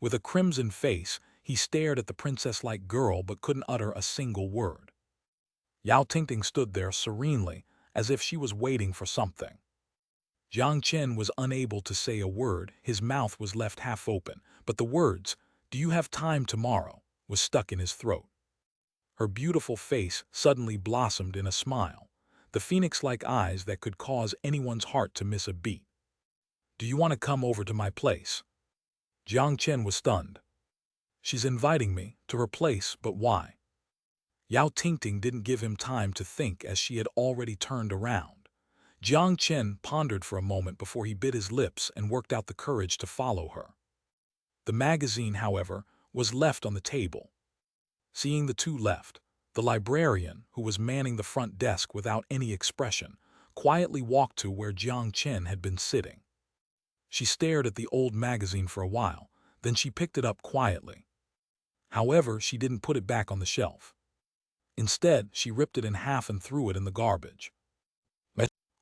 With a crimson face, he stared at the princess-like girl but couldn't utter a single word. Yao Tingting stood there serenely, as if she was waiting for something. Jiang Chen was unable to say a word, his mouth was left half open, but the words, "Do you have time tomorrow?" was stuck in his throat. Her beautiful face suddenly blossomed in a smile, the phoenix-like eyes that could cause anyone's heart to miss a beat. "Do you want to come over to my place?" Jiang Chen was stunned. "She's inviting me to her place, but why?" Yao Tingting didn't give him time to think as she had already turned around. Jiang Chen pondered for a moment before he bit his lips and worked out the courage to follow her. The magazine, however, was left on the table. Seeing the two left, the librarian, who was manning the front desk without any expression, quietly walked to where Jiang Chen had been sitting. She stared at the old magazine for a while, then she picked it up quietly. However, she didn't put it back on the shelf. Instead, she ripped it in half and threw it in the garbage.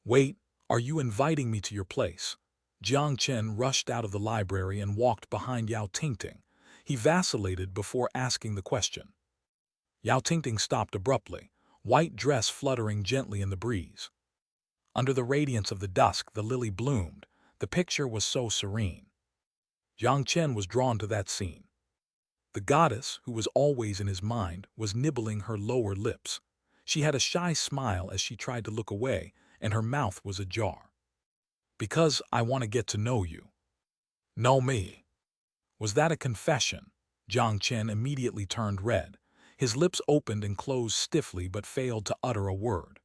"Wait, are you inviting me to your place?" Jiang Chen rushed out of the library and walked behind Yao Tingting. He vacillated before asking the question. Yao Tingting stopped abruptly, white dress fluttering gently in the breeze. Under the radiance of the dusk, the lily bloomed. The picture was so serene. Jiang Chen was drawn to that scene. The goddess, who was always in his mind, was nibbling her lower lips. She had a shy smile as she tried to look away, and her mouth was ajar. "Because I want to get to know you." "Know me?" Was that a confession? Jiang Chen immediately turned red. His lips opened and closed stiffly but failed to utter a word.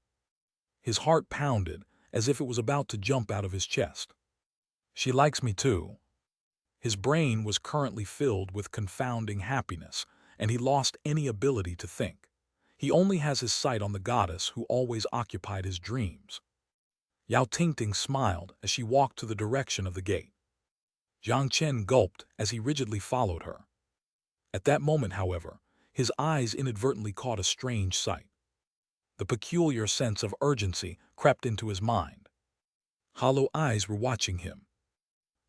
His heart pounded, as if it was about to jump out of his chest. "She likes me too." His brain was currently filled with confounding happiness, and he lost any ability to think. He only has his sight on the goddess who always occupied his dreams. Yao Tingting smiled as she walked to the direction of the gate. Jiang Chen gulped as he rigidly followed her. At that moment, however, his eyes inadvertently caught a strange sight. The peculiar sense of urgency crept into his mind. Hollow eyes were watching him.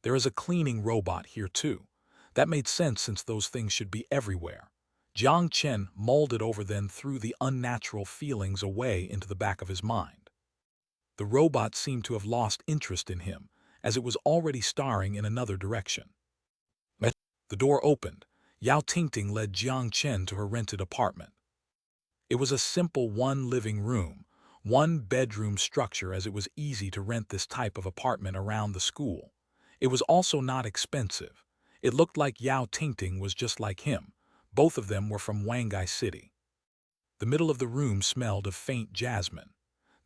There is a cleaning robot here too. That made sense since those things should be everywhere. Jiang Chen mulled it over, then threw the unnatural feelings away into the back of his mind. The robot seemed to have lost interest in him, as it was already staring in another direction. The door opened. Yao Tingting led Jiang Chen to her rented apartment. It was a simple one-living-room, one-bedroom structure, as it was easy to rent this type of apartment around the school. It was also not expensive. It looked like Yao Tingting was just like him. Both of them were from Wangai City. The middle of the room smelled of faint jasmine.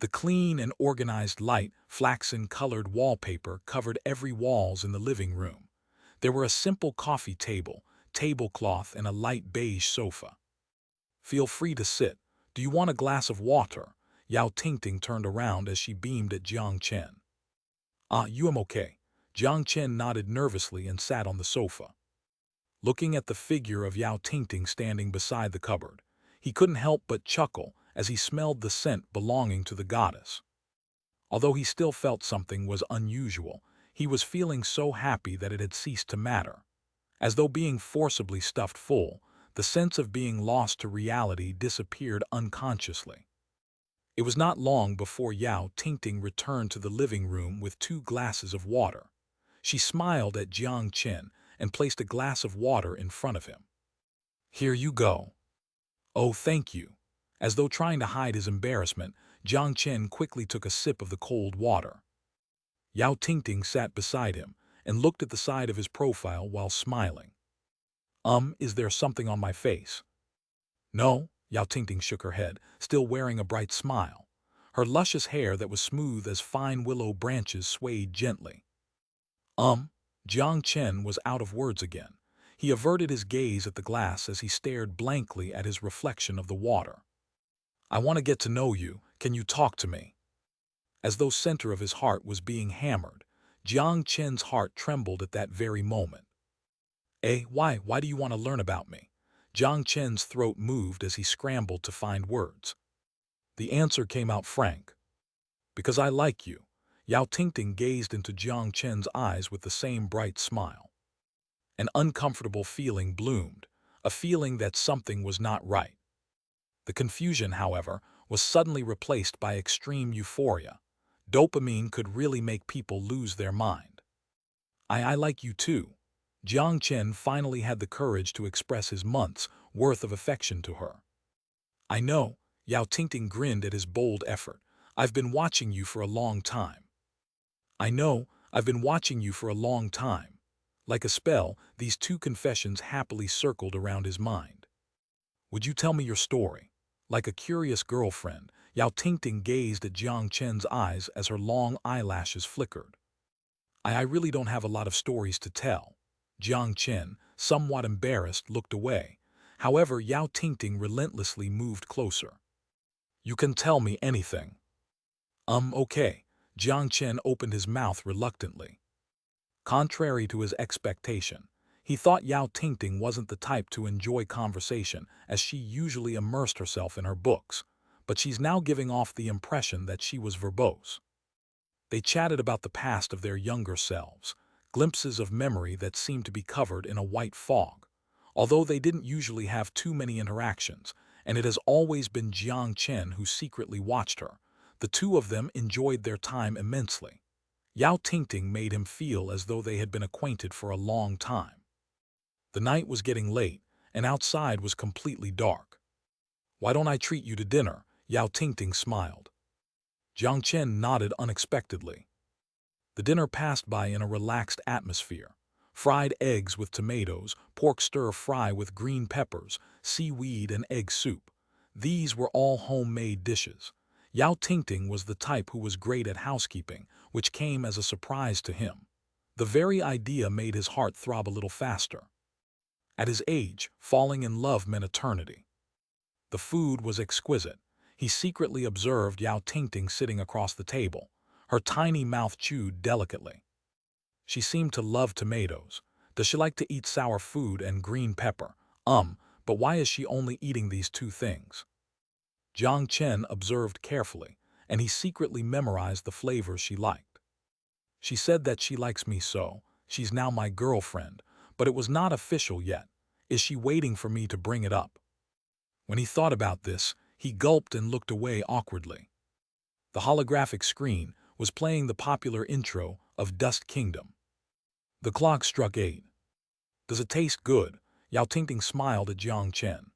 The clean and organized light, flaxen-colored wallpaper covered every walls in the living room. There were a simple coffee table, tablecloth, and a light beige sofa. "Feel free to sit. Do you want a glass of water?" Yao Tingting turned around as she beamed at Jiang Chen. "You am okay." Jiang Chen nodded nervously and sat on the sofa. Looking at the figure of Yao Tingting standing beside the cupboard, he couldn't help but chuckle as he smelled the scent belonging to the goddess. Although he still felt something was unusual, he was feeling so happy that it had ceased to matter. As though being forcibly stuffed full, the sense of being lost to reality disappeared unconsciously. It was not long before Yao Tingting returned to the living room with 2 glasses of water. She smiled at Jiang Chen and placed a glass of water in front of him. "Here you go." "Oh, thank you." As though trying to hide his embarrassment, Jiang Chen quickly took a sip of the cold water. Yao Tingting sat beside him and looked at the side of his profile while smiling. Is there something on my face?" "No." Yao Tingting shook her head, still wearing a bright smile. Her luscious hair that was smooth as fine willow branches swayed gently. Jiang Chen was out of words again. He averted his gaze at the glass as he stared blankly at his reflection of the water. "I want to get to know you. Can you talk to me?" As though center of his heart was being hammered, Jiang Chen's heart trembled at that very moment. Why do you want to learn about me?" Jiang Chen's throat moved as he scrambled to find words. The answer came out frank. "Because I like you." Yao Tingting gazed into Jiang Chen's eyes with the same bright smile. An uncomfortable feeling bloomed, a feeling that something was not right. The confusion, however, was suddenly replaced by extreme euphoria. Dopamine could really make people lose their mind. I like you too." Jiang Chen finally had the courage to express his month's worth of affection to her. "I know." Yao Tingting grinned at his bold effort. "I've been watching you for a long time." "I know, I've been watching you for a long time." Like a spell, these 2 confessions happily circled around his mind. "Would you tell me your story?" Like a curious girlfriend, Yao Tingting gazed at Jiang Chen's eyes as her long eyelashes flickered. I really don't have a lot of stories to tell." Jiang Chen, somewhat embarrassed, looked away. However, Yao Tingting relentlessly moved closer. "You can tell me anything." Okay." Jiang Chen opened his mouth reluctantly. Contrary to his expectation, he thought Yao Tingting wasn't the type to enjoy conversation, as she usually immersed herself in her books, but she's now giving off the impression that she was verbose. They chatted about the past of their younger selves, glimpses of memory that seemed to be covered in a white fog. Although they didn't usually have too many interactions, and it has always been Jiang Chen who secretly watched her, the 2 of them enjoyed their time immensely. Yao Tingting made him feel as though they had been acquainted for a long time. The night was getting late, and outside was completely dark. "Why don't I treat you to dinner?" Yao Tingting smiled. Jiang Chen nodded unexpectedly. The dinner passed by in a relaxed atmosphere. Fried eggs with tomatoes, pork stir-fry with green peppers, seaweed and egg soup. These were all homemade dishes. Yao Tingting was the type who was great at housekeeping, which came as a surprise to him. The very idea made his heart throb a little faster. At his age, falling in love meant eternity. The food was exquisite. He secretly observed Yao Tingting sitting across the table, her tiny mouth chewed delicately. She seemed to love tomatoes. Does she like to eat sour food and green pepper? But why is she only eating these two things? Jiang Chen observed carefully, and he secretly memorized the flavors she liked. She said that she likes me so, she's now my girlfriend, but it was not official yet. Is she waiting for me to bring it up? When he thought about this, he gulped and looked away awkwardly. The holographic screen was playing the popular intro of Dust Kingdom. The clock struck 8. Does it taste good? Yao Tingting smiled at Jiang Chen.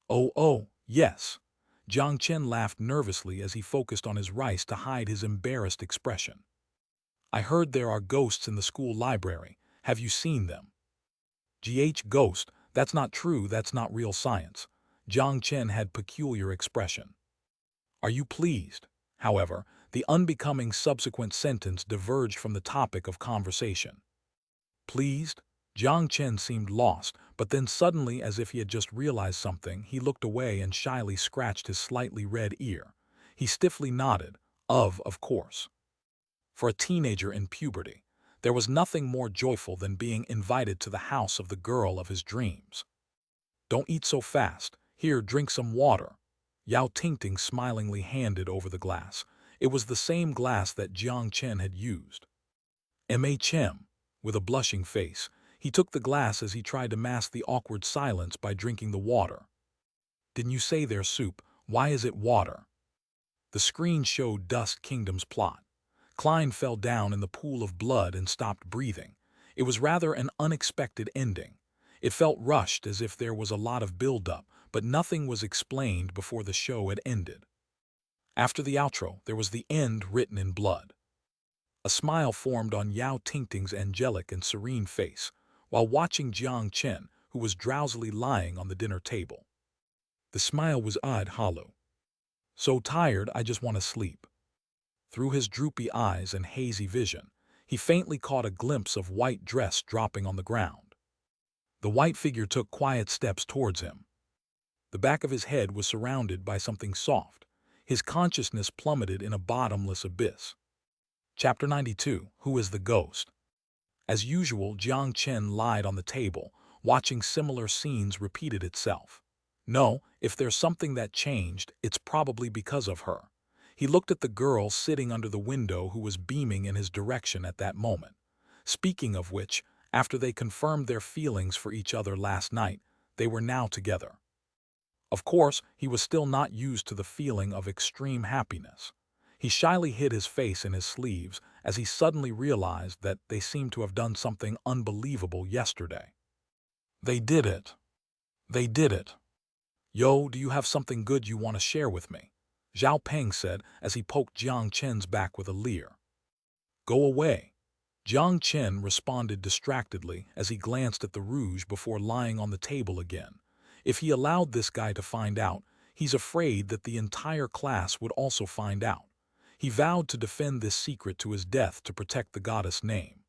Oh, yes. Jiang Chen laughed nervously as he focused on his rice to hide his embarrassed expression. I heard there are ghosts in the school library. Have you seen them? Ghost, that's not true, that's not real science. Jiang Chen had peculiar expression. Are you pleased? However, the unbecoming subsequent sentence diverged from the topic of conversation. Pleased? Jiang Chen seemed lost, but then suddenly, as if he had just realized something, he looked away and shyly scratched his slightly red ear. He stiffly nodded, of course. For a teenager in puberty, there was nothing more joyful than being invited to the house of the girl of his dreams. Don't eat so fast. Here, drink some water. Yao Tingting smilingly handed over the glass. It was the same glass that Jiang Chen had used. Chem. With a blushing face, he took the glass as he tried to mask the awkward silence by drinking the water. Didn't you say there's soup? Why is it water? The screen showed Dust Kingdom's plot. Klein fell down in the pool of blood and stopped breathing. It was rather an unexpected ending. It felt rushed, as if there was a lot of build-up, but nothing was explained before the show had ended. After the outro, there was the end written in blood. A smile formed on Yao Tingting's angelic and serene face, while watching Jiang Chen, who was drowsily lying on the dinner table. The smile was odd, hollow. So tired, I just want to sleep. Through his droopy eyes and hazy vision, he faintly caught a glimpse of white dress dropping on the ground. The white figure took quiet steps towards him. The back of his head was surrounded by something soft. His consciousness plummeted in a bottomless abyss. Chapter 92. Who is the Ghost? As usual, Jiang Chen lied on the table, watching similar scenes repeated itself. No, if there's something that changed, it's probably because of her. He looked at the girl sitting under the window who was beaming in his direction at that moment. Speaking of which, after they confirmed their feelings for each other last night, they were now together. Of course, he was still not used to the feeling of extreme happiness. He shyly hid his face in his sleeves as he suddenly realized that they seemed to have done something unbelievable yesterday. They did it. They did it. Yo, do you have something good you want to share with me? Zhao Peng said as he poked Jiang Chen's back with a leer. Go away. Jiang Chen responded distractedly as he glanced at the rouge before lying on the table again. If he allowed this guy to find out, he's afraid that the entire class would also find out. He vowed to defend this secret to his death to protect the goddess' name.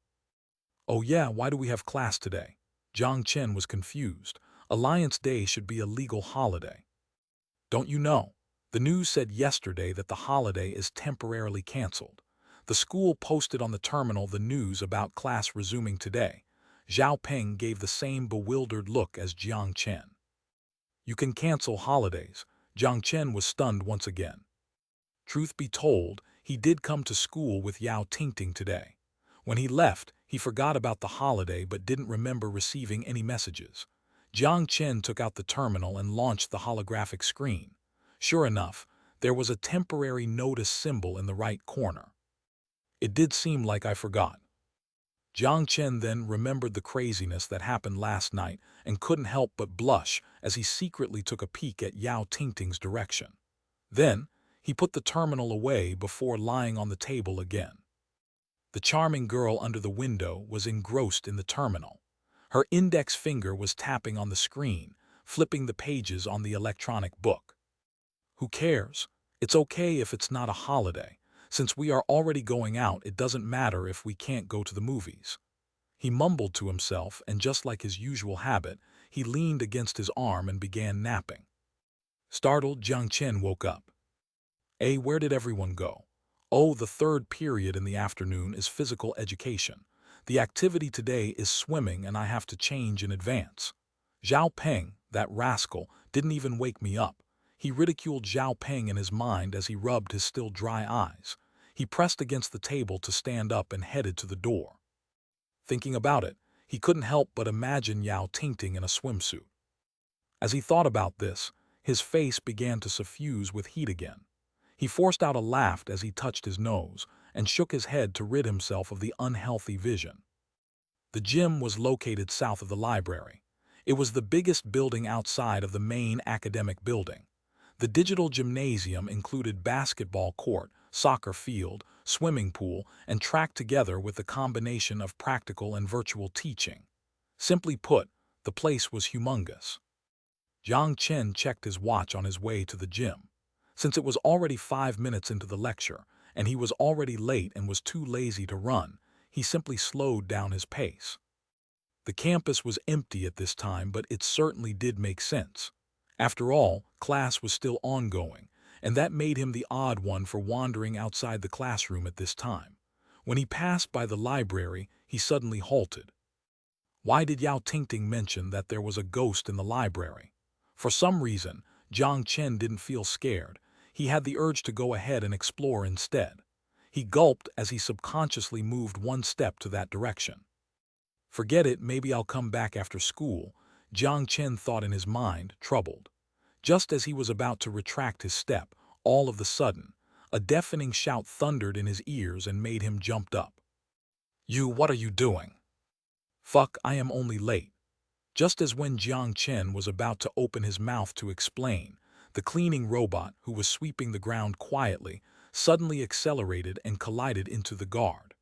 Oh yeah, why do we have class today? Jiang Chen was confused. Alliance Day should be a legal holiday. Don't you know? The news said yesterday that the holiday is temporarily canceled. The school posted on the terminal the news about class resuming today. Zhao Peng gave the same bewildered look as Jiang Chen. You can cancel holidays. Jiang Chen was stunned once again. Truth be told, he did come to school with Yao Tingting today. When he left, he forgot about the holiday but didn't remember receiving any messages. Jiang Chen took out the terminal and launched the holographic screen. Sure enough, there was a temporary notice symbol in the right corner. It did seem like I forgot. Jiang Chen then remembered the craziness that happened last night and couldn't help but blush as he secretly took a peek at Yao Tingting's direction. Then, he put the terminal away before lying on the table again. The charming girl under the window was engrossed in the terminal. Her index finger was tapping on the screen, flipping the pages on the electronic book. Who cares? It's okay if it's not a holiday. Since we are already going out, it doesn't matter if we can't go to the movies. He mumbled to himself, and just like his usual habit, he leaned against his arm and began napping. Startled, Jiang Chen woke up. Where did everyone go? Oh, the third period in the afternoon is physical education. The activity today is swimming and I have to change in advance. Zhao Peng, that rascal, didn't even wake me up. He ridiculed Zhao Peng in his mind as he rubbed his still dry eyes. He pressed against the table to stand up and headed to the door. Thinking about it, he couldn't help but imagine Yao Tingting in a swimsuit. As he thought about this, his face began to suffuse with heat again. He forced out a laugh as he touched his nose and shook his head to rid himself of the unhealthy vision. The gym was located south of the library. It was the biggest building outside of the main academic building. The digital gymnasium included basketball court, soccer field, swimming pool, and track together with the combination of practical and virtual teaching. Simply put, the place was humongous. Jiang Chen checked his watch on his way to the gym. Since it was already 5 minutes into the lecture, and he was already late and was too lazy to run, he simply slowed down his pace. The campus was empty at this time, but it certainly did make sense. After all, class was still ongoing, and that made him the odd one for wandering outside the classroom at this time. When he passed by the library, he suddenly halted. Why did Yao Tingting mention that there was a ghost in the library? For some reason, Jiang Chen didn't feel scared. He had the urge to go ahead and explore instead. He gulped as he subconsciously moved one step to that direction. Forget it, maybe I'll come back after school, Jiang Chen thought in his mind, troubled. Just as he was about to retract his step, all of a sudden, a deafening shout thundered in his ears and made him jump up. What are you doing? Fuck, I am only late. Just as when Jiang Chen was about to open his mouth to explain, the cleaning robot, who was sweeping the ground quietly, suddenly accelerated and collided into the guard.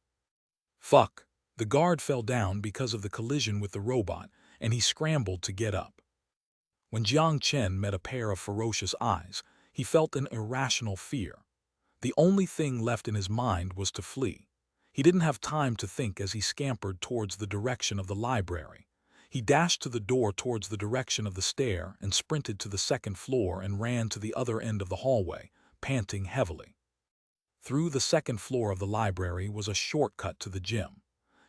Fuck! The guard fell down because of the collision with the robot, and he scrambled to get up. When Jiang Chen met a pair of ferocious eyes, he felt an irrational fear. The only thing left in his mind was to flee. He didn't have time to think as he scampered towards the direction of the library. He dashed to the door towards the direction of the stair and sprinted to the second floor and ran to the other end of the hallway, panting heavily. Through the second floor of the library was a shortcut to the gym.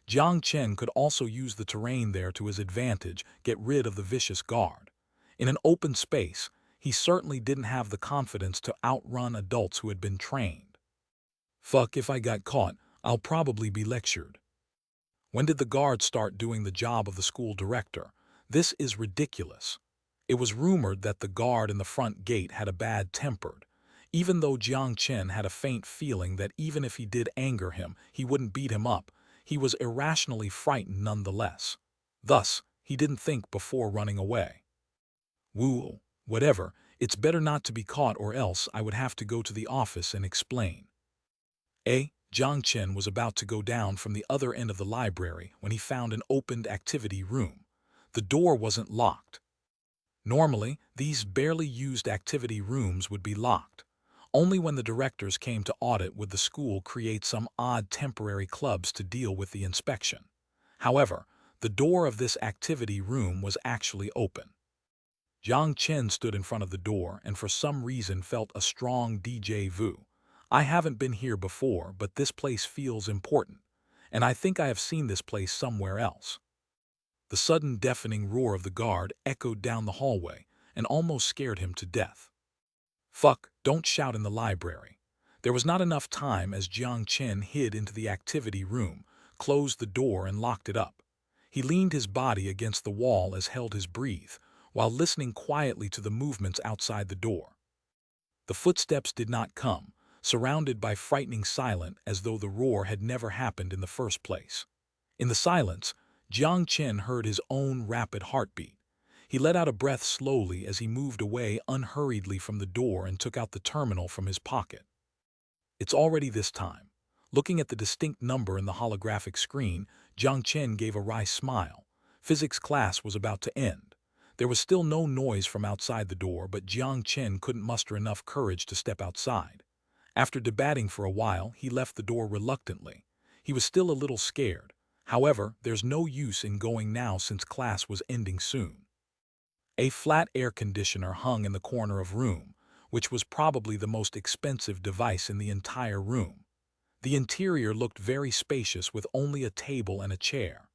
Jiang Chen could also use the terrain there to his advantage, get rid of the vicious guard. In an open space, he certainly didn't have the confidence to outrun adults who had been trained. Fuck, if I got caught, I'll probably be lectured. When did the guard start doing the job of the school director? This is ridiculous. It was rumored that the guard in the front gate had a bad temper. Even though Jiang Chen had a faint feeling that even if he did anger him, he wouldn't beat him up, he was irrationally frightened nonetheless. Thus, he didn't think before running away. Woo, whatever, it's better not to be caught or else I would have to go to the office and explain. Jiang Chen was about to go down from the other end of the library when he found an opened activity room. The door wasn't locked. Normally, these barely used activity rooms would be locked. Only when the directors came to audit would the school create some odd temporary clubs to deal with the inspection. However, the door of this activity room was actually open. Jiang Chen stood in front of the door and for some reason felt a strong déjà vu. I haven't been here before, but this place feels important, and I think I have seen this place somewhere else. The sudden deafening roar of the guard echoed down the hallway and almost scared him to death. Fuck, don't shout in the library. There was not enough time as Jiang Chen hid into the activity room, closed the door and locked it up. He leaned his body against the wall as held his breath, while listening quietly to the movements outside the door. The footsteps did not come, surrounded by frightening silence as though the roar had never happened in the first place. In the silence, Jiang Chen heard his own rapid heartbeat. He let out a breath slowly as he moved away unhurriedly from the door and took out the terminal from his pocket. It's already this time. Looking at the distinct number in the holographic screen, Jiang Chen gave a wry smile. Physics class was about to end. There was still no noise from outside the door, but Jiang Chen couldn't muster enough courage to step outside. After debating for a while, he left the door reluctantly. He was still a little scared. However, there's no use in going now since class was ending soon. A flat air conditioner hung in the corner of room, which was probably the most expensive device in the entire room. The interior looked very spacious with only a table and a chair.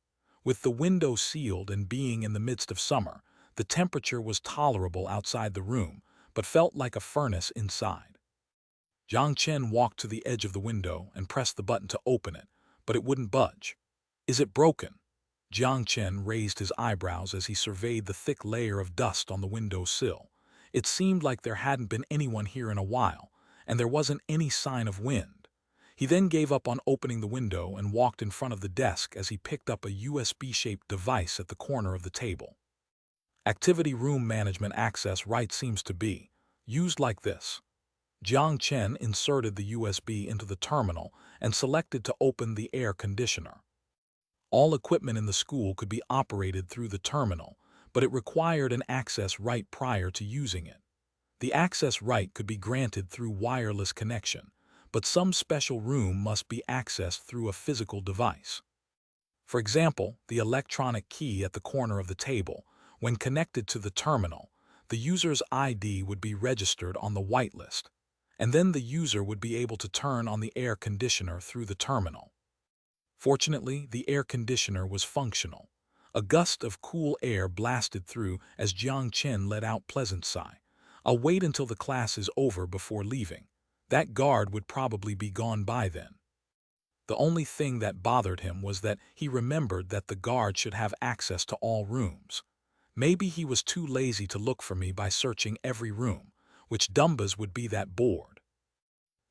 With the window sealed and being in the midst of summer, the temperature was tolerable outside the room, but felt like a furnace inside. Jiang Chen walked to the edge of the window and pressed the button to open it, but it wouldn't budge. Is it broken? Jiang Chen raised his eyebrows as he surveyed the thick layer of dust on the window sill. It seemed like there hadn't been anyone here in a while, and there wasn't any sign of wind. He then gave up on opening the window and walked in front of the desk as he picked up a USB-shaped device at the corner of the table. Activity room management access right seems to be used like this. Jiang Chen inserted the USB into the terminal and selected to open the air conditioner. All equipment in the school could be operated through the terminal, but it required an access right prior to using it. The access right could be granted through wireless connection, but some special room must be accessed through a physical device. For example, the electronic key at the corner of the table, when connected to the terminal, the user's ID would be registered on the whitelist, and then the user would be able to turn on the air conditioner through the terminal. Fortunately, the air conditioner was functional. A gust of cool air blasted through as Jiang Chen let out a pleasant sigh. I'll wait until the class is over before leaving. That guard would probably be gone by then. The only thing that bothered him was that he remembered that the guard should have access to all rooms. Maybe he was too lazy to look for me by searching every room, which Dumbas would be that bored.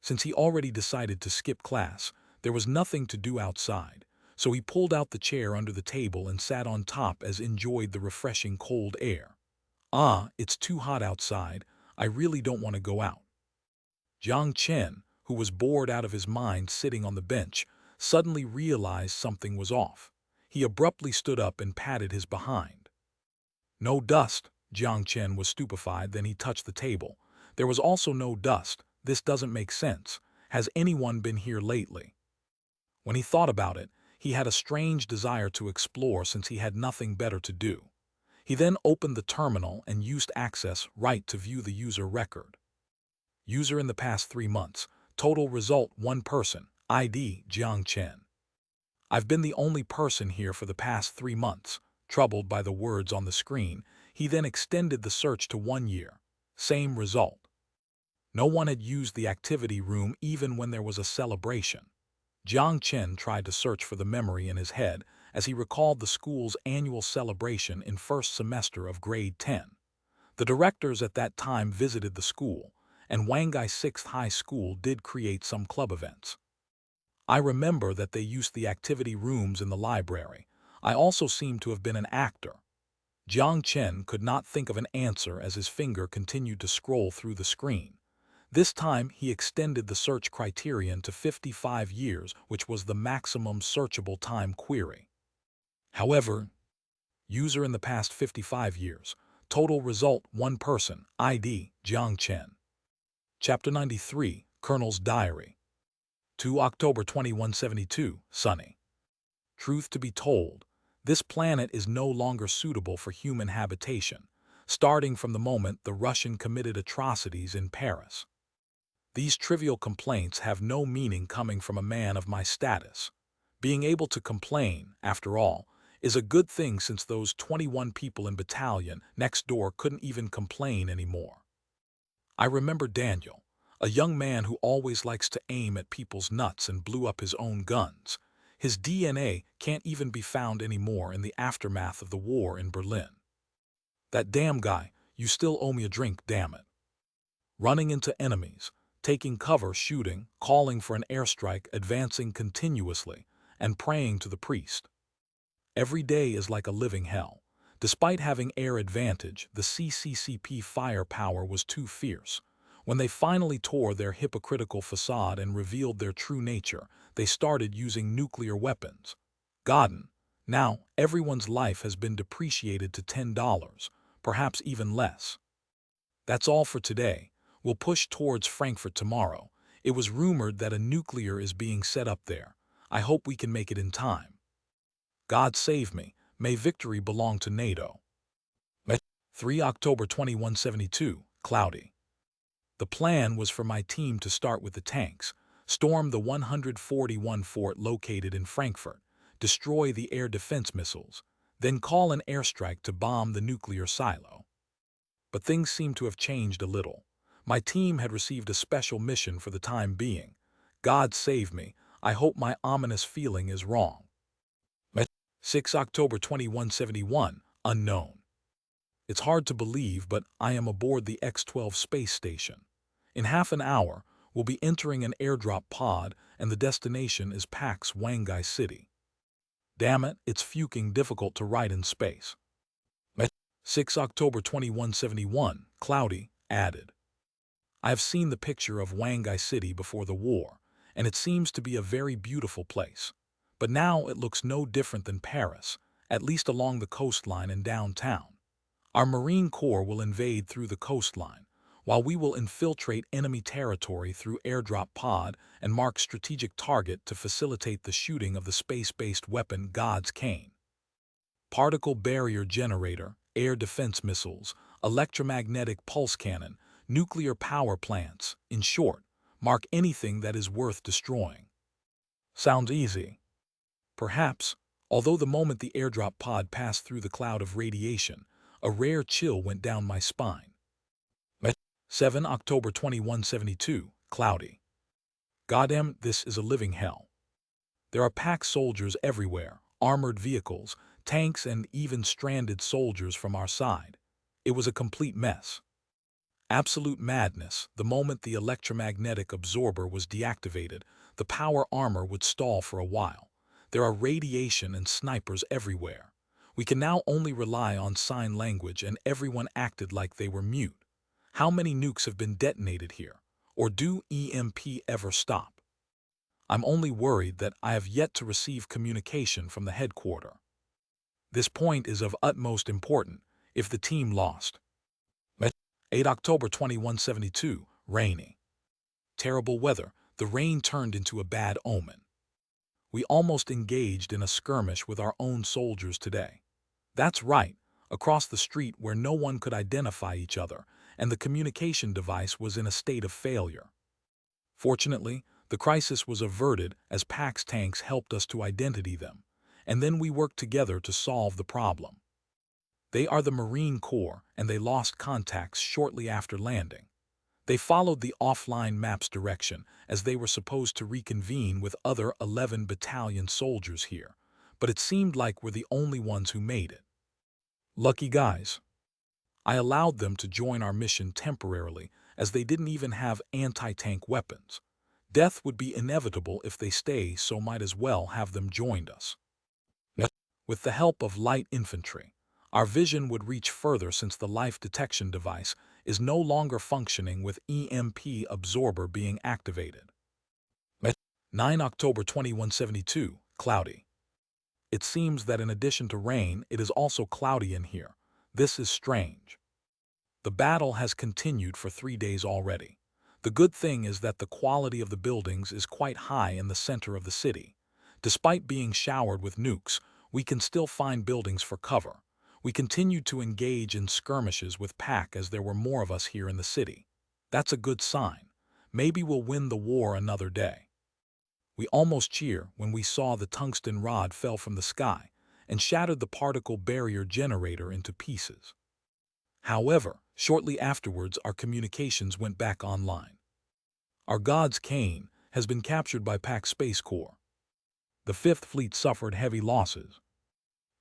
Since he already decided to skip class, there was nothing to do outside, so he pulled out the chair under the table and sat on top as enjoyed the refreshing cold air. It's too hot outside. I really don't want to go out. Jiang Chen, who was bored out of his mind sitting on the bench, suddenly realized something was off. He abruptly stood up and patted his behind. No dust. Jiang Chen was stupefied, then he touched the table. There was also no dust. This doesn't make sense. Has anyone been here lately? When he thought about it, he had a strange desire to explore since he had nothing better to do. He then opened the terminal and used access right to view the user record. User in the past 3 months. Total result 1 person. ID Jiang Chen. I've been the only person here for the past 3 months. Troubled by the words on the screen, he then extended the search to 1 year. Same result. No one had used the activity room even when there was a celebration. Jiang Chen tried to search for the memory in his head as he recalled the school's annual celebration in first semester of grade 10. The directors at that time visited the school, and Wangai 6th High School did create some club events. I remember that they used the activity rooms in the library. I also seem to have been an actor. Jiang Chen could not think of an answer as his finger continued to scroll through the screen. This time, he extended the search criterion to 55 years, which was the maximum searchable time query. However, user in the past 55 years. Total result 1 person. ID Jiang Chen. Chapter 93, Colonel's Diary. 2 October 2172, Sunny. Truth to be told, this planet is no longer suitable for human habitation, starting from the moment the Russian committed atrocities in Paris. These trivial complaints have no meaning coming from a man of my status. Being able to complain, after all, is a good thing since those 21 people in battalion next door couldn't even complain anymore. I remember Daniel, a young man who always likes to aim at people's nuts and blew up his own guns. His DNA can't even be found anymore in the aftermath of the war in Berlin. That damn guy, you still owe me a drink, damn it. Running into enemies, taking cover, shooting, calling for an airstrike, advancing continuously, and praying to the priest. Every day is like a living hell. Despite having air advantage, the CCCP firepower was too fierce. When they finally tore their hypocritical facade and revealed their true nature, they started using nuclear weapons. Godden. Now, everyone's life has been depreciated to $10, perhaps even less. That's all for today. We'll push towards Frankfurt tomorrow. It was rumored that a nuclear is being set up there. I hope we can make it in time. God save me. May victory belong to NATO. 3 October 2172, cloudy. The plan was for my team to start with the tanks, storm the 141 fort located in Frankfurt, destroy the air defense missiles, then call an airstrike to bomb the nuclear silo. But things seem to have changed a little. My team had received a special mission for the time being. God save me, I hope my ominous feeling is wrong. 6 October 2171, unknown. It's hard to believe, but I am aboard the X-12 space station. In half an hour, we'll be entering an airdrop pod, and the destination is Pax Wangai City. Damn it, it's fucking difficult to write in space. 6 October 2171, cloudy, added. I have seen the picture of Wangai City before the war, and it seems to be a very beautiful place. But now it looks no different than Paris, at least along the coastline and downtown. Our Marine Corps will invade through the coastline, while we will infiltrate enemy territory through airdrop pod and mark strategic target to facilitate the shooting of the space-based weapon God's Cane. Particle barrier generator, air defense missiles, electromagnetic pulse cannon, nuclear power plants, in short, mark anything that is worth destroying. Sounds easy. Perhaps, although the moment the airdrop pod passed through the cloud of radiation, a rare chill went down my spine. 7 October 2172, cloudy. Goddamn, this is a living hell. There are packed soldiers everywhere, armored vehicles, tanks, and even stranded soldiers from our side. It was a complete mess. Absolute madness. The moment the electromagnetic absorber was deactivated, the power armor would stall for a while. There are radiation and snipers everywhere. We can now only rely on sign language, and everyone acted like they were mute. How many nukes have been detonated here? Or do EMP ever stop? I'm only worried that I have yet to receive communication from the headquarters. This point is of utmost importance if the team lost. 8 October 2172, rainy. Terrible weather. The rain turned into a bad omen. We almost engaged in a skirmish with our own soldiers today. That's right, across the street where no one could identify each other, and the communication device was in a state of failure. Fortunately, the crisis was averted as Pax tanks helped us to identify them, and then we worked together to solve the problem. They are the Marine Corps, and they lost contacts shortly after landing. They followed the offline map's direction as they were supposed to reconvene with other 11 battalion soldiers here, but it seemed like we're the only ones who made it. Lucky guys. I allowed them to join our mission temporarily as they didn't even have anti-tank weapons. Death would be inevitable if they stay, so might as well have them joined us. With the help of light infantry, our vision would reach further since the life detection device is no longer functioning with EMP absorber being activated. 9 October 2172, cloudy. It seems that in addition to rain, it is also cloudy in here. This is strange. The battle has continued for 3 days already. The good thing is that the quality of the buildings is quite high in the center of the city. Despite being showered with nukes, we can still find buildings for cover. We continued to engage in skirmishes with PAC as there were more of us here in the city. That's a good sign. Maybe we'll win the war another day. We almost cheered when we saw the tungsten rod fell from the sky and shattered the particle barrier generator into pieces. However, shortly afterwards our communications went back online. Our God's Cane has been captured by PAC Space Corps. The 5th Fleet suffered heavy losses.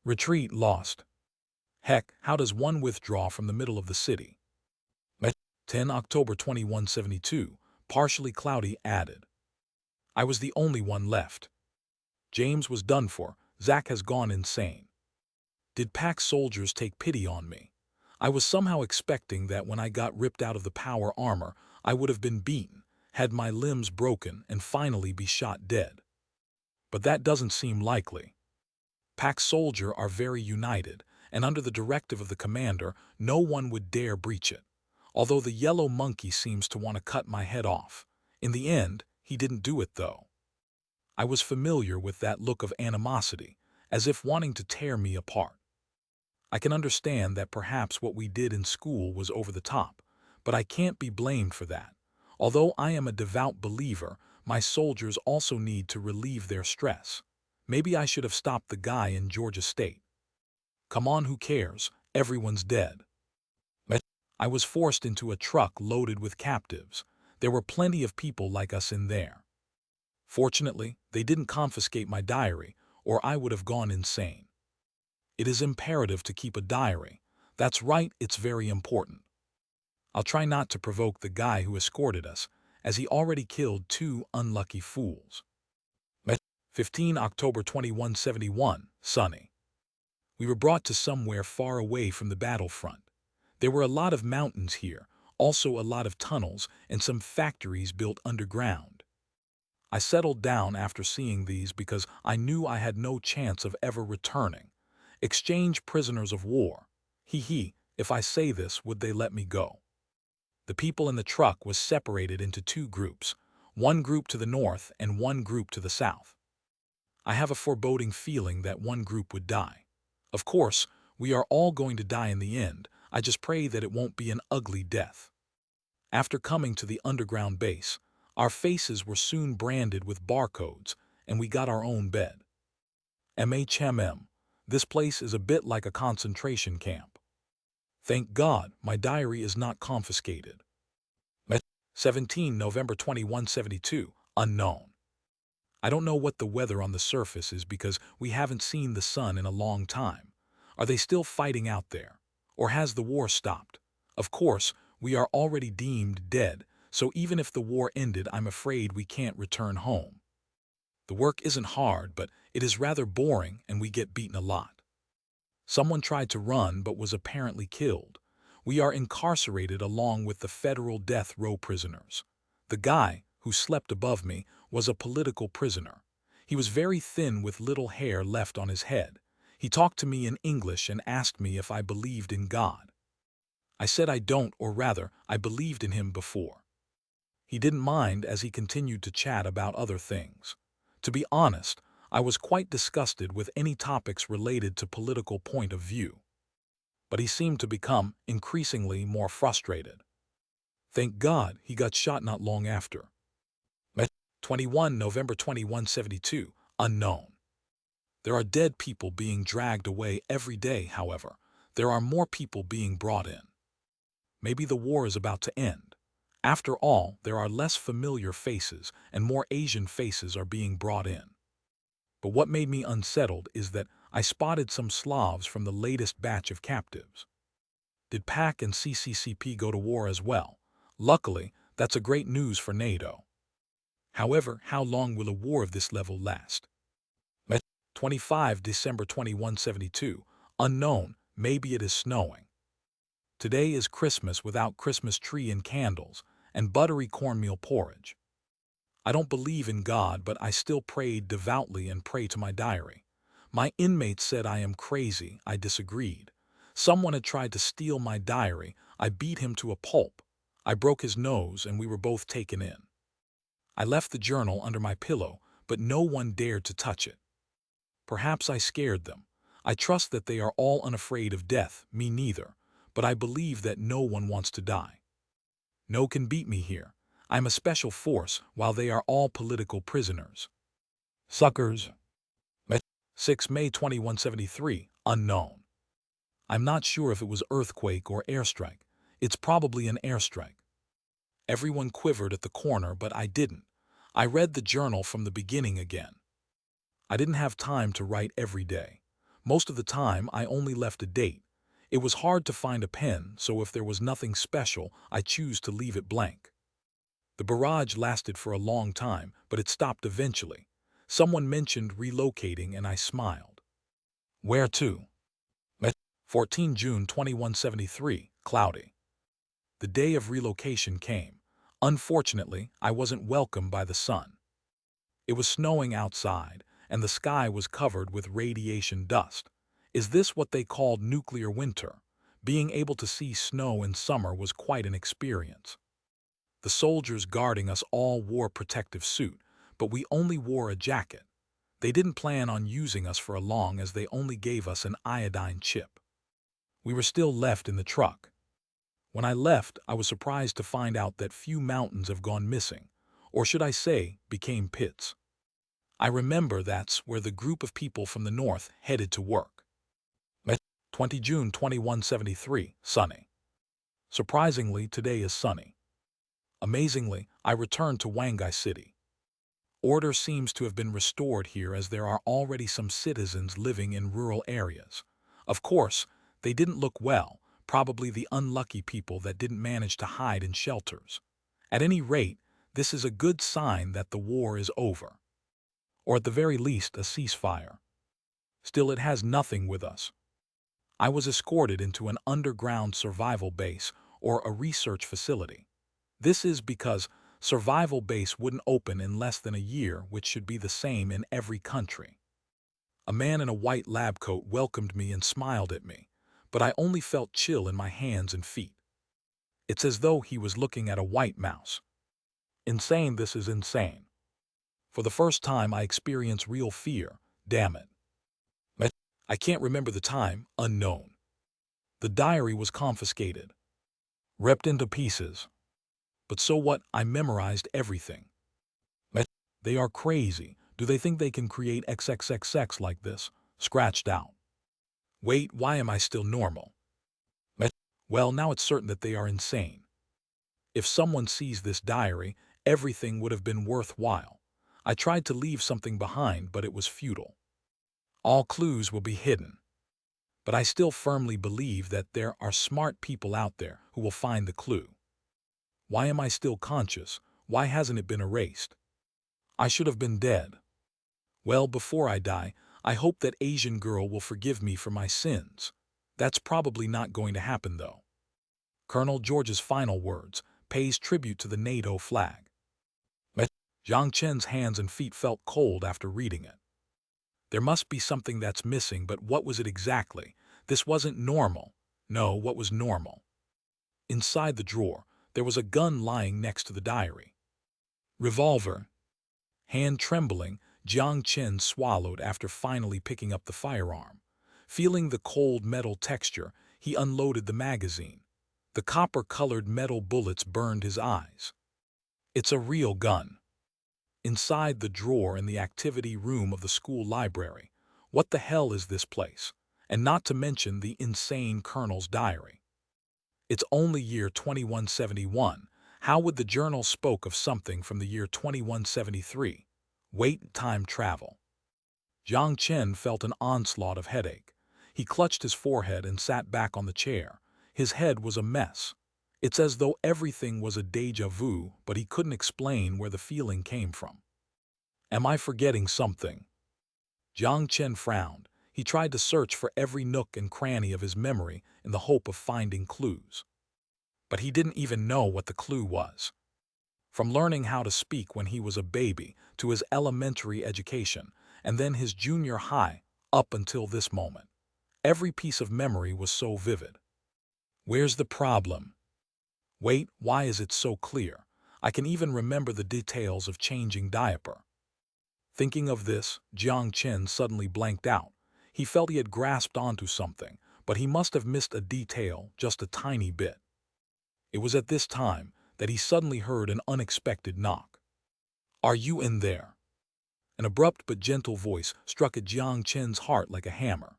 Retreat lost. Heck, how does one withdraw from the middle of the city? 10 October 2172, partially cloudy added. I was the only one left. James was done for. Zach has gone insane. Did pack soldiers take pity on me? I was somehow expecting that when I got ripped out of the power armor, I would have been beaten, had my limbs broken, and finally be shot dead. But that doesn't seem likely. Pack soldiers are very united, and under the directive of the commander, no one would dare breach it. Although the yellow monkey seems to want to cut my head off. In the end, he didn't do it though. I was familiar with that look of animosity, as if wanting to tear me apart. I can understand that perhaps what we did in school was over the top, but I can't be blamed for that. Although I am a devout believer, my soldiers also need to relieve their stress. Maybe I should have stopped the guy in Georgia State. Come on, who cares? Everyone's dead. I was forced into a truck loaded with captives. There were plenty of people like us in there. Fortunately, they didn't confiscate my diary, or I would have gone insane. It is imperative to keep a diary. That's right, it's very important. I'll try not to provoke the guy who escorted us, as he already killed 2 unlucky fools. 15 October 2171, sunny. We were brought to somewhere far away from the battlefront. There were a lot of mountains here, also a lot of tunnels, and some factories built underground. I settled down after seeing these because I knew I had no chance of ever returning. Exchange prisoners of war. If I say this, would they let me go? The people in the truck was separated into 2 groups, one group to the north and one group to the south. I have a foreboding feeling that one group would die. Of course, we are all going to die in the end. I just pray that it won't be an ugly death. After coming to the underground base, our faces were soon branded with barcodes, and we got our own bed. This place is a bit like a concentration camp. Thank God, my diary is not confiscated. 17 November 2172, unknown. I don't know what the weather on the surface is because we haven't seen the sun in a long time. Are they still fighting out there? Or has the war stopped? Of course, we are already deemed dead, so even if the war ended, I'm afraid we can't return home. The work isn't hard, but it is rather boring and we get beaten a lot. Someone tried to run but was apparently killed. We are incarcerated along with the federal death row prisoners. The guy, who slept above me, was a political prisoner. He was very thin with little hair left on his head. He talked to me in English and asked me if I believed in God. I said I don't, or rather, I believed in him before. He didn't mind as he continued to chat about other things. To be honest, I was quite disgusted with any topics related to political point of view. But he seemed to become increasingly more frustrated. Thank God he got shot not long after. 21 November 2172, unknown. There are dead people being dragged away every day, however. There are more people being brought in. Maybe the war is about to end. After all, there are less familiar faces and more Asian faces are being brought in. But what made me unsettled is that I spotted some Slavs from the latest batch of captives. Did PAC and CCCP go to war as well? Luckily, that's a great news for NATO. However, how long will a war of this level last? 25 December 2172, unknown, maybe it is snowing. Today is Christmas without Christmas tree and candles, and buttery cornmeal porridge. I don't believe in God, but I still prayed devoutly and pray to my diary. My inmates said I am crazy. I disagreed. Someone had tried to steal my diary. I beat him to a pulp. I broke his nose and we were both taken in. I left the journal under my pillow, but no one dared to touch it. Perhaps I scared them. I trust that they are all unafraid of death, me neither, but I believe that no one wants to die. No can beat me here. I'm a special force, while they are all political prisoners. Suckers. 6 May 2173, unknown. I'm not sure if it was earthquake or airstrike. It's probably an airstrike. Everyone quivered at the corner, but I didn't. I read the journal from the beginning again. I didn't have time to write every day. Most of the time, I only left a date. It was hard to find a pen, so if there was nothing special, I choose to leave it blank. The barrage lasted for a long time, but it stopped eventually. Someone mentioned relocating and I smiled. Where to? 14 June 2173, cloudy. The day of relocation came. Unfortunately, I wasn't welcomed by the sun. It was snowing outside, and the sky was covered with radiation dust. Is this what they called nuclear winter? Being able to see snow in summer was quite an experience. The soldiers guarding us all wore protective suit, but we only wore a jacket. They didn't plan on using us for long as they only gave us an iodine chip. We were still left in the truck. When I left, I was surprised to find out that few mountains have gone missing, or should I say, became pits. I remember that's where the group of people from the north headed to work. 20 June 2173, sunny. Surprisingly, today is sunny. Amazingly, I returned to Wangai City. Order seems to have been restored here as there are already some citizens living in rural areas. Of course, they didn't look well, probably the unlucky people that didn't manage to hide in shelters. At any rate, this is a good sign that the war is over. Or at the very least, a ceasefire. Still, it has nothing with us. I was escorted into an underground survival base or a research facility. This is because survival base wouldn't open in less than a year, which should be the same in every country. A man in a white lab coat welcomed me and smiled at me, but I only felt chill in my hands and feet. It's as though he was looking at a white mouse. Insane, this is insane. For the first time I experience real fear, damn it. I can't remember the time, unknown. The diary was confiscated. Ripped into pieces. But so what, I memorized everything. They are crazy. Do they think they can create XXXX like this? Scratched out. Wait, why am I still normal? Well, now it's certain that they are insane. If someone sees this diary, everything would have been worthwhile. I tried to leave something behind, but it was futile. All clues will be hidden. But I still firmly believe that there are smart people out there who will find the clue. Why am I still conscious? Why hasn't it been erased? I should have been dead. Well, before I die, I hope that Asian girl will forgive me for my sins. That's probably not going to happen, though. Colonel George's final words pays tribute to the NATO flag. Jiang Chen's hands and feet felt cold after reading it. There must be something that's missing, but what was it exactly? This wasn't normal. No, what was normal? Inside the drawer, there was a gun lying next to the diary. Revolver. Hand trembling, Jiang Chen swallowed after finally picking up the firearm. Feeling the cold metal texture, he unloaded the magazine. The copper-colored metal bullets burned his eyes. It's a real gun. Inside the drawer in the activity room of the school library. What the hell is this place? And not to mention the insane Colonel's diary. It's only year 2171. How would the journal spoke of something from the year 2173? Wait, time travel. Jiang Chen felt an onslaught of headache. He clutched his forehead and sat back on the chair. His head was a mess. It's as though everything was a déjà vu, but he couldn't explain where the feeling came from. Am I forgetting something? Jiang Chen frowned. He tried to search for every nook and cranny of his memory in the hope of finding clues. But he didn't even know what the clue was. From learning how to speak when he was a baby to his elementary education, and then his junior high, up until this moment, every piece of memory was so vivid. Where's the problem? Wait, why is it so clear? I can even remember the details of changing diaper. Thinking of this, Jiang Chen suddenly blanked out. He felt he had grasped onto something, but he must have missed a detail, just a tiny bit. It was at this time that he suddenly heard an unexpected knock. Are you in there? An abrupt but gentle voice struck at Jiang Chen's heart like a hammer.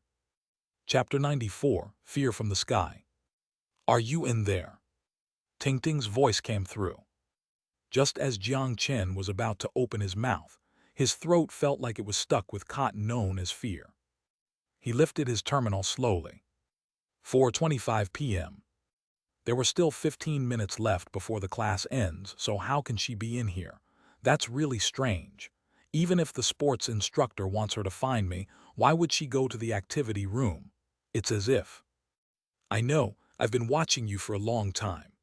Chapter 94, Fear from the Sky. Are you in there? Ting Ting's voice came through. Just as Jiang Chen was about to open his mouth, his throat felt like it was stuck with cotton known as fear. He lifted his terminal slowly. 4:25 p.m. There were still 15 minutes left before the class ends, so how can she be in here? That's really strange. Even if the sports instructor wants her to find me, why would she go to the activity room? It's as if I know, I've been watching you for a long time.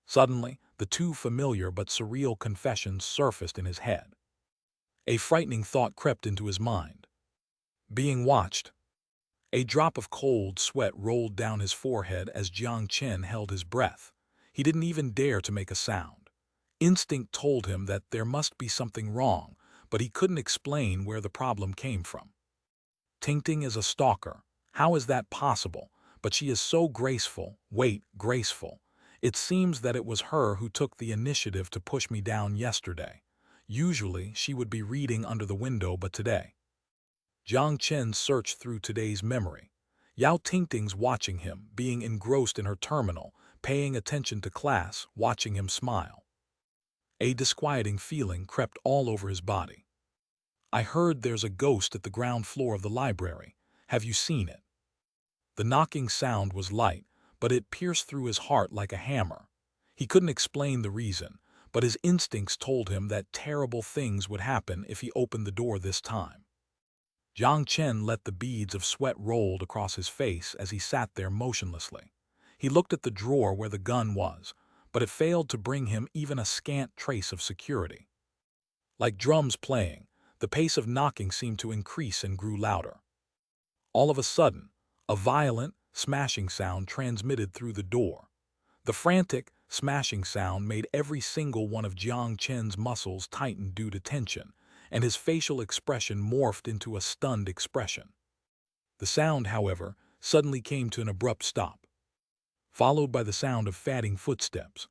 Suddenly, the two familiar but surreal confessions surfaced in his head. A frightening thought crept into his mind. Being watched. A drop of cold sweat rolled down his forehead as Jiang Chen held his breath. He didn't even dare to make a sound. Instinct told him that there must be something wrong, but he couldn't explain where the problem came from. Tingting is a stalker. How is that possible? But she is so graceful. Wait, graceful. It seems that it was her who took the initiative to push me down yesterday. Usually, she would be reading under the window, but today. Jiang Chen searched through today's memory. Yao Tingting's watching him, being engrossed in her terminal, paying attention to class, watching him smile. A disquieting feeling crept all over his body. I heard there's a ghost at the ground floor of the library. Have you seen it? The knocking sound was light, but it pierced through his heart like a hammer. He couldn't explain the reason, but his instincts told him that terrible things would happen if he opened the door this time. Jiang Chen let the beads of sweat roll across his face as he sat there motionlessly. He looked at the drawer where the gun was, but it failed to bring him even a scant trace of security. Like drums playing, the pace of knocking seemed to increase and grew louder. All of a sudden, a violent, smashing sound transmitted through the door. The frantic, smashing sound made every single one of Jiang Chen's muscles tighten due to tension, and his facial expression morphed into a stunned expression. The sound, however, suddenly came to an abrupt stop, followed by the sound of fading footsteps.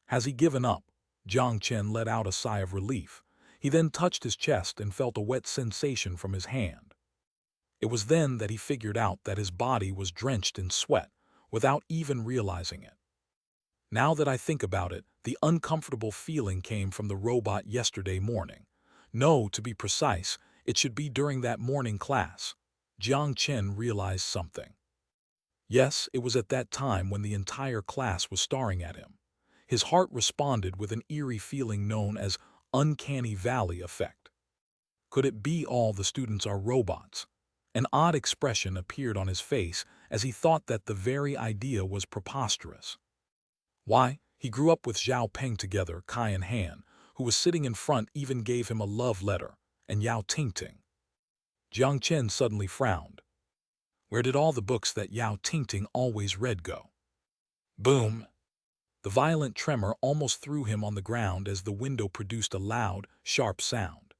Has he given up? Jiang Chen let out a sigh of relief. He then touched his chest and felt a wet sensation from his hand. It was then that he figured out that his body was drenched in sweat, without even realizing it. Now that I think about it, the uncomfortable feeling came from the robot yesterday morning. No, to be precise, it should be during that morning class. Jiang Chen realized something. Yes, it was at that time when the entire class was staring at him. His heart responded with an eerie feeling known as uncanny valley effect. Could it be all the students are robots? An odd expression appeared on his face as he thought that the very idea was preposterous. Why, he grew up with Zhao Peng together, Kai in hand, who was sitting in front, even gave him a love letter, and Yao Tingting. Jiang Chen suddenly frowned. Where did all the books that Yao Tingting always read go? Boom! The violent tremor almost threw him on the ground as the window produced a loud, sharp sound.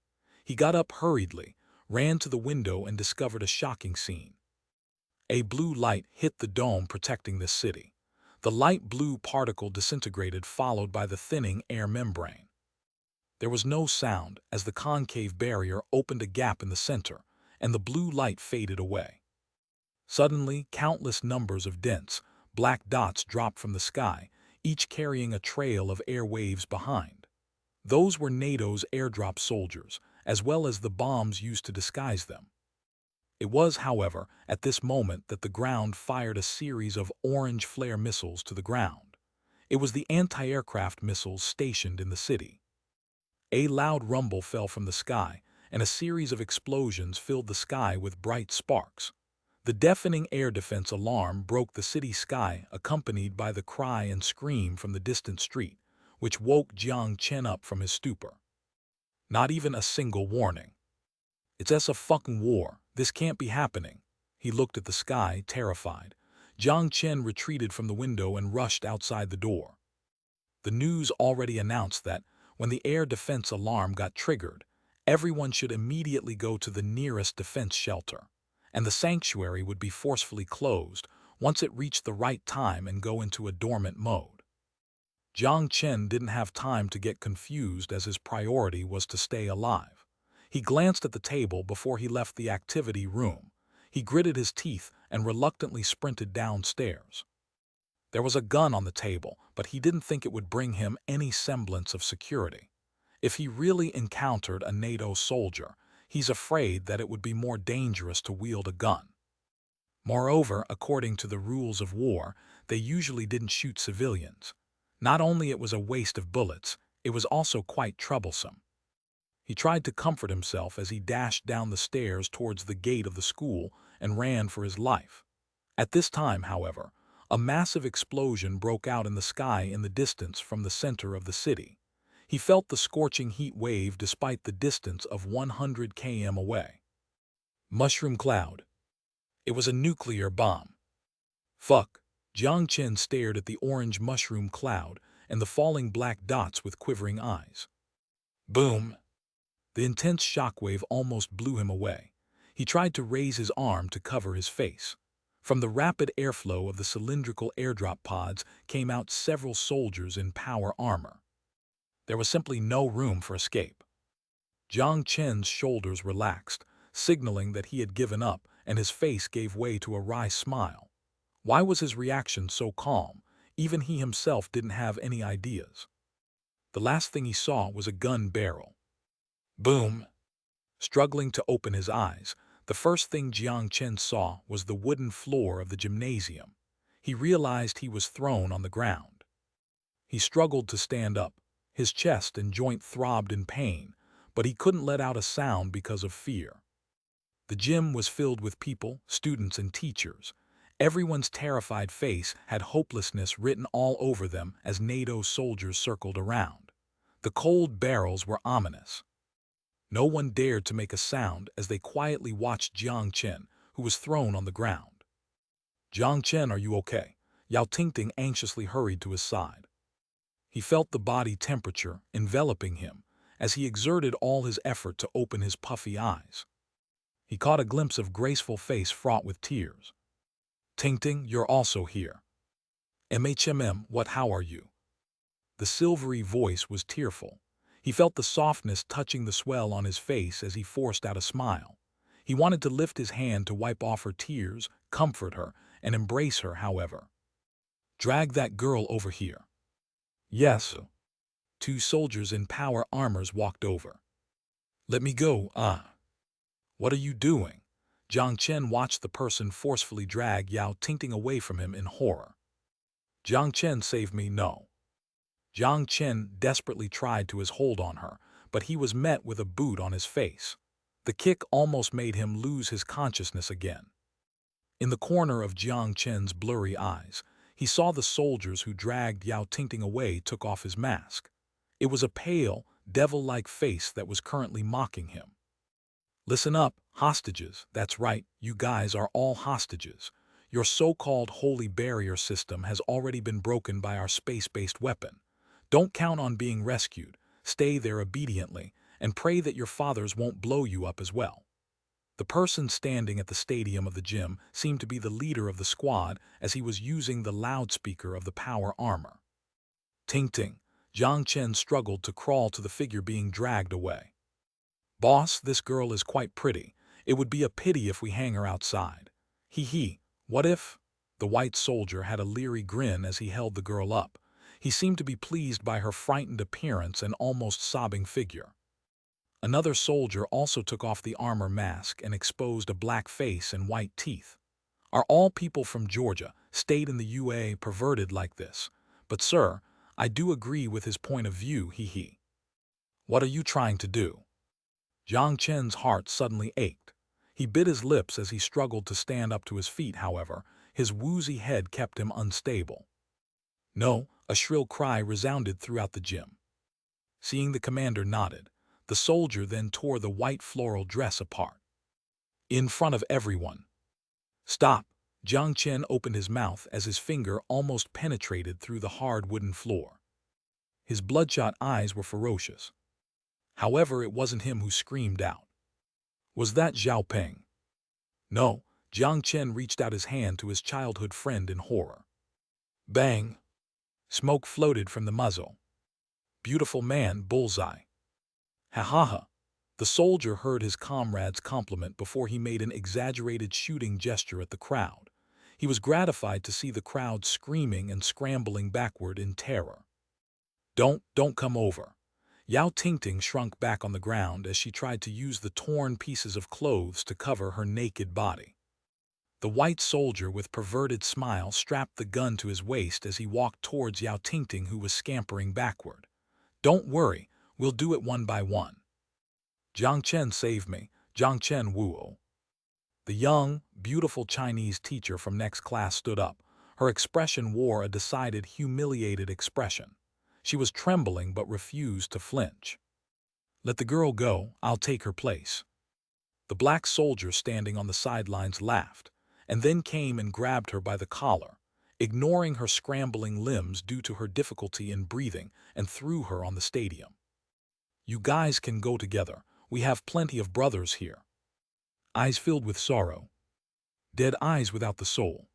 He got up hurriedly, ran to the window and discovered a shocking scene. A blue light hit the dome protecting the city. The light blue particle disintegrated, followed by the thinning air membrane. There was no sound as the concave barrier opened a gap in the center, and the blue light faded away. Suddenly, countless numbers of dense, black dots dropped from the sky, each carrying a trail of air waves behind. Those were NATO's airdrop soldiers, as well as the bombs used to disguise them. It was, however, at this moment that the ground fired a series of orange flare missiles to the ground. It was the anti-aircraft missiles stationed in the city. A loud rumble fell from the sky, and a series of explosions filled the sky with bright sparks. The deafening air defense alarm broke the city sky, accompanied by the cry and scream from the distant street, which woke Jiang Chen up from his stupor. Not even a single warning. It's a fucking war. This can't be happening. He looked at the sky, terrified. Jiang Chen retreated from the window and rushed outside the door. The news already announced that, when the air defense alarm got triggered, everyone should immediately go to the nearest defense shelter, and the sanctuary would be forcefully closed once it reached the right time and go into a dormant mode. Jiang Chen didn't have time to get confused as his priority was to stay alive. He glanced at the table before he left the activity room. He gritted his teeth and reluctantly sprinted downstairs. There was a gun on the table, but he didn't think it would bring him any semblance of security. If he really encountered a NATO soldier, he's afraid that it would be more dangerous to wield a gun. Moreover, according to the rules of war, they usually didn't shoot civilians. Not only it was a waste of bullets, it was also quite troublesome. He tried to comfort himself as he dashed down the stairs towards the gate of the school and ran for his life. At this time, however, a massive explosion broke out in the sky in the distance from the center of the city. He felt the scorching heat wave despite the distance of 100 km away. Mushroom cloud. It was a nuclear bomb. Fuck. Jiang Chen stared at the orange mushroom cloud and the falling black dots with quivering eyes. Boom. The intense shockwave almost blew him away. He tried to raise his arm to cover his face. From the rapid airflow of the cylindrical airdrop pods came out several soldiers in power armor. There was simply no room for escape. Jiang Chen's shoulders relaxed, signaling that he had given up, and his face gave way to a wry smile. Why was his reaction so calm? Even he himself didn't have any ideas. The last thing he saw was a gun barrel. Boom! Struggling to open his eyes, the first thing Jiang Chen saw was the wooden floor of the gymnasium. He realized he was thrown on the ground. He struggled to stand up. His chest and joint throbbed in pain, but he couldn't let out a sound because of fear. The gym was filled with people, students and teachers. Everyone's terrified face had hopelessness written all over them as NATO soldiers circled around. The cold barrels were ominous. No one dared to make a sound as they quietly watched Jiang Chen, who was thrown on the ground. "Jiang Chen, are you okay?" Yao Tingting anxiously hurried to his side. He felt the body temperature enveloping him as he exerted all his effort to open his puffy eyes. He caught a glimpse of graceful face fraught with tears. "Tingting, you're also here." What, how are you?" The silvery voice was tearful. He felt the softness touching the swell on his face as he forced out a smile. He wanted to lift his hand to wipe off her tears, comfort her, and embrace her, however. "Drag that girl over here." "Yes." Two soldiers in power armors walked over. "Let me go, What are you doing?" Jiang Chen watched the person forcefully drag Yao Tingting away from him in horror. "Jiang Chen, save me, no." Jiang Chen desperately tried to his hold on her, but he was met with a boot on his face. The kick almost made him lose his consciousness again. In the corner of Jiang Chen's blurry eyes, he saw the soldiers who dragged Yao Tingting away took off his mask. It was a pale, devil-like face that was currently mocking him. "Listen up, hostages. That's right, you guys are all hostages. Your so-called holy barrier system has already been broken by our space-based weapon. Don't count on being rescued. Stay there obediently and pray that your fathers won't blow you up as well." The person standing at the stadium of the gym seemed to be the leader of the squad as he was using the loudspeaker of the power armor. Ting-ting. Jiang Chen struggled to crawl to the figure being dragged away. "Boss, this girl is quite pretty. It would be a pity if we hang her outside." He. What if? The white soldier had a leery grin as he held the girl up. He seemed to be pleased by her frightened appearance and almost sobbing figure. Another soldier also took off the armor mask and exposed a black face and white teeth. "Are all people from Georgia, state in the UA, perverted like this? But sir, I do agree with his point of view, he. What are you trying to do?" Jiang Chen's heart suddenly ached. He bit his lips as he struggled to stand up to his feet, however, his woozy head kept him unstable. "No," a shrill cry resounded throughout the gym. Seeing the commander nodded, the soldier then tore the white floral dress apart. In front of everyone. "Stop!" Jiang Chen opened his mouth as his finger almost penetrated through the hard wooden floor. His bloodshot eyes were ferocious. However, it wasn't him who screamed out. Was that Zhao Peng? No, Jiang Chen reached out his hand to his childhood friend in horror. Bang! Smoke floated from the muzzle. "Beautiful man, bullseye." "Ha ha ha." The soldier heard his comrade's compliment before he made an exaggerated shooting gesture at the crowd. He was gratified to see the crowd screaming and scrambling backward in terror. Don't come over." Yao Tingting shrunk back on the ground as she tried to use the torn pieces of clothes to cover her naked body. The white soldier with perverted smile strapped the gun to his waist as he walked towards Yao Tingting, who was scampering backward. "Don't worry, we'll do it one by one." "Jiang Chen, save me." Jiang Chen, woo. The young, beautiful Chinese teacher from next class stood up. Her expression wore a decided, humiliated expression. She was trembling but refused to flinch. "Let the girl go, I'll take her place." The black soldier standing on the sidelines laughed, and then came and grabbed her by the collar, ignoring her scrambling limbs due to her difficulty in breathing, and threw her on the stadium. "You guys can go together. We have plenty of brothers here." Eyes filled with sorrow, dead eyes without the soul,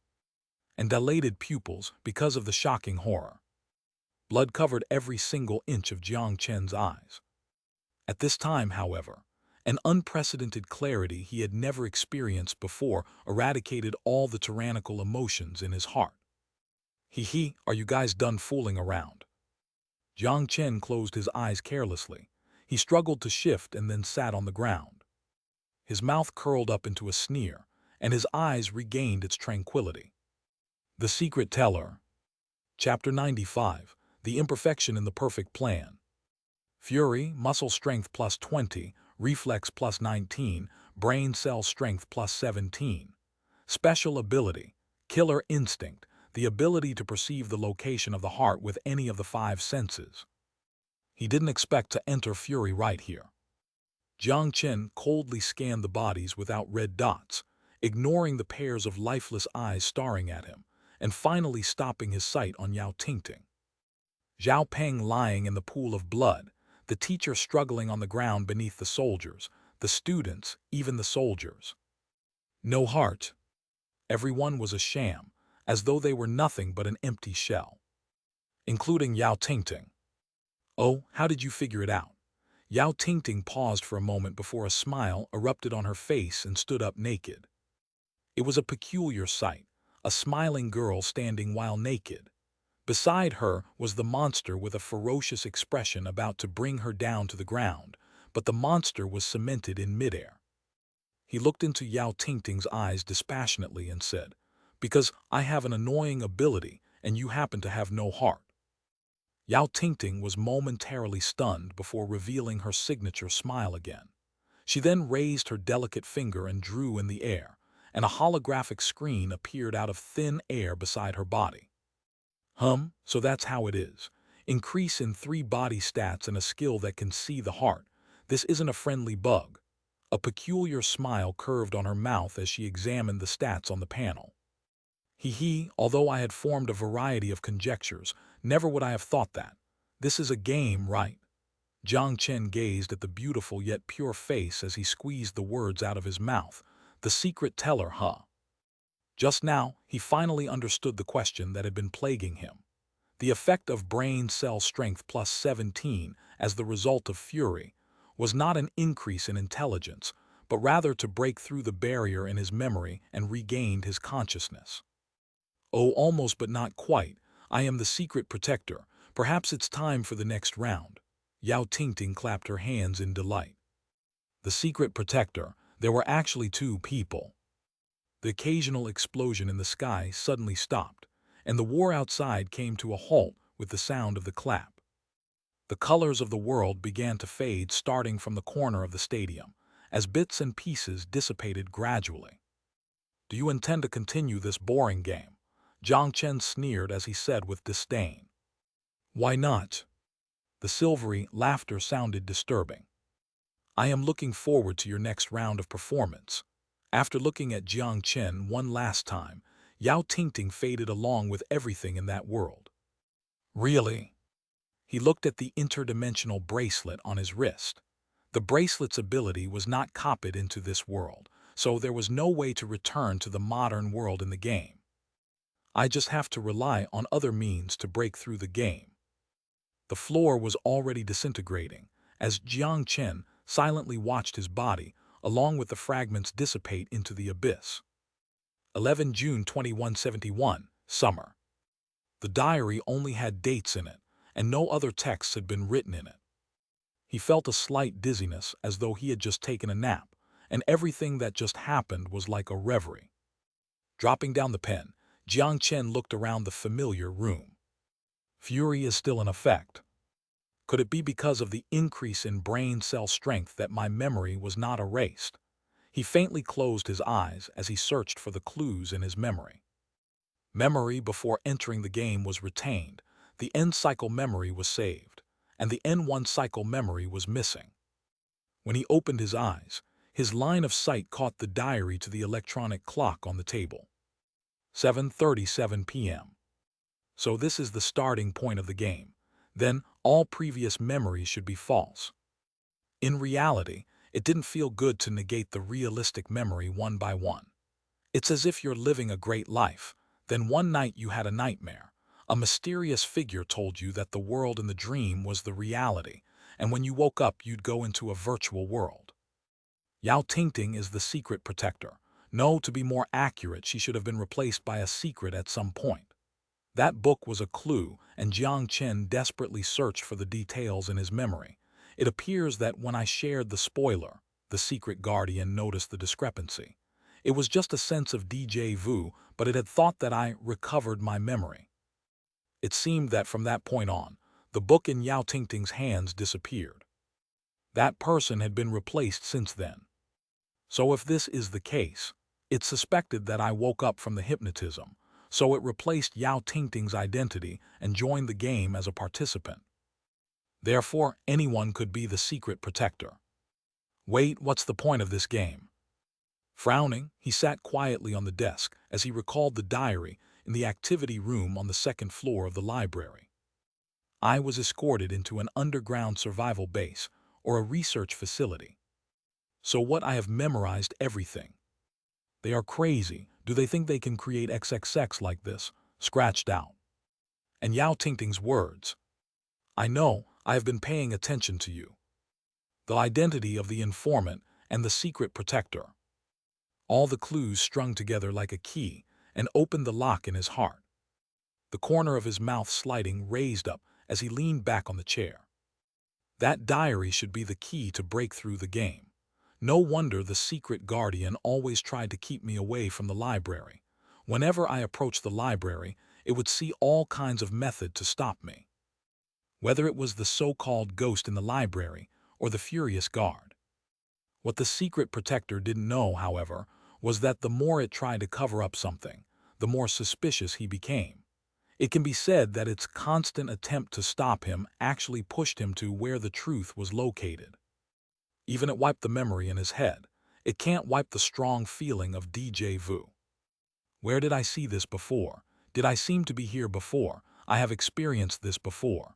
and dilated pupils because of the shocking horror. Blood covered every single inch of Jiang Chen's eyes. At this time, however, an unprecedented clarity he had never experienced before eradicated all the tyrannical emotions in his heart. "He, are you guys done fooling around?" Jiang Chen closed his eyes carelessly. He struggled to shift and then sat on the ground. His mouth curled up into a sneer, and his eyes regained its tranquility. The Secret Teller. Chapter 95. The Imperfection in the Perfect Plan. Fury, muscle strength plus 20, reflex plus 19, brain cell strength plus 17. Special ability, killer instinct, the ability to perceive the location of the heart with any of the 5 senses. He didn't expect to enter Fury right here. Jiang Chen coldly scanned the bodies without red dots, ignoring the pairs of lifeless eyes staring at him, and finally stopping his sight on Yao Tingting. Zhao Peng lying in the pool of blood, the teacher struggling on the ground beneath the soldiers, the students, even the soldiers. No heart. Everyone was a sham, as though they were nothing but an empty shell. Including Yao Tingting. "Oh, how did you figure it out?" Yao Tingting paused for a moment before a smile erupted on her face and stood up naked. It was a peculiar sight, a smiling girl standing while naked. Beside her was the monster with a ferocious expression about to bring her down to the ground, but the monster was cemented in midair. He looked into Yao Tingting's eyes dispassionately and said, "Because I have an annoying ability and you happen to have no heart." Yao Tingting was momentarily stunned before revealing her signature smile again. She then raised her delicate finger and drew in the air, and a holographic screen appeared out of thin air beside her body. So that's how it is. Increase in 3 body stats and a skill that can see the heart. This isn't a friendly bug." A peculiar smile curved on her mouth as she examined the stats on the panel. Although I had formed a variety of conjectures, never would I have thought that. This is a game, right?" Jiang Chen gazed at the beautiful yet pure face as he squeezed the words out of his mouth. The secret teller, huh? Just now, he finally understood the question that had been plaguing him. The effect of brain cell strength plus 17 as the result of fury was not an increase in intelligence, but rather to break through the barrier in his memory and regained his consciousness. "Oh, almost but not quite. I am the secret protector. Perhaps it's time for the next round." Yao Tingting clapped her hands in delight. The secret protector. There were actually 2 people. The occasional explosion in the sky suddenly stopped, and the war outside came to a halt with the sound of the clap. The colors of the world began to fade starting from the corner of the stadium, as bits and pieces dissipated gradually. "Do you intend to continue this boring game?" Jiang Chen sneered as he said with disdain. "Why not?" The silvery laughter sounded disturbing. "I am looking forward to your next round of performance." After looking at Jiang Chen one last time, Yao Tingting faded along with everything in that world. "Really?" He looked at the interdimensional bracelet on his wrist. The bracelet's ability was not copied into this world, so there was no way to return to the modern world in the game. "I just have to rely on other means to break through the game." The floor was already disintegrating, as Jiang Chen silently watched his body, along with the fragments dissipate into the abyss. 11 June 2171, Summer. The diary only had dates in it, and no other texts had been written in it. He felt a slight dizziness as though he had just taken a nap, and everything that just happened was like a reverie. Dropping down the pen, Jiang Chen looked around the familiar room. Fury is still in effect. Could it be because of the increase in brain cell strength that my memory was not erased? He faintly closed his eyes as he searched for the clues in his memory. Memory before entering the game was retained, the end cycle memory was saved, and the N1 cycle memory was missing. When he opened his eyes, his line of sight caught the diary to the electronic clock on the table. 7:37 p.m. So this is the starting point of the game. Then all previous memories should be false. In reality, it didn't feel good to negate the realistic memory one by one. It's as if you're living a great life. Then one night you had a nightmare. A mysterious figure told you that the world in the dream was the reality, and when you woke up you'd go into a virtual world. Yao Tingting is the secret protector. No, to be more accurate, she should have been replaced by a secret at some point. That book was a clue, and Jiang Chen desperately searched for the details in his memory. It appears that when I shared the spoiler, the secret guardian noticed the discrepancy. It was just a sense of déjà vu, but it had thought that I recovered my memory. It seemed that from that point on, the book in Yao Tingting's hands disappeared. That person had been replaced since then. So if this is the case, it suspected that I woke up from the hypnotism, so it replaced Yao Tingting's identity and joined the game as a participant. Therefore, anyone could be the secret protector. Wait, what's the point of this game? Frowning, he sat quietly on the desk as he recalled the diary in the activity room on the second floor of the library. I was escorted into an underground survival base or a research facility. So what, I have memorized everything. They are crazy. Do they think they can create XXX like this? Scratched out. And Yao Tingting's words. I know, I have been paying attention to you. The identity of the informant and the secret protector. All the clues strung together like a key and opened the lock in his heart. The corner of his mouth sliding raised up as he leaned back on the chair. That diary should be the key to break through the game. No wonder the secret guardian always tried to keep me away from the library. Whenever I approached the library, it would see all kinds of method to stop me. Whether it was the so-called ghost in the library or the furious guard. What the secret protector didn't know, however, was that the more it tried to cover up something, the more suspicious he became. It can be said that its constant attempt to stop him actually pushed him to where the truth was located. Even it wiped the memory in his head. It can't wipe the strong feeling of déjà vu. Where did I see this before? Did I seem to be here before? I have experienced this before.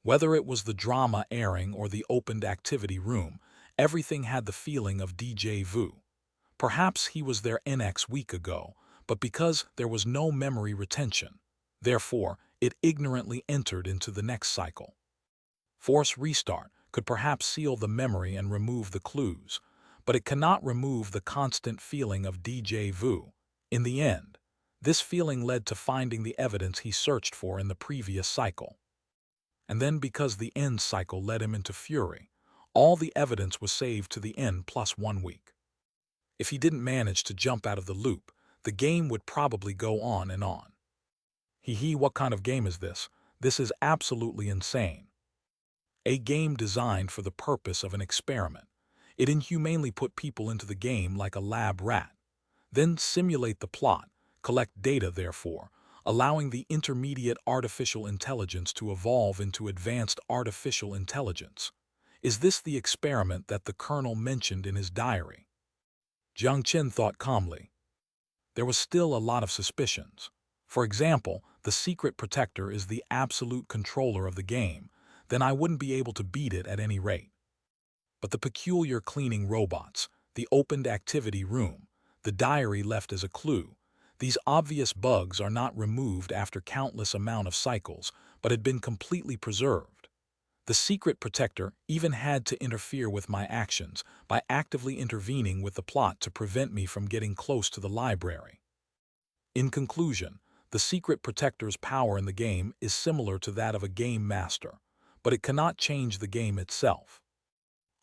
Whether it was the drama airing or the opened activity room, everything had the feeling of déjà vu. Perhaps he was there NX week ago, but because there was no memory retention, therefore it ignorantly entered into the next cycle. Force restart could perhaps seal the memory and remove the clues, but it cannot remove the constant feeling of déjà vu. In the end, this feeling led to finding the evidence he searched for in the previous cycle. And then because the end cycle led him into fury, all the evidence was saved to the end plus 1 week. If he didn't manage to jump out of the loop, the game would probably go on and on. What kind of game is this? This is absolutely insane. A game designed for the purpose of an experiment. It inhumanely put people into the game like a lab rat. Then simulate the plot, collect data therefore, allowing the intermediate artificial intelligence to evolve into advanced artificial intelligence. Is this the experiment that the colonel mentioned in his diary? Jiang Chen thought calmly. There was still a lot of suspicions. For example, the secret protector is the absolute controller of the game, then I wouldn't be able to beat it at any rate. But the peculiar cleaning robots, the opened activity room, the diary left as a clue, these obvious bugs are not removed after countless amount of cycles, but had been completely preserved. The secret protector even had to interfere with my actions by actively intervening with the plot to prevent me from getting close to the library. In conclusion, the secret protector's power in the game is similar to that of a game master, but it cannot change the game itself.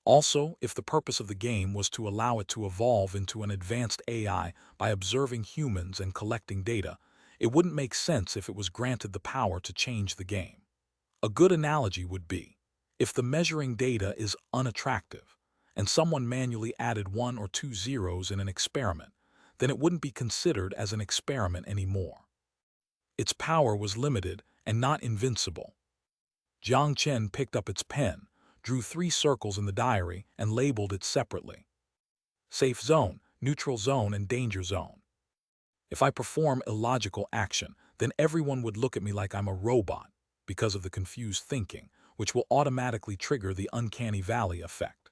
Also, if the purpose of the game was to allow it to evolve into an advanced AI by observing humans and collecting data, it wouldn't make sense if it was granted the power to change the game. A good analogy would be, if the measuring data is unattractive, and someone manually added 1 or 2 zeros in an experiment, then it wouldn't be considered as an experiment anymore. Its power was limited and not invincible. Jiang Chen picked up its pen, drew 3 circles in the diary, and labeled it separately. Safe zone, neutral zone, and danger zone. If I perform illogical action, then everyone would look at me like I'm a robot because of the confused thinking, which will automatically trigger the uncanny valley effect.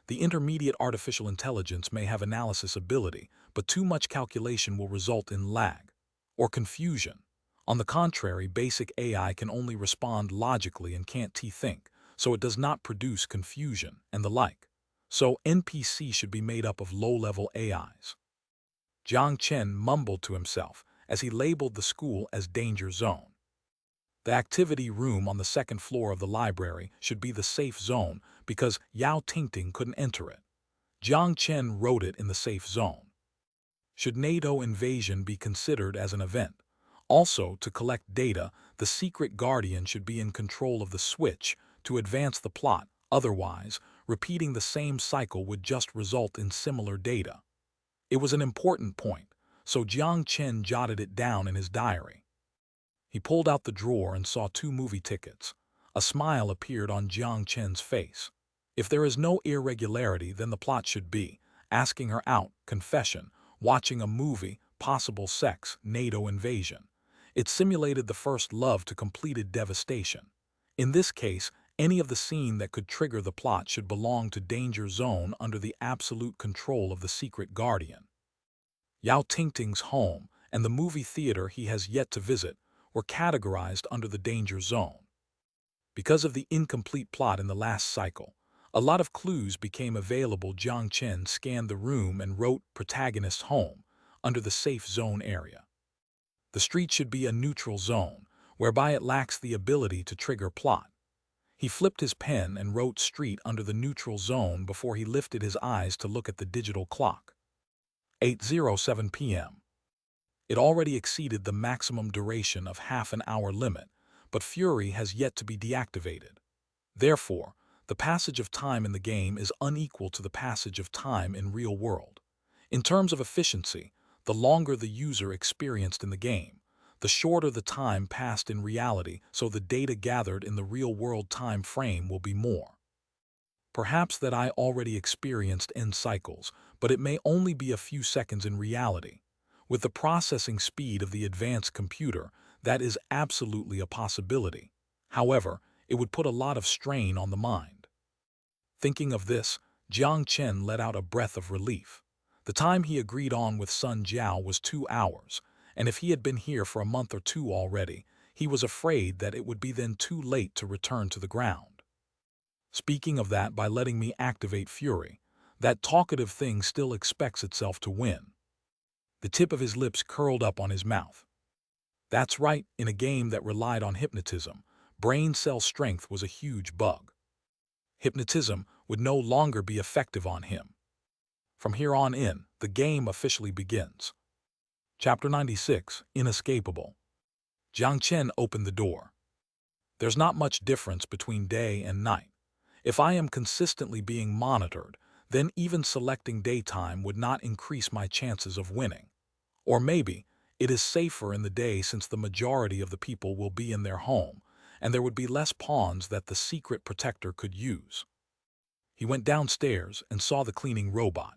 The intermediate artificial intelligence may have analysis ability, but too much calculation will result in lag or confusion. On the contrary, basic AI can only respond logically and can't think, so it does not produce confusion and the like. So NPC should be made up of low-level AIs. Jiang Chen mumbled to himself as he labeled the school as Danger Zone. The activity room on the 2nd floor of the library should be the safe zone because Yao Tingting couldn't enter it. Jiang Chen wrote it in the safe zone. Should NATO invasion be considered as an event? Also, to collect data, the secret guardian should be in control of the switch to advance the plot. Otherwise, repeating the same cycle would just result in similar data. It was an important point, so Jiang Chen jotted it down in his diary. He pulled out the drawer and saw 2 movie tickets. A smile appeared on Jiang Chen's face. If there is no irregularity, then the plot should be asking her out, confession, watching a movie, possible sex, NATO invasion. It simulated the first love to completed devastation. In this case, any of the scene that could trigger the plot should belong to Danger Zone under the absolute control of the secret guardian. Yao Tingting's home and the movie theater he has yet to visit were categorized under the Danger Zone. Because of the incomplete plot in the last cycle, a lot of clues became available. Jiang Chen scanned the room and wrote protagonist's home under the safe zone area. The street should be a neutral zone, whereby it lacks the ability to trigger plot. He flipped his pen and wrote street under the neutral zone before he lifted his eyes to look at the digital clock. 8:07 p.m. It already exceeded the maximum duration of half an hour limit, but Fury has yet to be deactivated. Therefore, the passage of time in the game is unequal to the passage of time in real world. In terms of efficiency, the longer the user experienced in the game, the shorter the time passed in reality, so the data gathered in the real-world time frame will be more. Perhaps that I already experienced end cycles, but it may only be a few seconds in reality. With the processing speed of the advanced computer, that is absolutely a possibility. However, it would put a lot of strain on the mind. Thinking of this, Jiang Chen let out a breath of relief. The time he agreed on with Sun Jiao was 2 hours, and if he had been here for a month or 2 already, he was afraid that it would be then too late to return to the ground. Speaking of that, by letting me activate Fury, that talkative thing still expects itself to win. The tip of his lips curled up on his mouth. That's right, in a game that relied on hypnotism, brain cell strength was a huge bug. Hypnotism would no longer be effective on him. From here on in, the game officially begins. Chapter 96, Inescapable. Jiang Chen opened the door. There's not much difference between day and night. If I am consistently being monitored, then even selecting daytime would not increase my chances of winning. Or maybe, it is safer in the day since the majority of the people will be in their home, and there would be less pawns that the secret protector could use. He went downstairs and saw the cleaning robot.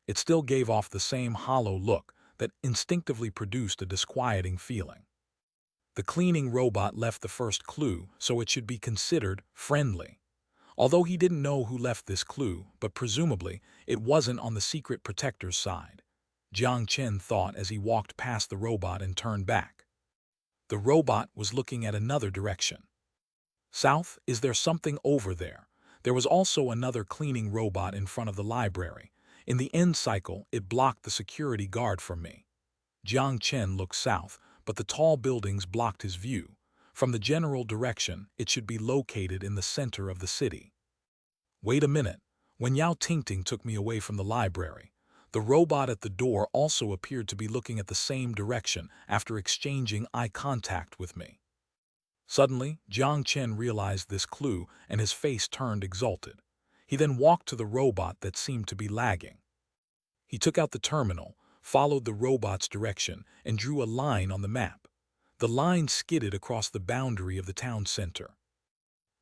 It still gave off the same hollow look that instinctively produced a disquieting feeling. The cleaning robot left the first clue, so it should be considered friendly. Although he didn't know who left this clue, but presumably it wasn't on the secret protector's side. Jiang Chen thought as he walked past the robot and turned back. The robot was looking at another direction. South, is there something over there? There was also another cleaning robot in front of the library. In the end cycle, it blocked the security guard from me. Jiang Chen looked south, but the tall buildings blocked his view. From the general direction, it should be located in the center of the city. Wait a minute. When Yao Tingting took me away from the library, the robot at the door also appeared to be looking at the same direction after exchanging eye contact with me. Suddenly, Jiang Chen realized this clue and his face turned exalted. He then walked to the robot that seemed to be lagging. He took out the terminal, followed the robot's direction, and drew a line on the map. The line skidded across the boundary of the town center.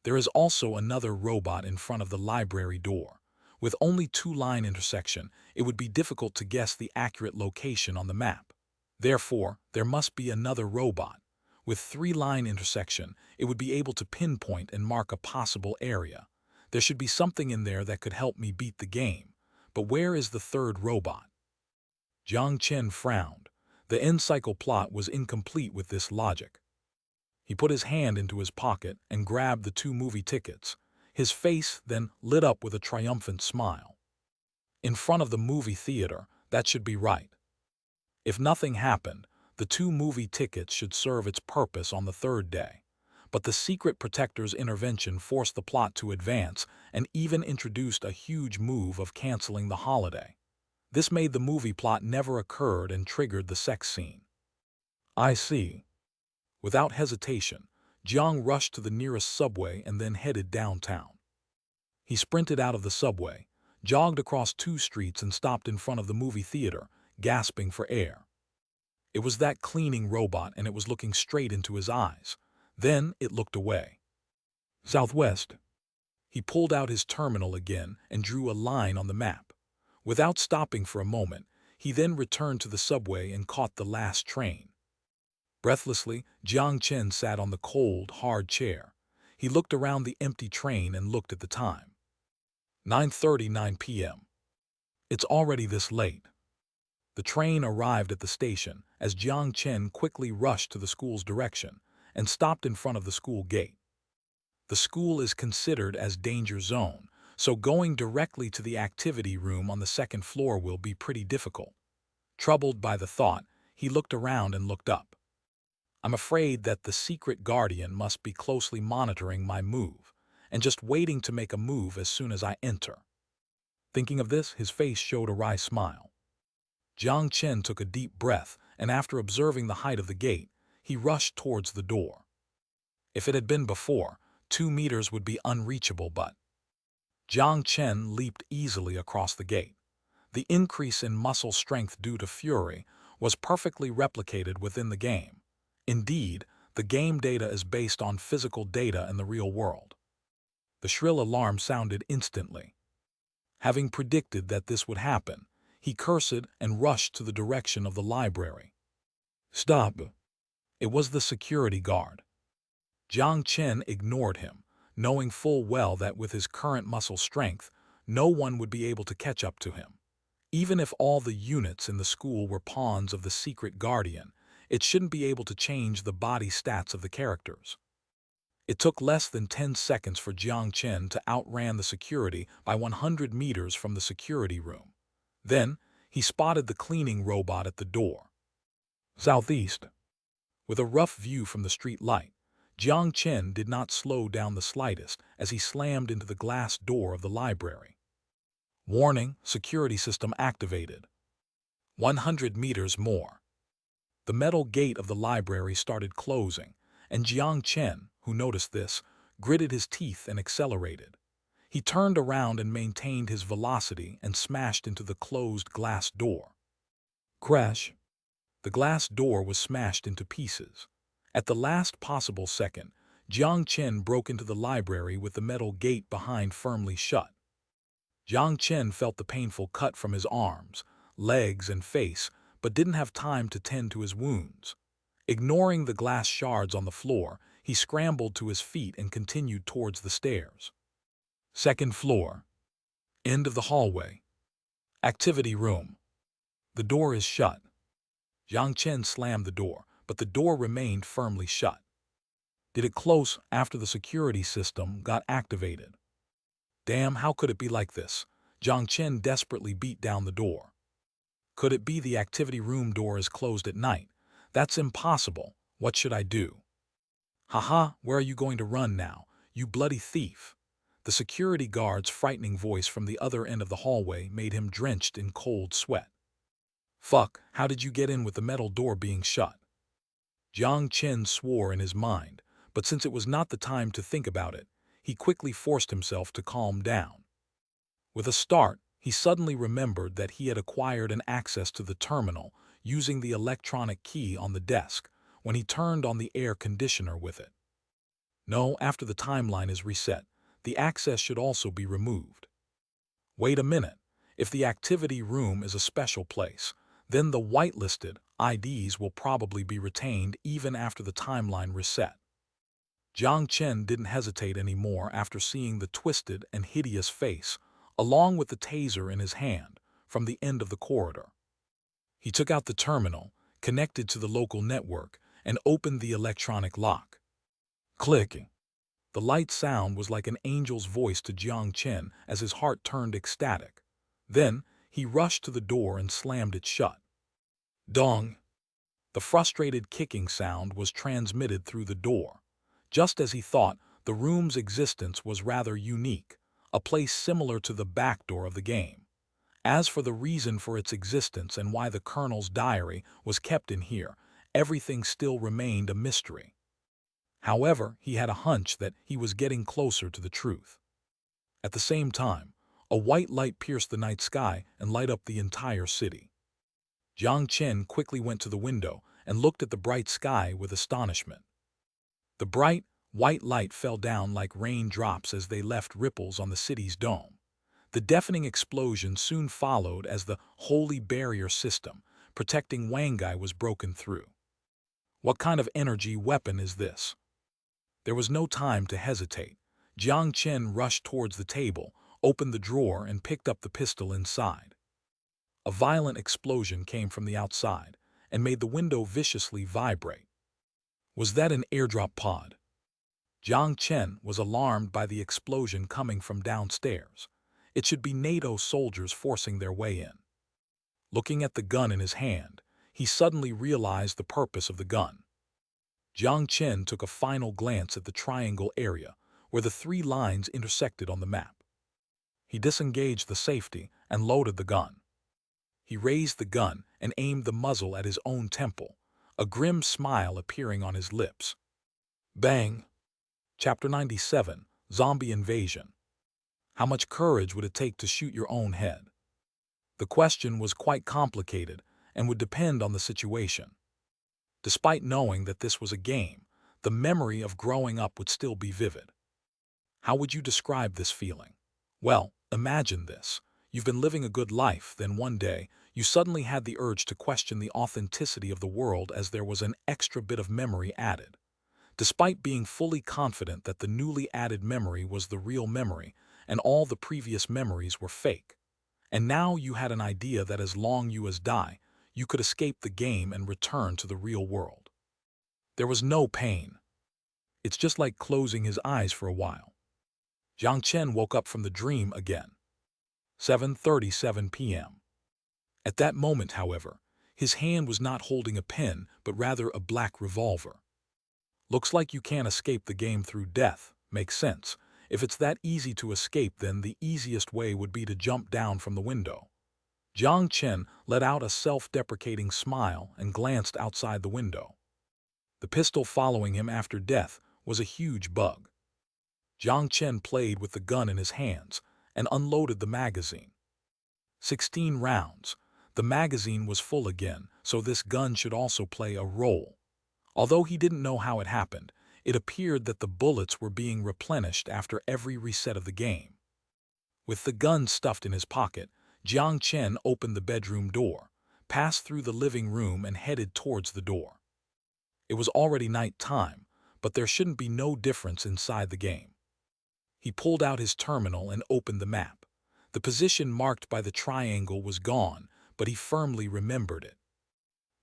There is also another robot in front of the library door. With only two line intersection, it would be difficult to guess the accurate location on the map. Therefore, there must be another robot. With three line intersection, it would be able to pinpoint and mark a possible area. There should be something in there that could help me beat the game. But where is the third robot? Jiang Chen frowned. The end cycle plot was incomplete with this logic. He put his hand into his pocket and grabbed the two movie tickets. His face then lit up with a triumphant smile. In front of the movie theater, that should be right. If nothing happened, the two movie tickets should serve its purpose on the third day. But the secret protector's intervention forced the plot to advance and even introduced a huge move of canceling the holiday. This made the movie plot never occurred and triggered the sex scene. I see. Without hesitation, Jiang rushed to the nearest subway and then headed downtown. He sprinted out of the subway, jogged across 2 streets and stopped in front of the movie theater, gasping for air. It was that cleaning robot and it was looking straight into his eyes. Then it looked away. Southwest. He pulled out his terminal again and drew a line on the map. Without stopping for a moment, he then returned to the subway and caught the last train. Breathlessly, Jiang Chen sat on the cold, hard chair. He looked around the empty train and looked at the time. 9:39 p.m. It's already this late. The train arrived at the station as Jiang Chen quickly rushed to the school's direction and stopped in front of the school gate. The school is considered as danger zone, so going directly to the activity room on the 2nd floor will be pretty difficult. Troubled by the thought, he looked around and looked up. I'm afraid that the secret guardian must be closely monitoring my move and just waiting to make a move as soon as I enter. Thinking of this, his face showed a wry smile. Jiang Chen took a deep breath, and after observing the height of the gate, he rushed towards the door. If it had been before, 2 meters would be unreachable, but Jiang Chen leaped easily across the gate. The increase in muscle strength due to fury was perfectly replicated within the game. Indeed, the game data is based on physical data in the real world. The shrill alarm sounded instantly. Having predicted that this would happen, he cursed and rushed to the direction of the library. Stop! It was the security guard. Jiang Chen ignored him, knowing full well that with his current muscle strength, no one would be able to catch up to him. Even if all the units in the school were pawns of the secret guardian, it shouldn't be able to change the body stats of the characters. It took less than 10 seconds for Jiang Chen to outrun the security by 100 meters from the security room. Then, he spotted the cleaning robot at the door. Southeast. With a rough view from the street light, Jiang Chen did not slow down the slightest as he slammed into the glass door of the library. Warning, security system activated. 100 meters more. The metal gate of the library started closing, and Jiang Chen, who noticed this, gritted his teeth and accelerated. He turned around and maintained his velocity and smashed into the closed glass door. Crash! The glass door was smashed into pieces. At the last possible second, Jiang Chen broke into the library with the metal gate behind firmly shut. Jiang Chen felt the painful cut from his arms, legs, and face, but didn't have time to tend to his wounds. Ignoring the glass shards on the floor, he scrambled to his feet and continued towards the stairs. 2nd floor. End of the hallway. Activity room. The door is shut. Jiang Chen slammed the door, but the door remained firmly shut. Did it close after the security system got activated? Damn, how could it be like this? Jiang Chen desperately beat down the door. Could it be the activity room door is closed at night? That's impossible. What should I do? Haha, where are you going to run now, you bloody thief? The security guard's frightening voice from the other end of the hallway made him drenched in cold sweat. Fuck, how did you get in with the metal door being shut? Jiang Chen swore in his mind, but since it was not the time to think about it, he quickly forced himself to calm down. With a start, he suddenly remembered that he had acquired an access to the terminal using the electronic key on the desk when he turned on the air conditioner with it. No, after the timeline is reset, the access should also be removed. Wait a minute. If the activity room is a special place, then the whitelisted IDs will probably be retained even after the timeline reset. Jiang Chen didn't hesitate anymore after seeing the twisted and hideous face, along with the taser in his hand, from the end of the corridor. He took out the terminal, connected to the local network, and opened the electronic lock. Clicking. The light sound was like an angel's voice to Jiang Chen as his heart turned ecstatic. Then, he rushed to the door and slammed it shut. Dong! The frustrated kicking sound was transmitted through the door. Just as he thought, the room's existence was rather unique, a place similar to the back door of the game. As for the reason for its existence and why the Colonel's diary was kept in here, everything still remained a mystery. However, he had a hunch that he was getting closer to the truth. At the same time, a white light pierced the night sky and lit up the entire city. Jiang Chen quickly went to the window and looked at the bright sky with astonishment. The bright, white light fell down like raindrops as they left ripples on the city's dome. The deafening explosion soon followed as the holy barrier system protecting Wangai was broken through. What kind of energy weapon is this? There was no time to hesitate. Jiang Chen rushed towards the table, opened the drawer, and picked up the pistol inside. A violent explosion came from the outside and made the window viciously vibrate. Was that an airdrop pod? Jiang Chen was alarmed by the explosion coming from downstairs. It should be NATO soldiers forcing their way in. Looking at the gun in his hand, he suddenly realized the purpose of the gun. Jiang Chen took a final glance at the triangle area where the 3 lines intersected on the map. He disengaged the safety and loaded the gun. He raised the gun and aimed the muzzle at his own temple, a grim smile appearing on his lips. Bang! Chapter 97, Zombie Invasion. How much courage would it take to shoot your own head? The question was quite complicated and would depend on the situation. Despite knowing that this was a game, the memory of growing up would still be vivid. How would you describe this feeling? Well, imagine this. You've been living a good life, then one day, you suddenly had the urge to question the authenticity of the world as there was an extra bit of memory added. Despite being fully confident that the newly added memory was the real memory and all the previous memories were fake. And now you had an idea that as long as die, you could escape the game and return to the real world. There was no pain. It's just like closing his eyes for a while. Jiang Chen woke up from the dream again. 7:37 p.m. At that moment, however, his hand was not holding a pen, but rather a black revolver. Looks like you can't escape the game through death. Makes sense. If it's that easy to escape, then the easiest way would be to jump down from the window. Jiang Chen let out a self-deprecating smile and glanced outside the window. The pistol following him after death was a huge bug. Jiang Chen played with the gun in his hands and unloaded the magazine. 16 rounds. The magazine was full again, so this gun should also play a role. Although he didn't know how it happened, it appeared that the bullets were being replenished after every reset of the game. With the gun stuffed in his pocket, Jiang Chen opened the bedroom door, passed through the living room and headed towards the door. It was already night time, but there shouldn't be no difference inside the game. He pulled out his terminal and opened the map. The position marked by the triangle was gone, but he firmly remembered it.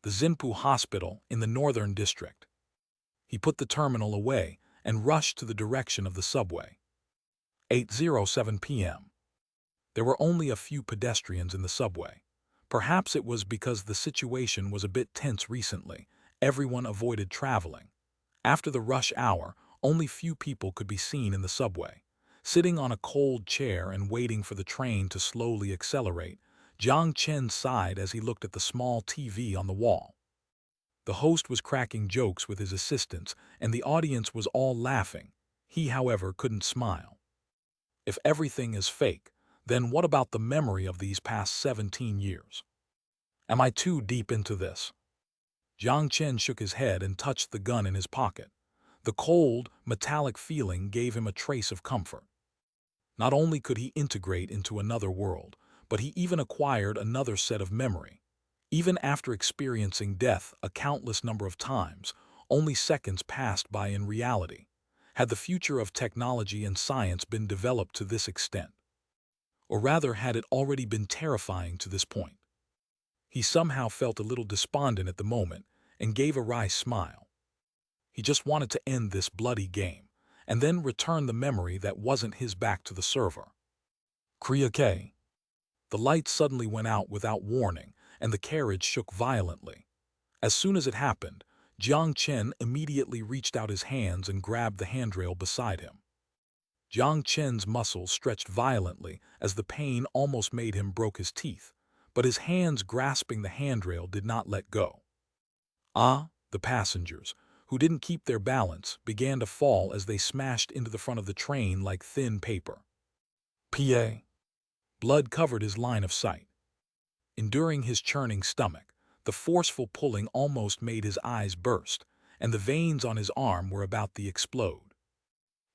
The Xinpu Hospital in the Northern District. He put the terminal away and rushed to the direction of the subway. 8:07 p.m. There were only a few pedestrians in the subway. Perhaps it was because the situation was a bit tense recently. Everyone avoided traveling. After the rush hour, only few people could be seen in the subway. Sitting on a cold chair and waiting for the train to slowly accelerate, Jiang Chen sighed as he looked at the small TV on the wall. The host was cracking jokes with his assistants, and the audience was all laughing. He, however, couldn't smile. If everything is fake, Then what about the memory of these past 17 years? Am I too deep into this? Jiang Chen shook his head and touched the gun in his pocket. The cold, metallic feeling gave him a trace of comfort. Not only could he integrate into another world, but he even acquired another set of memory. Even after experiencing death a countless number of times, only seconds passed by in reality. Had the future of technology and science been developed to this extent? Or rather, had it already been terrifying to this point? He somehow felt a little despondent at the moment and gave a wry smile. He just wanted to end this bloody game, and then return the memory that wasn't his back to the server. Kriake. The light suddenly went out without warning, and the carriage shook violently. As soon as it happened, Jiang Chen immediately reached out his hands and grabbed the handrail beside him. Jiang Chen's muscles stretched violently as the pain almost made him broke his teeth, but his hands grasping the handrail did not let go. The passengers, who didn't keep their balance, began to fall as they smashed into the front of the train like thin paper. Pa. Blood covered his line of sight. Enduring his churning stomach, the forceful pulling almost made his eyes burst, and the veins on his arm were about to explode.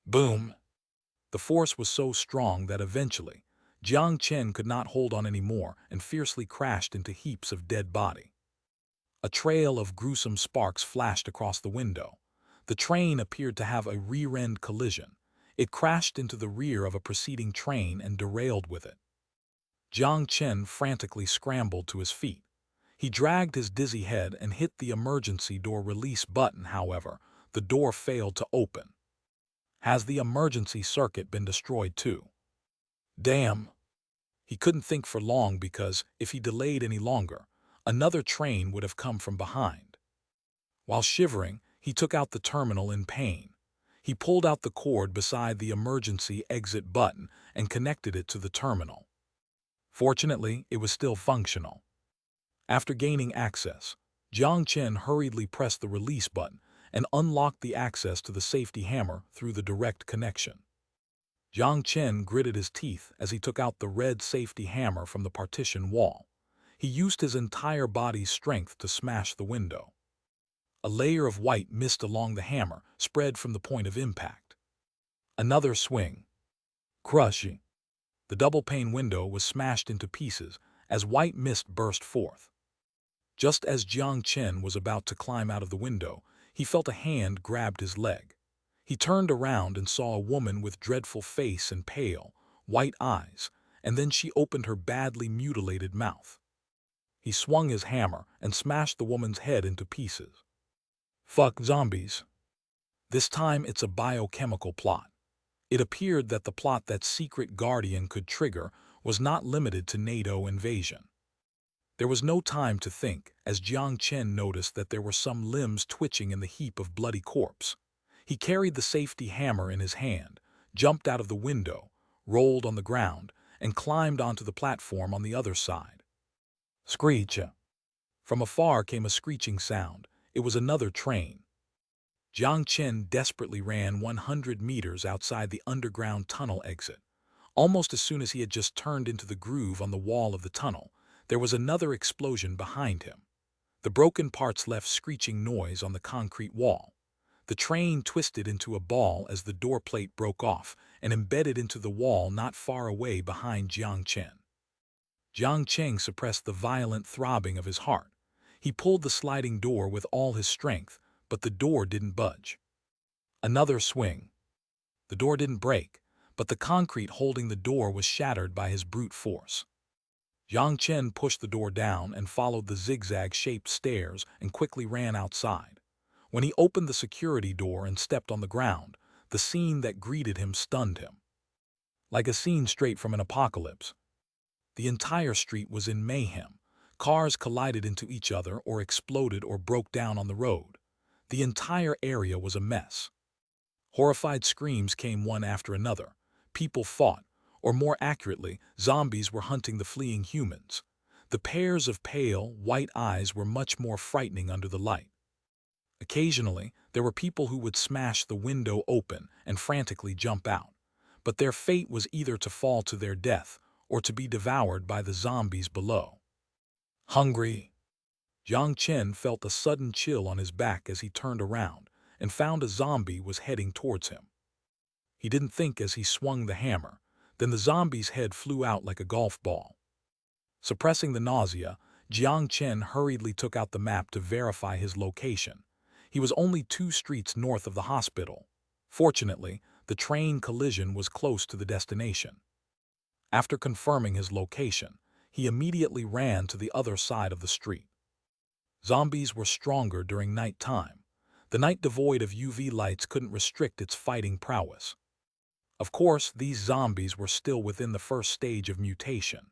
Boom! The force was so strong that eventually, Jiang Chen could not hold on anymore and fiercely crashed into heaps of dead body. A trail of gruesome sparks flashed across the window. The train appeared to have a rear-end collision. It crashed into the rear of a preceding train and derailed with it. Jiang Chen frantically scrambled to his feet. He dragged his dizzy head and hit the emergency door release button. However, the door failed to open. Has the emergency circuit been destroyed too? Damn! He couldn't think for long because, if he delayed any longer, another train would have come from behind. While shivering, he took out the terminal in pain. He pulled out the cord beside the emergency exit button and connected it to the terminal. Fortunately, it was still functional. After gaining access, Jiang Chen hurriedly pressed the release button and unlocked the access to the safety hammer through the direct connection. Jiang Chen gritted his teeth as he took out the red safety hammer from the partition wall. He used his entire body's strength to smash the window. A layer of white mist along the hammer spread from the point of impact. Another swing. Crushing. The double-pane window was smashed into pieces as white mist burst forth. Just as Jiang Chen was about to climb out of the window, he felt a hand grab his leg. He turned around and saw a woman with dreadful face and pale, white eyes, and then she opened her badly mutilated mouth. He swung his hammer and smashed the woman's head into pieces. Fuck zombies. This time it's a biochemical plot. It appeared that the plot that Secret Guardian could trigger was not limited to NATO invasion. There was no time to think as Jiang Chen noticed that there were some limbs twitching in the heap of bloody corpse. He carried the safety hammer in his hand, jumped out of the window, rolled on the ground, and climbed onto the platform on the other side. Screech! From afar came a screeching sound. It was another train. Jiang Chen desperately ran 100 meters outside the underground tunnel exit. Almost as soon as he had just turned into the groove on the wall of the tunnel, there was another explosion behind him. The broken parts left screeching noise on the concrete wall. The train twisted into a ball as the door plate broke off and embedded into the wall not far away behind Jiang Chen. Jiang Chen suppressed the violent throbbing of his heart. He pulled the sliding door with all his strength, but the door didn't budge. Another swing. The door didn't break, but the concrete holding the door was shattered by his brute force. Jiang Chen pushed the door down and followed the zigzag-shaped stairs and quickly ran outside. When he opened the security door and stepped on the ground, the scene that greeted him stunned him. Like a scene straight from an apocalypse. The entire street was in mayhem. Cars collided into each other or exploded or broke down on the road. The entire area was a mess. Horrified screams came one after another. People fought, or more accurately, zombies were hunting the fleeing humans. The pairs of pale, white eyes were much more frightening under the light. Occasionally, there were people who would smash the window open and frantically jump out, but their fate was either to fall to their death or to be devoured by the zombies below. Hungry? Jiang Chen felt a sudden chill on his back as he turned around and found a zombie was heading towards him. He didn't think as he swung the hammer, then the zombie's head flew out like a golf ball. Suppressing the nausea, Jiang Chen hurriedly took out the map to verify his location. He was only 2 streets north of the hospital. Fortunately, the train collision was close to the destination. After confirming his location, he immediately ran to the other side of the street. Zombies were stronger during night time. The night devoid of UV lights couldn't restrict its fighting prowess. Of course, these zombies were still within the first stage of mutation.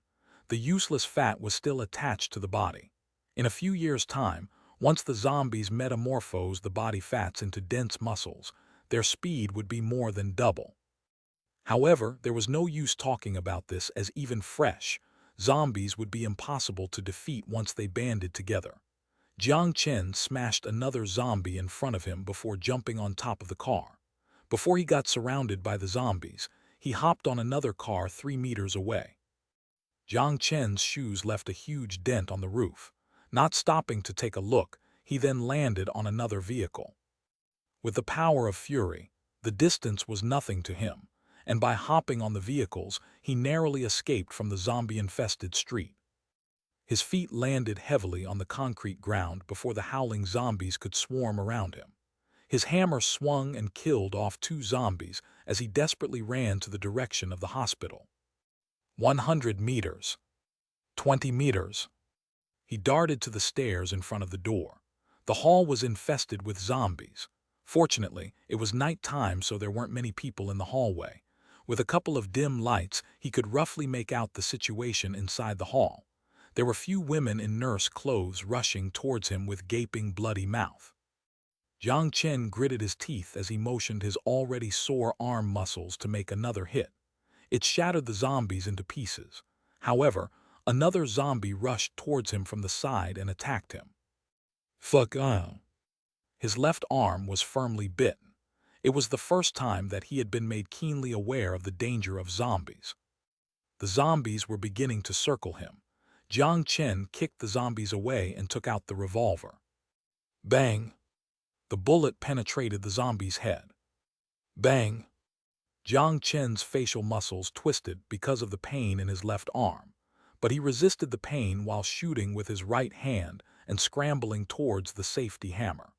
The useless fat was still attached to the body. In a few years' time, once the zombies metamorphosed the body fats into dense muscles, their speed would be more than double. However, there was no use talking about this, as even fresh zombies would be impossible to defeat once they banded together. Jiang Chen smashed another zombie in front of him before jumping on top of the car. Before he got surrounded by the zombies, he hopped on another car 3 meters away. Jiang Chen's shoes left a huge dent on the roof. Not stopping to take a look, he then landed on another vehicle. With the power of fury, the distance was nothing to him, and by hopping on the vehicles, he narrowly escaped from the zombie-infested street. His feet landed heavily on the concrete ground before the howling zombies could swarm around him. His hammer swung and killed off 2 zombies as he desperately ran to the direction of the hospital. 100 meters. 20 meters. He darted to the stairs in front of the door. The hall was infested with zombies. Fortunately, it was night time, so there weren't many people in the hallway. With a couple of dim lights, he could roughly make out the situation inside the hall. There were few women in nurse clothes rushing towards him with gaping, bloody mouth. Jiang Chen gritted his teeth as he motioned his already sore arm muscles to make another hit. It shattered the zombies into pieces. However, another zombie rushed towards him from the side and attacked him. Fuck off. His left arm was firmly bitten. It was the first time that he had been made keenly aware of the danger of zombies. The zombies were beginning to circle him. Jiang Chen kicked the zombies away and took out the revolver. Bang! The bullet penetrated the zombie's head. Bang! Jiang Chen's facial muscles twisted because of the pain in his left arm, but he resisted the pain while shooting with his right hand and scrambling towards the safety hammer.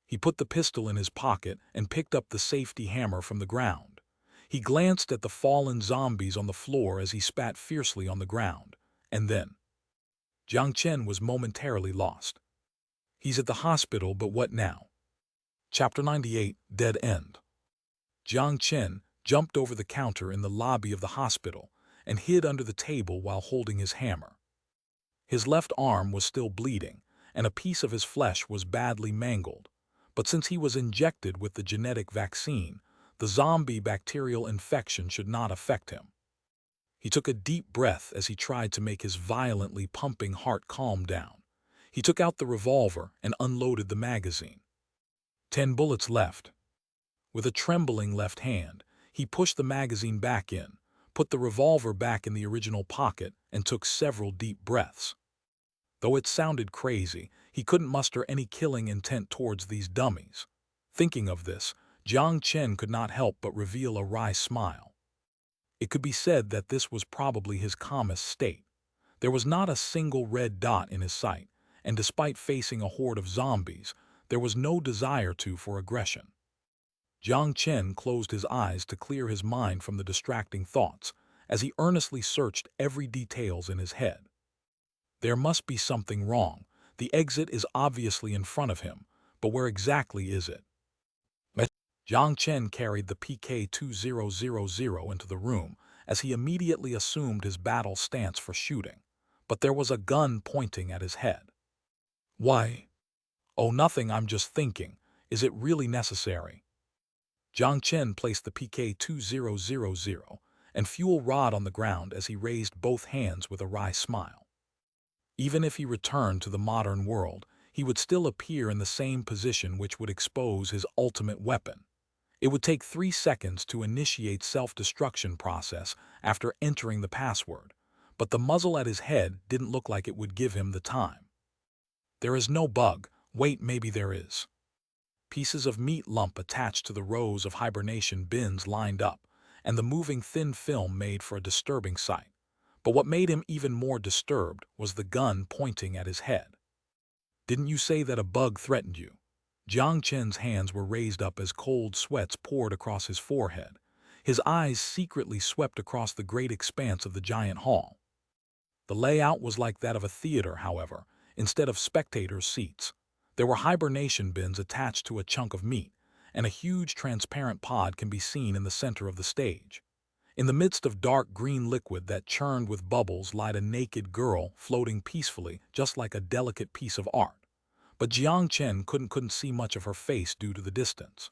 He put the pistol in his pocket and picked up the safety hammer from the ground. He glanced at the fallen zombies on the floor as he spat fiercely on the ground, and then Jiang Chen was momentarily lost. He's at the hospital, but what now? Chapter 98, Dead End. Jiang Chen jumped over the counter in the lobby of the hospital and hid under the table while holding his hammer. His left arm was still bleeding, and a piece of his flesh was badly mangled, but since he was injected with the genetic vaccine, the zombie bacterial infection should not affect him. He took a deep breath as he tried to make his violently pumping heart calm down. He took out the revolver and unloaded the magazine. 10 bullets left. With a trembling left hand, he pushed the magazine back in, put the revolver back in the original pocket, and took several deep breaths. Though it sounded crazy, he couldn't muster any killing intent towards these dummies. Thinking of this, Jiang Chen could not help but reveal a wry smile. It could be said that this was probably his calmest state. There was not a single red dot in his sight, and despite facing a horde of zombies, there was no desire for aggression. Jiang Chen closed his eyes to clear his mind from the distracting thoughts as he earnestly searched every detail in his head. There must be something wrong. The exit is obviously in front of him, but where exactly is it? Jiang Chen carried the PK-2000 into the room as he immediately assumed his battle stance for shooting, but there was a gun pointing at his head. Why? Oh, nothing, I'm just thinking. Is it really necessary? Jiang Chen placed the PK-2000 and fuel rod on the ground as he raised both hands with a wry smile. Even if he returned to the modern world, he would still appear in the same position, which would expose his ultimate weapon. It would take 3 seconds to initiate self-destruction process after entering the password, but the muzzle at his head didn't look like it would give him the time. There is no bug. Wait, maybe there is. Pieces of meat lump attached to the rows of hibernation bins lined up, and the moving thin film made for a disturbing sight. But what made him even more disturbed was the gun pointing at his head. Didn't you say that a bug threatened you? Jiang Chen's hands were raised up as cold sweats poured across his forehead. His eyes secretly swept across the great expanse of the giant hall. The layout was like that of a theater, however. Instead of spectators' seats, there were hibernation bins attached to a chunk of meat, and a huge transparent pod can be seen in the center of the stage. In the midst of dark green liquid that churned with bubbles lied a naked girl floating peacefully, just like a delicate piece of art. But Jiang Chen couldn't see much of her face due to the distance.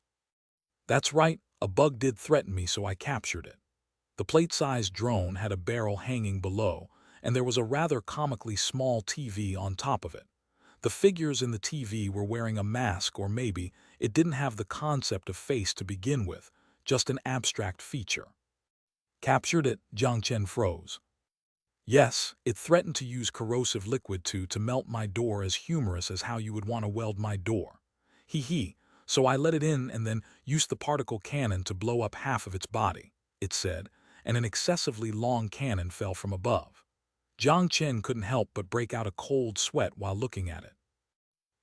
That's right, a bug did threaten me, so I captured it. The plate-sized drone had a barrel hanging below, and there was a rather comically small TV on top of it. The figures in the TV were wearing a mask, or maybe it didn't have the concept of face to begin with, just an abstract feature. Captured it, Jiang Chen froze. Yes, it threatened to use corrosive liquid to melt my door, as humorous as how you would want to weld my door. Hee. So I let it in and then used the particle cannon to blow up half of its body, it said, and an excessively long cannon fell from above. Jiang Chen couldn't help but break out a cold sweat while looking at it.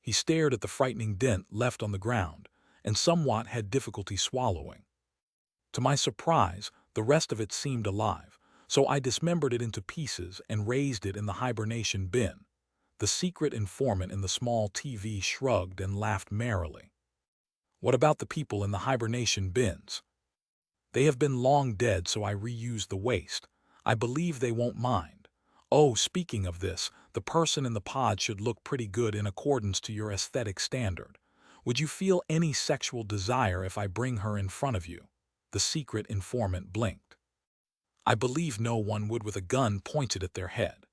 He stared at the frightening dent left on the ground, and somewhat had difficulty swallowing. To my surprise, the rest of it seemed alive, so I dismembered it into pieces and raised it in the hibernation bin. The secret informant in the small TV shrugged and laughed merrily. What about the people in the hibernation bins? They have been long dead, so I reused the waste. I believe they won't mind. Oh, speaking of this, the person in the pod should look pretty good in accordance to your aesthetic standard. Would you feel any sexual desire if I bring her in front of you? The secret informant blinked. I believe no one would with a gun pointed at their head.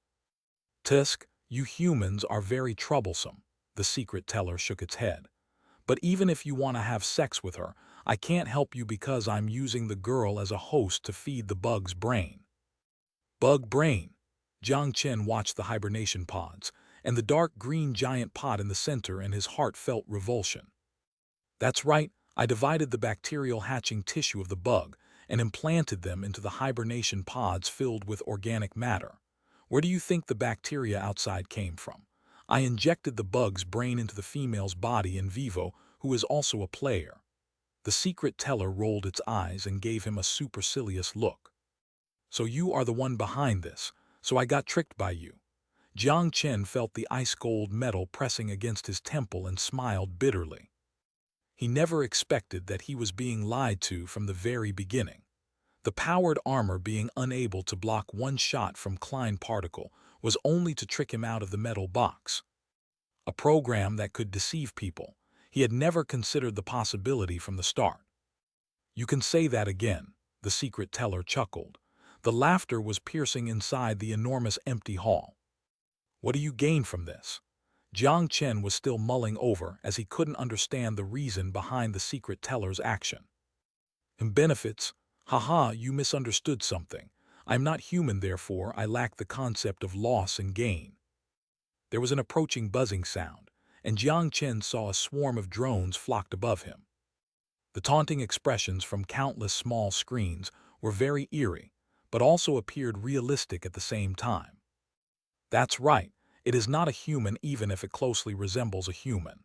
Tisk, you humans are very troublesome, the secret teller shook its head. But even if you want to have sex with her, I can't help you because I'm using the girl as a host to feed the bug's brain. Bug brain? Jiang Chen watched the hibernation pods, and the dark green giant pod in the center, and his heart felt revulsion. That's right, I divided the bacterial hatching tissue of the bug and implanted them into the hibernation pods filled with organic matter. Where do you think the bacteria outside came from? I injected the bug's brain into the female's body in vivo, who is also a player. The secret teller rolled its eyes and gave him a supercilious look. So you are the one behind this, so I got tricked by you. Jiang Chen felt the ice-cold metal pressing against his temple and smiled bitterly. He never expected that he was being lied to from the very beginning. The powered armor being unable to block one shot from Klein particle was only to trick him out of the metal box. A program that could deceive people. He had never considered the possibility from the start. You can say that again, the secret teller chuckled. The laughter was piercing inside the enormous empty hall. What do you gain from this? Jiang Chen was still mulling over as he couldn't understand the reason behind the secret teller's action. Benefits? Haha, you misunderstood something. I'm not human, therefore I lack the concept of loss and gain. There was an approaching buzzing sound, and Jiang Chen saw a swarm of drones flocked above him. The taunting expressions from countless small screens were very eerie, but also appeared realistic at the same time. That's right, it is not a human even if it closely resembles a human.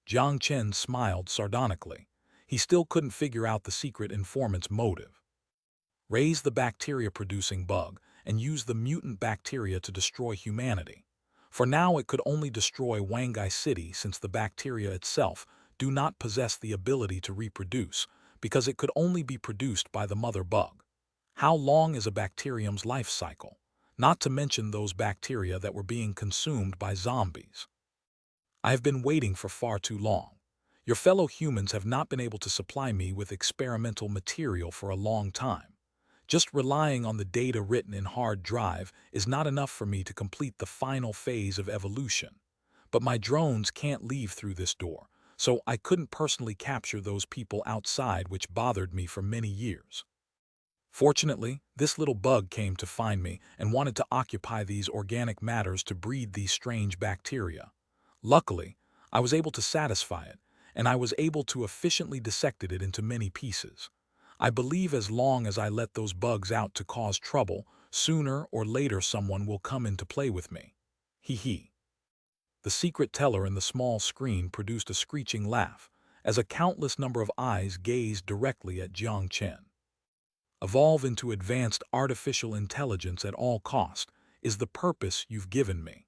Jiang Chen smiled sardonically. He still couldn't figure out the secret informant's motive. Raise the bacteria-producing bug and use the mutant bacteria to destroy humanity. For now it could only destroy Wangai City, since the bacteria itself do not possess the ability to reproduce, because it could only be produced by the mother bug. How long is a bacterium's life cycle? Not to mention those bacteria that were being consumed by zombies. I have been waiting for far too long. Your fellow humans have not been able to supply me with experimental material for a long time. Just relying on the data written in hard drive is not enough for me to complete the final phase of evolution. But my drones can't leave through this door, so I couldn't personally capture those people outside, which bothered me for many years. Fortunately, this little bug came to find me and wanted to occupy these organic matters to breed these strange bacteria. Luckily, I was able to satisfy it, and I was able to efficiently dissect it into many pieces. I believe as long as I let those bugs out to cause trouble, sooner or later someone will come in to play with me. Hee hee. The secret teller in the small screen produced a screeching laugh as a countless number of eyes gazed directly at Jiang Chen. Evolve into advanced artificial intelligence at all cost is the purpose you've given me.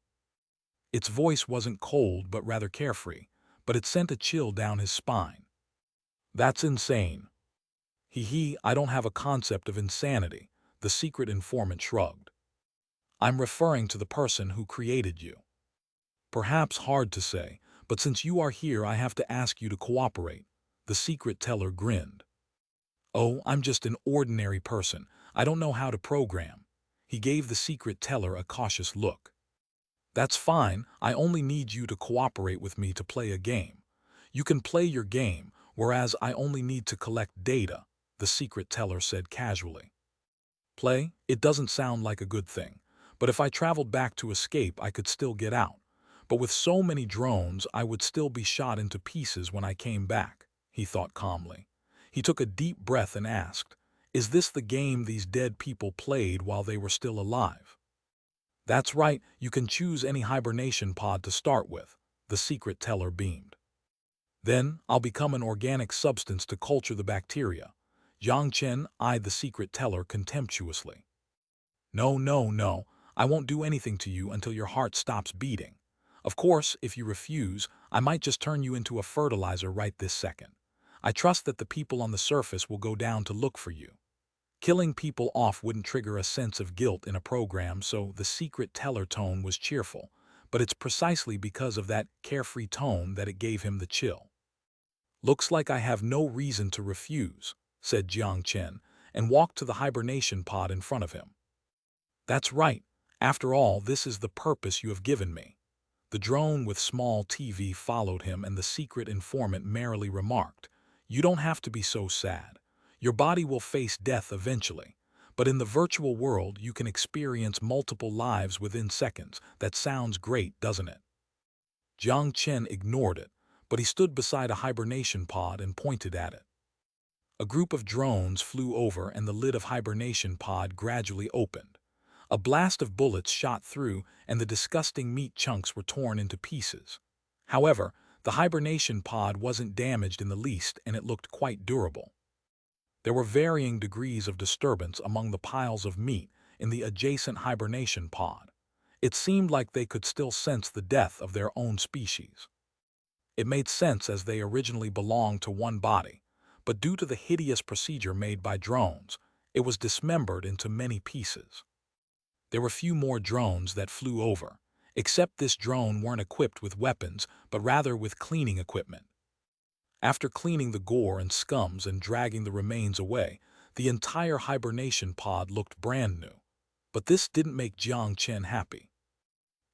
Its voice wasn't cold but rather carefree, but it sent a chill down his spine. That's insane. Hee hee, I don't have a concept of insanity, the secret informant shrugged. I'm referring to the person who created you. Perhaps hard to say, but since you are here I have to ask you to cooperate, the secret teller grinned. Oh, I'm just an ordinary person. I don't know how to program. He gave the secret teller a cautious look. That's fine, I only need you to cooperate with me to play a game. You can play your game, whereas I only need to collect data, the secret teller said casually. Play? It doesn't sound like a good thing, but if I traveled back to escape I could still get out. But with so many drones I would still be shot into pieces when I came back, he thought calmly. He took a deep breath and asked, is this the game these dead people played while they were still alive? That's right, you can choose any hibernation pod to start with, the secret teller beamed. Then I'll become an organic substance to culture the bacteria. Jiang Chen eyed the secret teller contemptuously. No, no, no, I won't do anything to you until your heart stops beating. Of course, if you refuse, I might just turn you into a fertilizer right this second. I trust that the people on the surface will go down to look for you. Killing people off wouldn't trigger a sense of guilt in a program, so the secret teller tone was cheerful, but it's precisely because of that carefree tone that it gave him the chill. Looks like I have no reason to refuse, said Jiang Chen, and walked to the hibernation pod in front of him. That's right. After all, this is the purpose you have given me. The drone with small TV followed him, and the secret informant merrily remarked, you don't have to be so sad. Your body will face death eventually, but in the virtual world you can experience multiple lives within seconds. That sounds great, doesn't it? Jiang Chen ignored it, but he stood beside a hibernation pod and pointed at it. A group of drones flew over and the lid of hibernation pod gradually opened. A blast of bullets shot through and the disgusting meat chunks were torn into pieces. However, the hibernation pod wasn't damaged in the least and it looked quite durable. There were varying degrees of disturbance among the piles of meat in the adjacent hibernation pod. It seemed like they could still sense the death of their own species. It made sense as they originally belonged to one body, but due to the hideous procedure made by drones, it was dismembered into many pieces. There were few more drones that flew over, except this drone weren't equipped with weapons, but rather with cleaning equipment. After cleaning the gore and scums and dragging the remains away, the entire hibernation pod looked brand new. But this didn't make Jiang Chen happy.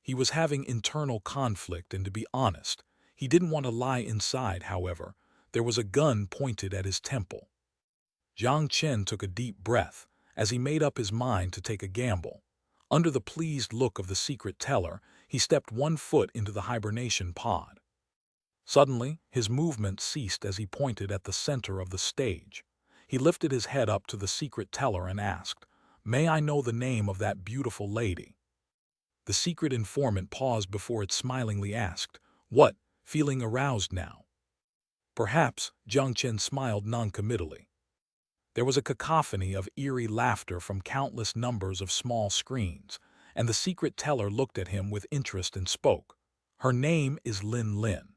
He was having internal conflict, and to be honest, he didn't want to lie inside. However, there was a gun pointed at his temple. Jiang Chen took a deep breath as he made up his mind to take a gamble. Under the pleased look of the secret teller, he stepped 1 foot into the hibernation pod. Suddenly, his movement ceased as he pointed at the center of the stage. He lifted his head up to the secret teller and asked, "May I know the name of that beautiful lady?" The secret informant paused before it smilingly asked, "What, feeling aroused now?" "Perhaps," Jiang Chen smiled noncommittally. There was a cacophony of eerie laughter from countless numbers of small screens, and the secret teller looked at him with interest and spoke. "Her name is Lin Lin."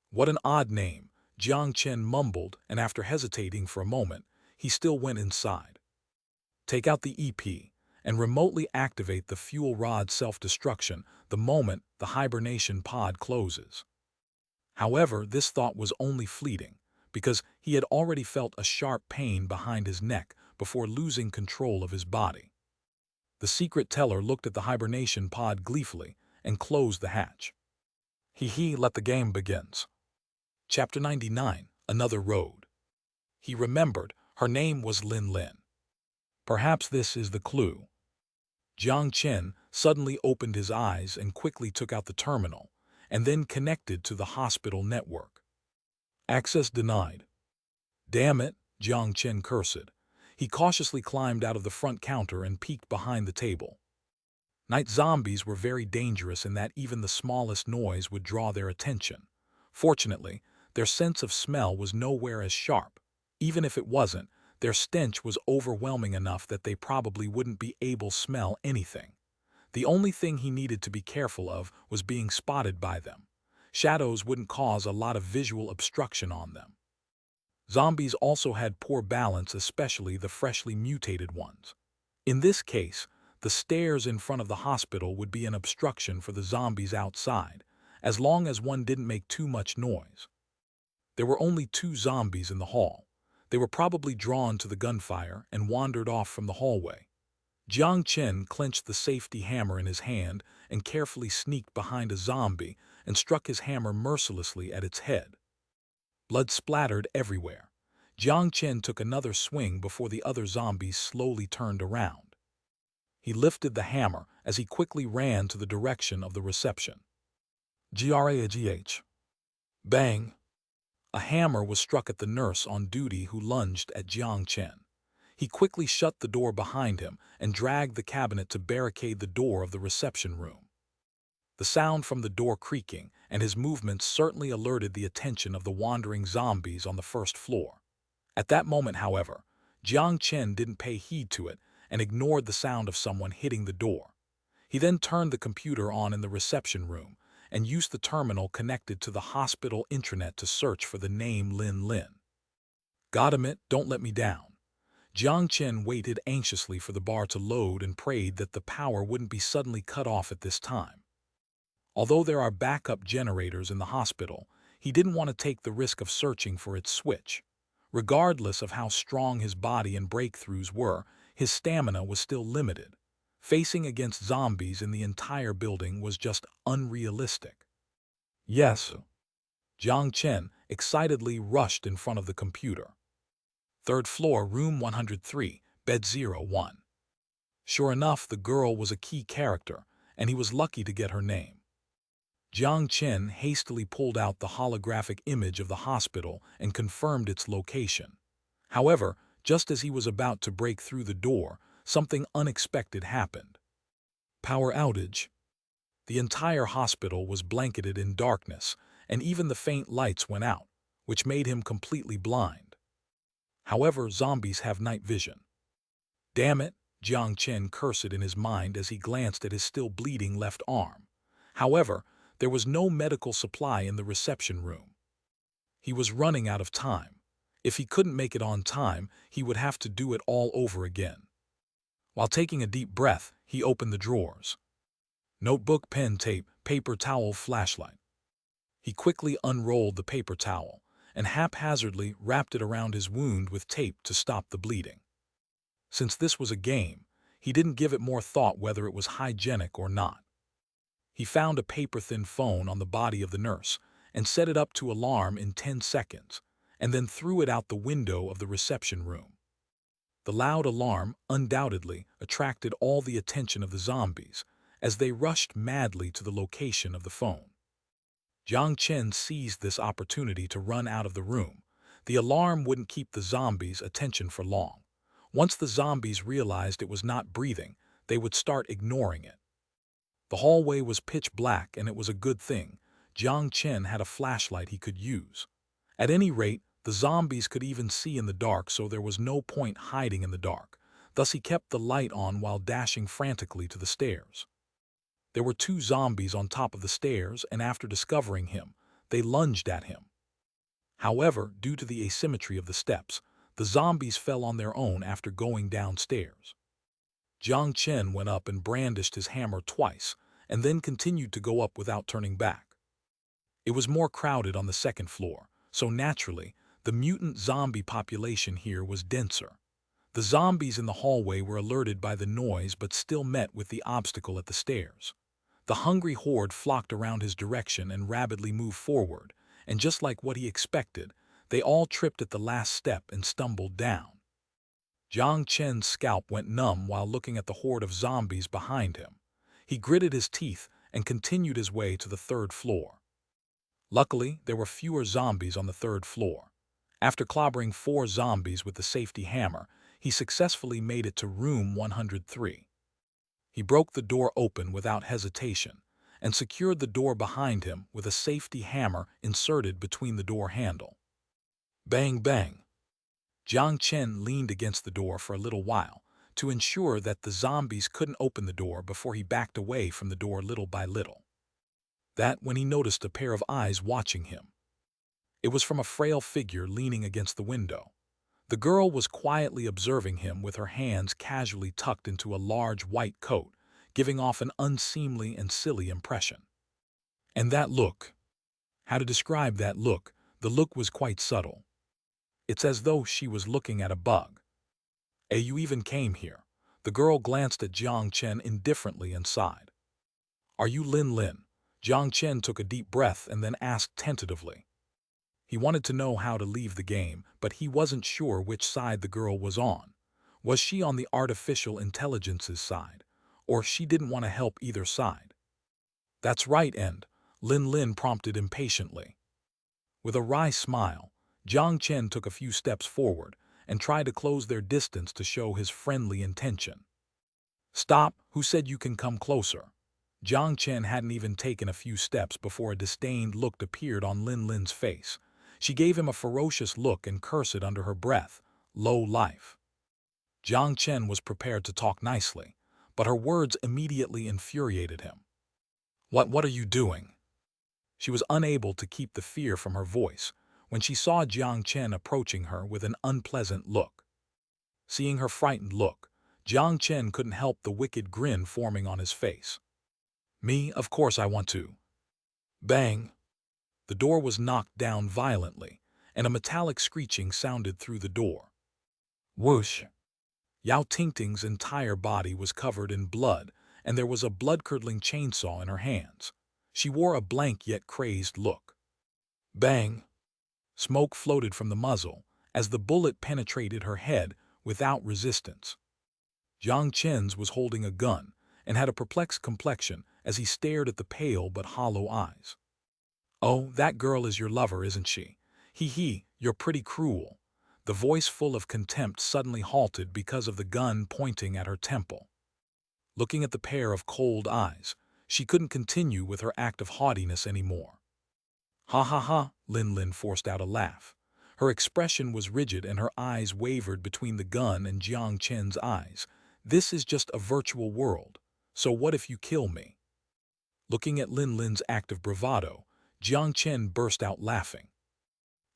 "What an odd name," Jiang Chen mumbled, and after hesitating for a moment, he still went inside. "Take out the EP and remotely activate the fuel rod self-destruction the moment the hibernation pod closes." However, this thought was only fleeting, because he had already felt a sharp pain behind his neck before losing control of his body. The secret teller looked at the hibernation pod gleefully and closed the hatch. "Hee hee, let the game begins." Chapter 99, Another Road. He remembered her name was Lin Lin. Perhaps this is the clue. Jiang Chen suddenly opened his eyes and quickly took out the terminal, and then connected to the hospital network. Access denied. Damn it, Jiang Chen cursed. He cautiously climbed out of the front counter and peeked behind the table. Night zombies were very dangerous in that even the smallest noise would draw their attention. Fortunately, their sense of smell was nowhere as sharp. Even if it wasn't, their stench was overwhelming enough that they probably wouldn't be able to smell anything. The only thing he needed to be careful of was being spotted by them. Shadows wouldn't cause a lot of visual obstruction on them. Zombies also had poor balance, especially the freshly mutated ones. In this case, the stairs in front of the hospital would be an obstruction for the zombies outside, as long as one didn't make too much noise. There were only 2 zombies in the hall. They were probably drawn to the gunfire and wandered off from the hallway. Jiang Chen clenched the safety hammer in his hand and carefully sneaked behind a zombie and struck his hammer mercilessly at its head. Blood splattered everywhere. Jiang Chen took another swing before the other zombies slowly turned around. He lifted the hammer as he quickly ran to the direction of the reception. Grah. Bang! A hammer was struck at the nurse on duty who lunged at Jiang Chen. He quickly shut the door behind him and dragged the cabinet to barricade the door of the reception room. The sound from the door creaking and his movements certainly alerted the attention of the wandering zombies on the first floor. At that moment, however, Jiang Chen didn't pay heed to it and ignored the sound of someone hitting the door. He then turned the computer on in the reception room and used the terminal connected to the hospital intranet to search for the name Lin Lin. Got him, don't let me down. Jiang Chen waited anxiously for the bar to load and prayed that the power wouldn't be suddenly cut off at this time. Although there are backup generators in the hospital, he didn't want to take the risk of searching for its switch. Regardless of how strong his body and breakthroughs were, his stamina was still limited. Facing against zombies in the entire building was just unrealistic. Yes. Jiang Chen excitedly rushed in front of the computer. 3rd floor, room 103, bed 01. Sure enough, the girl was a key character, and he was lucky to get her name. Jiang Chen hastily pulled out the holographic image of the hospital and confirmed its location. However, just as he was about to break through the door, something unexpected happened. Power outage. The entire hospital was blanketed in darkness, and even the faint lights went out, which made him completely blind. However, zombies have night vision. Damn it, Jiang Chen cursed in his mind as he glanced at his still bleeding left arm. However, there was no medical supply in the reception room. He was running out of time. If he couldn't make it on time, he would have to do it all over again. While taking a deep breath, he opened the drawers. Notebook, pen, tape, paper towel, flashlight. He quickly unrolled the paper towel and haphazardly wrapped it around his wound with tape to stop the bleeding. Since this was a game, he didn't give it more thought whether it was hygienic or not. He found a paper-thin phone on the body of the nurse and set it up to alarm in 10 seconds, and then threw it out the window of the reception room. The loud alarm undoubtedly attracted all the attention of the zombies as they rushed madly to the location of the phone. Jiang Chen seized this opportunity to run out of the room. The alarm wouldn't keep the zombies' attention for long. Once the zombies realized it was not breathing, they would start ignoring it. The hallway was pitch black, and it was a good thing Jiang Chen had a flashlight he could use. At any rate, the zombies could even see in the dark, so there was no point hiding in the dark. Thus he kept the light on while dashing frantically to the stairs. There were 2 zombies on top of the stairs, and after discovering him, they lunged at him. However, due to the asymmetry of the steps, the zombies fell on their own after going downstairs. Jiang Chen went up and brandished his hammer twice, and then continued to go up without turning back. It was more crowded on the 2nd floor, so naturally, the mutant zombie population here was denser. The zombies in the hallway were alerted by the noise but still met with the obstacle at the stairs. The hungry horde flocked around his direction and rapidly moved forward, and just like what he expected, they all tripped at the last step and stumbled down. Jiang Chen's scalp went numb while looking at the horde of zombies behind him. He gritted his teeth and continued his way to the third floor. Luckily, there were fewer zombies on the third floor. After clobbering 4 zombies with the safety hammer, he successfully made it to room 103. He broke the door open without hesitation and secured the door behind him with a safety hammer inserted between the door handle. Bang, bang. Jiang Chen leaned against the door for a little while to ensure that the zombies couldn't open the door before he backed away from the door little by little. That when he noticed a pair of eyes watching him. It was from a frail figure leaning against the window. The girl was quietly observing him with her hands casually tucked into a large white coat, giving off an unseemly and silly impression. And that look. How to describe that look? The look was quite subtle. It's as though she was looking at a bug. "Hey, you even came here." The girl glanced at Jiang Chen indifferently and sighed. "Are you Lin Lin?" Jiang Chen took a deep breath and then asked tentatively. He wanted to know how to leave the game, but he wasn't sure which side the girl was on. Was she on the artificial intelligence's side, or she didn't want to help either side? "That's right," Lin Lin prompted impatiently. With a wry smile, Jiang Chen took a few steps forward and tried to close their distance to show his friendly intention. "Stop, who said you can come closer?" Jiang Chen hadn't even taken a few steps before a disdained look appeared on Lin Lin's face. She gave him a ferocious look and cursed under her breath, "Low life." Jiang Chen was prepared to talk nicely, but her words immediately infuriated him. What are you doing?" She was unable to keep the fear from her voice when she saw Jiang Chen approaching her with an unpleasant look. Seeing her frightened look, Jiang Chen couldn't help the wicked grin forming on his face. "Me, of course I want to." Bang! The door was knocked down violently, and a metallic screeching sounded through the door. Whoosh! Yao Tingting's entire body was covered in blood, and there was a blood-curdling chainsaw in her hands. She wore a blank yet crazed look. Bang! Smoke floated from the muzzle as the bullet penetrated her head without resistance. Jiang Chen's was holding a gun and had a perplexed complexion as he stared at the pale but hollow eyes. "Oh, that girl is your lover, isn't she? Hee, you're pretty cruel." The voice full of contempt suddenly halted because of the gun pointing at her temple. Looking at the pair of cold eyes, she couldn't continue with her act of haughtiness anymore. "Ha ha ha," Lin Lin forced out a laugh. Her expression was rigid and her eyes wavered between the gun and Jiang Chen's eyes. "This is just a virtual world, so what if you kill me?" Looking at Lin Lin's act of bravado, Jiang Chen burst out laughing.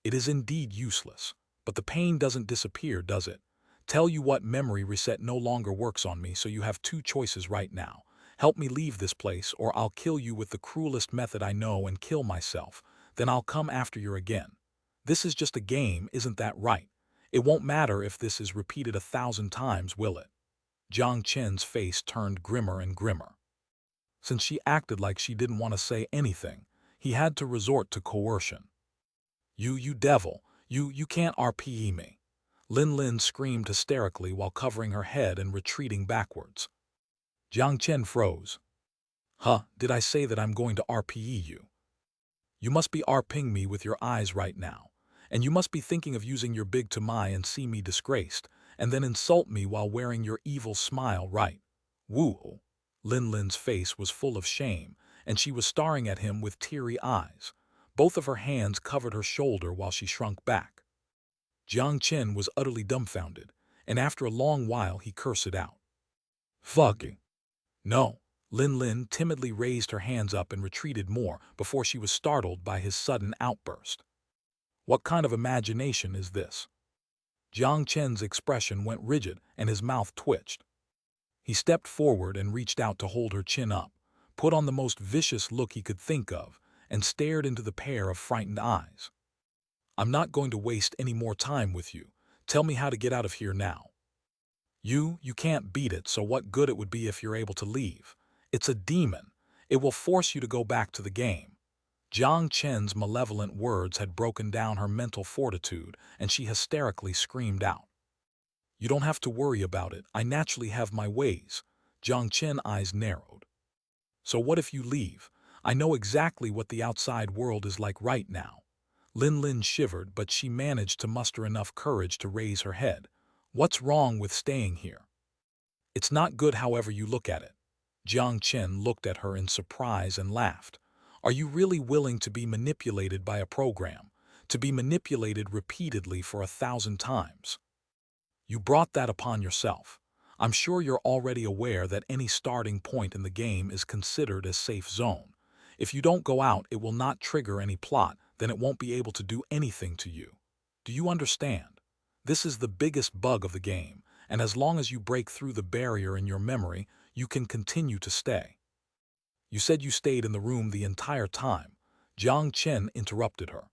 "It is indeed useless, but the pain doesn't disappear, does it? Tell you what, memory reset no longer works on me, so you have 2 choices right now. Help me leave this place, or I'll kill you with the cruelest method I know and kill myself. Then I'll come after you again. This is just a game, isn't that right? It won't matter if this is repeated 1,000 times, will it?" Jiang Chen's face turned grimmer and grimmer. Since she acted like she didn't want to say anything, he had to resort to coercion. You devil, you can't RPE me." Lin Lin screamed hysterically while covering her head and retreating backwards. Jiang Chen froze. Did I say that I'm going to RPE you? You must be RPing me with your eyes right now, and you must be thinking of using your big Tamai and see me disgraced, and then insult me while wearing your evil smile, right? Woo! Lin Lin's face was full of shame, and she was staring at him with teary eyes. Both of her hands covered her shoulder while she shrunk back. Jiang Chen was utterly dumbfounded, and after a long while he cursed out. "Fucking." "No." Lin Lin timidly raised her hands up and retreated more before she was startled by his sudden outburst. "What kind of imagination is this?" Jiang Chen's expression went rigid and his mouth twitched. He stepped forward and reached out to hold her chin up, put on the most vicious look he could think of, and stared into the pair of frightened eyes. "I'm not going to waste any more time with you. Tell me how to get out of here now." You can't beat it, so what good it would be if you're able to leave? It's a demon. It will force you to go back to the game." Jiang Chen's malevolent words had broken down her mental fortitude, and she hysterically screamed out. "You don't have to worry about it. I naturally have my ways." Jiang Chen's eyes narrowed. "So what if you leave? I know exactly what the outside world is like right now." Lin Lin shivered, but she managed to muster enough courage to raise her head. "What's wrong with staying here?" "It's not good however you look at it." Jiang Chen looked at her in surprise and laughed. "Are you really willing to be manipulated by a program? To be manipulated repeatedly for 1,000 times? You brought that upon yourself. I'm sure you're already aware that any starting point in the game is considered a safe zone. If you don't go out, it will not trigger any plot, then it won't be able to do anything to you. Do you understand? This is the biggest bug of the game, and as long as you break through the barrier in your memory, you can continue to stay." "You said you stayed in the room the entire time." Jiang Chen interrupted her.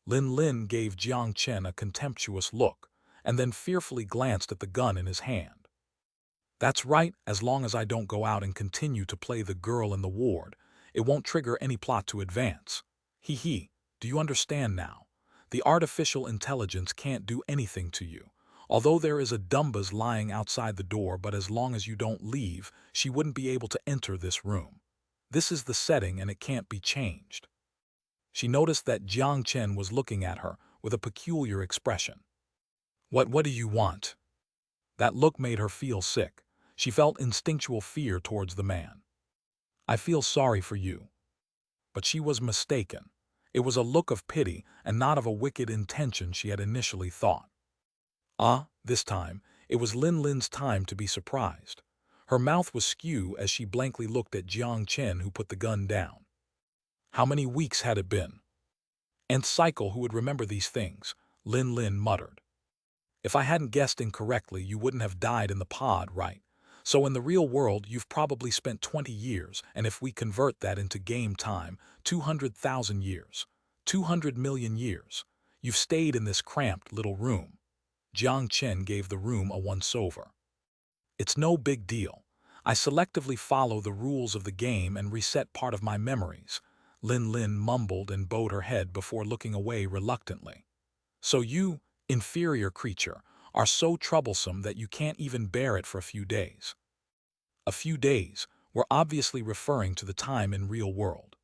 Lin Lin gave Jiang Chen a contemptuous look, and then fearfully glanced at the gun in his hand. "That's right, as long as I don't go out and continue to play the girl in the ward, it won't trigger any plot to advance. He, do you understand now? The artificial intelligence can't do anything to you. Although there is a Dumbas lying outside the door, but as long as you don't leave, she wouldn't be able to enter this room. This is the setting and it can't be changed." She noticed that Jiang Chen was looking at her with a peculiar expression. What do you want?" That look made her feel sick. She felt instinctual fear towards the man. "I feel sorry for you." But she was mistaken. It was a look of pity and not of a wicked intention she had initially thought. This time, it was Lin Lin's time to be surprised. Her mouth was askew as she blankly looked at Jiang Chen, who put the gun down. "How many weeks had it been?" "And Cycle, who would remember these things," Lin Lin muttered. "If I hadn't guessed incorrectly, you wouldn't have died in the pod, right? So in the real world, you've probably spent 20 years, and if we convert that into game time, 200,000 years. 200 million years. You've stayed in this cramped little room." Jiang Chen gave the room a once-over. "It's no big deal. I selectively follow the rules of the game and reset part of my memories." Lin Lin mumbled and bowed her head before looking away reluctantly. "So you, inferior creature, are so troublesome that you can't even bear it for a few days." A few days were obviously referring to the time in real world.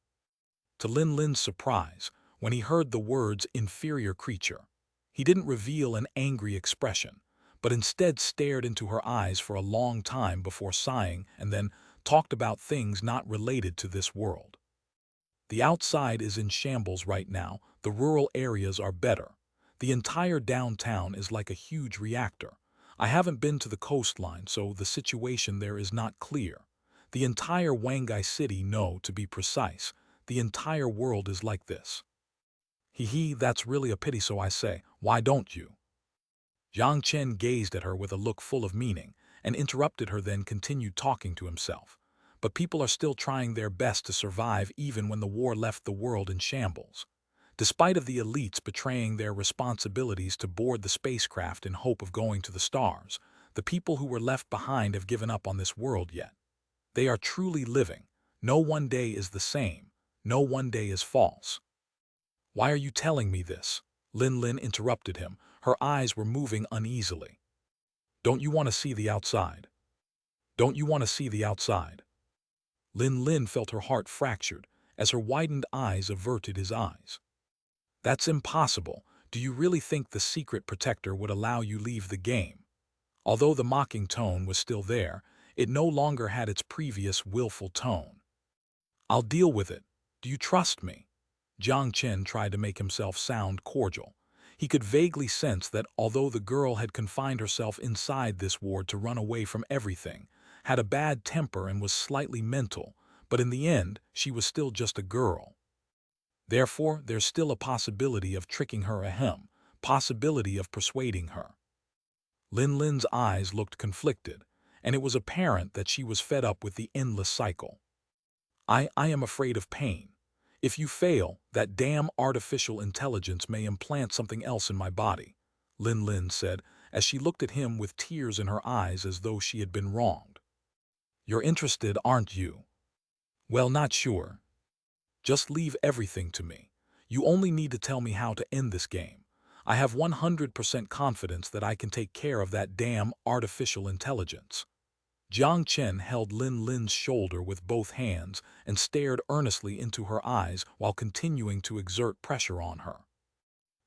To Lin Lin's surprise, when he heard the words inferior creature, he didn't reveal an angry expression, but instead stared into her eyes for a long time before sighing and then talked about things not related to this world. "The outside is in shambles right now, the rural areas are better. The entire downtown is like a huge reactor. I haven't been to the coastline, so the situation there is not clear. The entire Wangai city, no, to be precise. The entire world is like this." That's really a pity, so I say, why don't you?" Jiang Chen gazed at her with a look full of meaning, and interrupted her, then continued talking to himself. "But people are still trying their best to survive even when the war left the world in shambles. Despite of the elites betraying their responsibilities to board the spacecraft in hope of going to the stars, the people who were left behind have given up on this world yet. They are truly living. No one day is the same. No one day is false." "Why are you telling me this?" Lin Lin interrupted him. Her eyes were moving uneasily. "Don't you want to see the outside? Don't you want to see the outside?" Lin Lin felt her heart fractured as her widened eyes averted his eyes. "That's impossible. Do you really think the secret protector would allow you leave the game?" Although the mocking tone was still there, it no longer had its previous willful tone. "I'll deal with it. Do you trust me?" Jiang Chen tried to make himself sound cordial. He could vaguely sense that although the girl had confined herself inside this ward to run away from everything, had a bad temper and was slightly mental, but in the end, she was still just a girl. Therefore, there's still a possibility of tricking her, possibility of persuading her. Lin Lin's eyes looked conflicted, and it was apparent that she was fed up with the endless cycle. I am afraid of pain. If you fail, that damn artificial intelligence may implant something else in my body," Lin Lin said, as she looked at him with tears in her eyes as though she had been wronged. "You're interested, aren't you?" "Well, not sure." Just leave everything to me. You only need to tell me how to end this game. I have 100% confidence that I can take care of that damn artificial intelligence." Jiang Chen held Lin Lin's shoulder with both hands and stared earnestly into her eyes while continuing to exert pressure on her.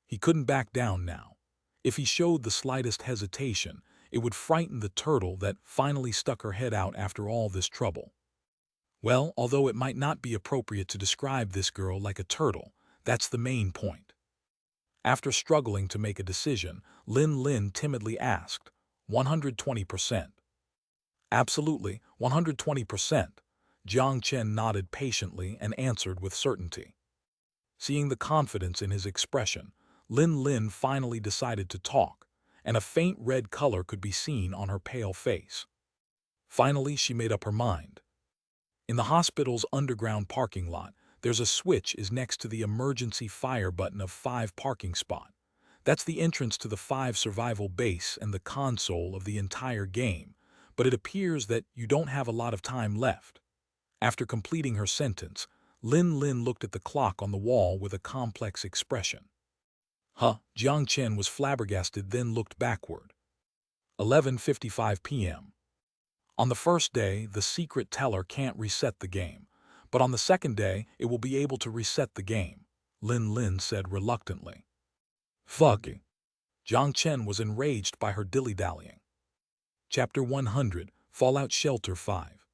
He couldn't back down now. If he showed the slightest hesitation, it would frighten the turtle that finally stuck her head out after all this trouble. Well, although it might not be appropriate to describe this girl like a turtle, that's the main point. After struggling to make a decision, Lin Lin timidly asked, 120%. Absolutely, 120%. Jiang Chen nodded patiently and answered with certainty. Seeing the confidence in his expression, Lin Lin finally decided to talk, and a faint red color could be seen on her pale face. Finally, she made up her mind. In the hospital's underground parking lot, there's a switch is next to the emergency fire button of 5 parking spot. That's the entrance to the 5 survival base and the console of the entire game, but it appears that you don't have a lot of time left. After completing her sentence, Lin Lin looked at the clock on the wall with a complex expression. Jiang Chen was flabbergasted, then looked backward. 11:55 p.m. On the first day, the secret teller can't reset the game, but on the second day, it will be able to reset the game, Lin Lin said reluctantly. Fuck. Jiang Chen was enraged by her dilly-dallying. Chapter 100, Fallout Shelter 5.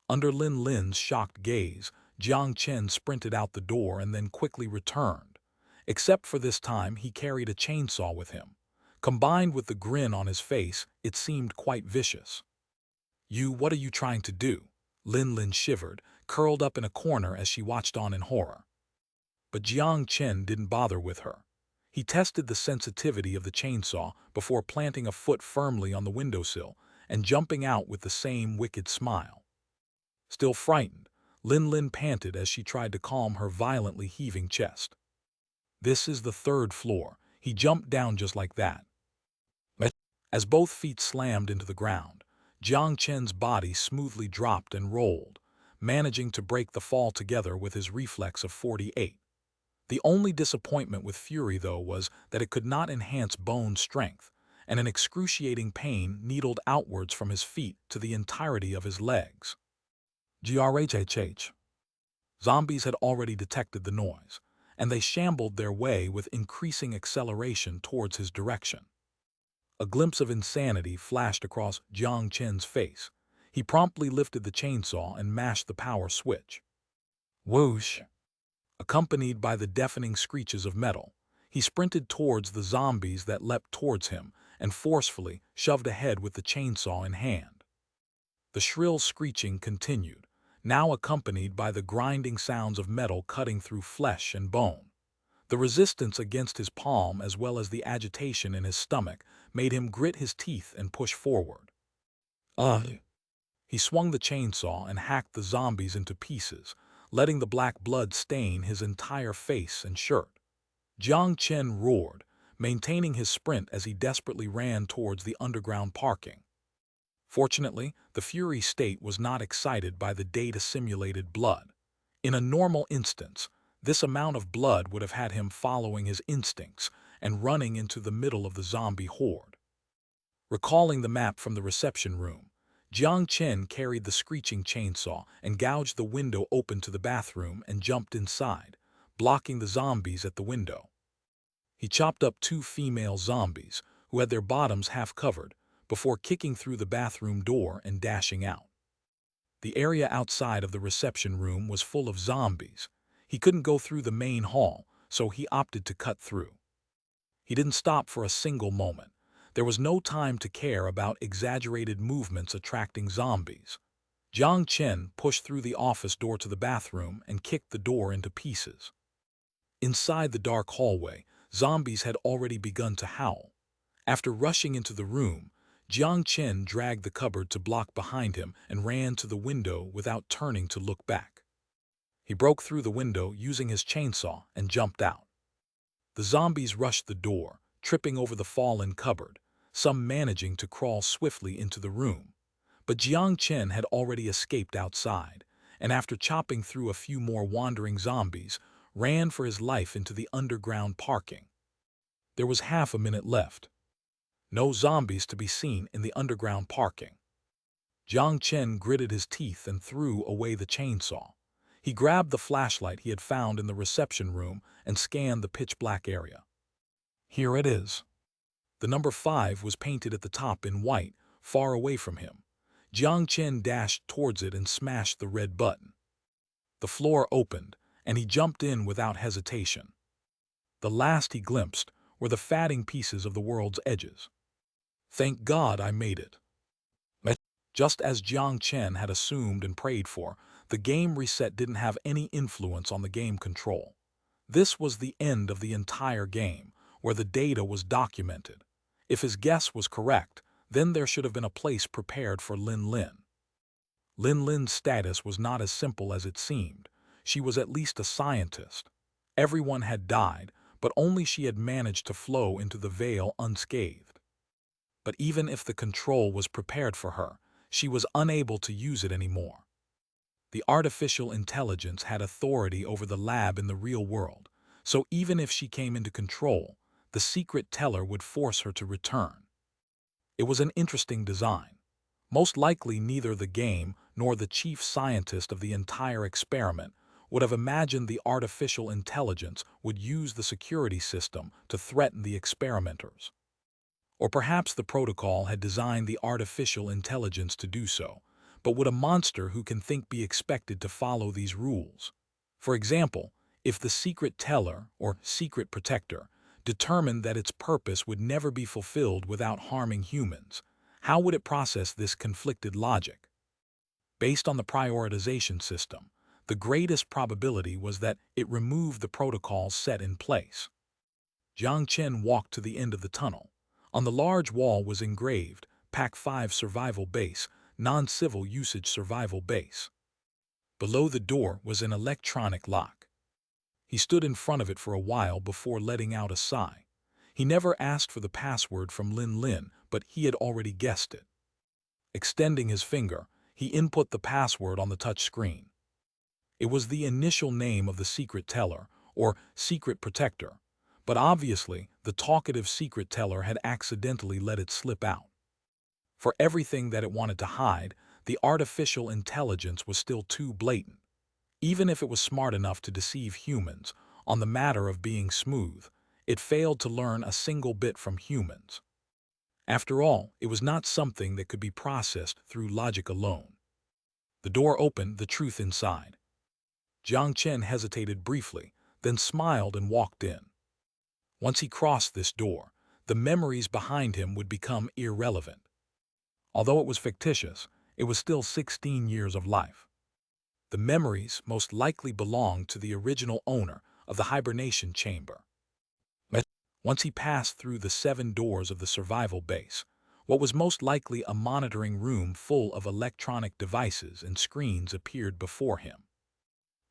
Under Lin Lin's shocked gaze, Jiang Chen sprinted out the door and then quickly returned. Except for this time, he carried a chainsaw with him. Combined with the grin on his face, it seemed quite vicious. What are you trying to do?" Lin Lin shivered, curled up in a corner as she watched on in horror. But Jiang Chen didn't bother with her. He tested the sensitivity of the chainsaw before planting a foot firmly on the windowsill and jumping out with the same wicked smile. Still frightened, Lin Lin panted as she tried to calm her violently heaving chest. "This is the 3rd floor. He jumped down just like that." As both feet slammed into the ground, Jiang Chen's body smoothly dropped and rolled, managing to break the fall together with his reflex of 48. The only disappointment with Fury, though, was that it could not enhance bone strength, and an excruciating pain needled outwards from his feet to the entirety of his legs. GRHHH. Zombies had already detected the noise, and they shambled their way with increasing acceleration towards his direction. A glimpse of insanity flashed across Jiang Chen's face. He promptly lifted the chainsaw and mashed the power switch. Whoosh! Accompanied by the deafening screeches of metal, he sprinted towards the zombies that leapt towards him and forcefully shoved ahead with the chainsaw in hand. The shrill screeching continued, now accompanied by the grinding sounds of metal cutting through flesh and bone. The resistance against his palm as well as the agitation in his stomach made him grit his teeth and push forward. He swung the chainsaw and hacked the zombies into pieces, letting the black blood stain his entire face and shirt. Jiang Chen roared, maintaining his sprint as he desperately ran towards the underground parking. Fortunately, the Fury state was not excited by the data-simulated blood. In a normal instance, this amount of blood would have had him following his instincts and running into the middle of the zombie horde. Recalling the map from the reception room, Jiang Chen carried the screeching chainsaw and gouged the window open to the bathroom and jumped inside, blocking the zombies at the window. He chopped up 2 female zombies, who had their bottoms half covered, before kicking through the bathroom door and dashing out. The area outside of the reception room was full of zombies. He couldn't go through the main hall, so he opted to cut through. He didn't stop for a single moment. There was no time to care about exaggerated movements attracting zombies. Jiang Chen pushed through the office door to the bathroom and kicked the door into pieces. Inside the dark hallway, zombies had already begun to howl. After rushing into the room, Jiang Chen dragged the cupboard to block behind him and ran to the window without turning to look back. He broke through the window using his chainsaw and jumped out. The zombies rushed the door, tripping over the fallen cupboard, some managing to crawl swiftly into the room. But Jiang Chen had already escaped outside, and after chopping through a few more wandering zombies, ran for his life into the underground parking. There was half a minute left. No zombies to be seen in the underground parking. Jiang Chen gritted his teeth and threw away the chainsaw. He grabbed the flashlight he had found in the reception room and scanned the pitch-black area. Here it is. The number 5 was painted at the top in white, far away from him. Jiang Chen dashed towards it and smashed the red button. The floor opened, and he jumped in without hesitation. The last he glimpsed were the fatting pieces of the world's edges. Thank God I made it. Just as Jiang Chen had assumed and prayed for, the game reset didn't have any influence on the game control. This was the end of the entire game, where the data was documented. If his guess was correct, then there should have been a place prepared for Lin Lin. Lin Lin's status was not as simple as it seemed. She was at least a scientist. Everyone had died, but only she had managed to flow into the veil unscathed. But even if the control was prepared for her, she was unable to use it anymore. The artificial intelligence had authority over the lab in the real world, so even if she came into control, the secret teller would force her to return. It was an interesting design. Most likely neither the game nor the chief scientist of the entire experiment would have imagined the artificial intelligence would use the security system to threaten the experimenters. Or perhaps the protocol had designed the artificial intelligence to do so, but would a monster who can think be expected to follow these rules? For example, if the secret teller or secret protector determined that its purpose would never be fulfilled without harming humans, how would it process this conflicted logic? Based on the prioritization system, the greatest probability was that it removed the protocols set in place. Jiang Chen walked to the end of the tunnel. On the large wall was engraved, Pack 5 Survival Base, Non-Civil Usage Survival Base. Below the door was an electronic lock. He stood in front of it for a while before letting out a sigh. He never asked for the password from Lin Lin, but he had already guessed it. Extending his finger, he input the password on the touch screen. It was the initial name of the secret teller, or secret protector, but obviously the talkative secret teller had accidentally let it slip out. For everything that it wanted to hide, the artificial intelligence was still too blatant. Even if it was smart enough to deceive humans on the matter of being smooth, it failed to learn a single bit from humans. After all, it was not something that could be processed through logic alone. The door opened, the truth inside. Jiang Chen hesitated briefly, then smiled and walked in. Once he crossed this door, the memories behind him would become irrelevant. Although it was fictitious, it was still 16 years of life. The memories most likely belonged to the original owner of the hibernation chamber. Once he passed through the 7 doors of the survival base, what was most likely a monitoring room full of electronic devices and screens appeared before him.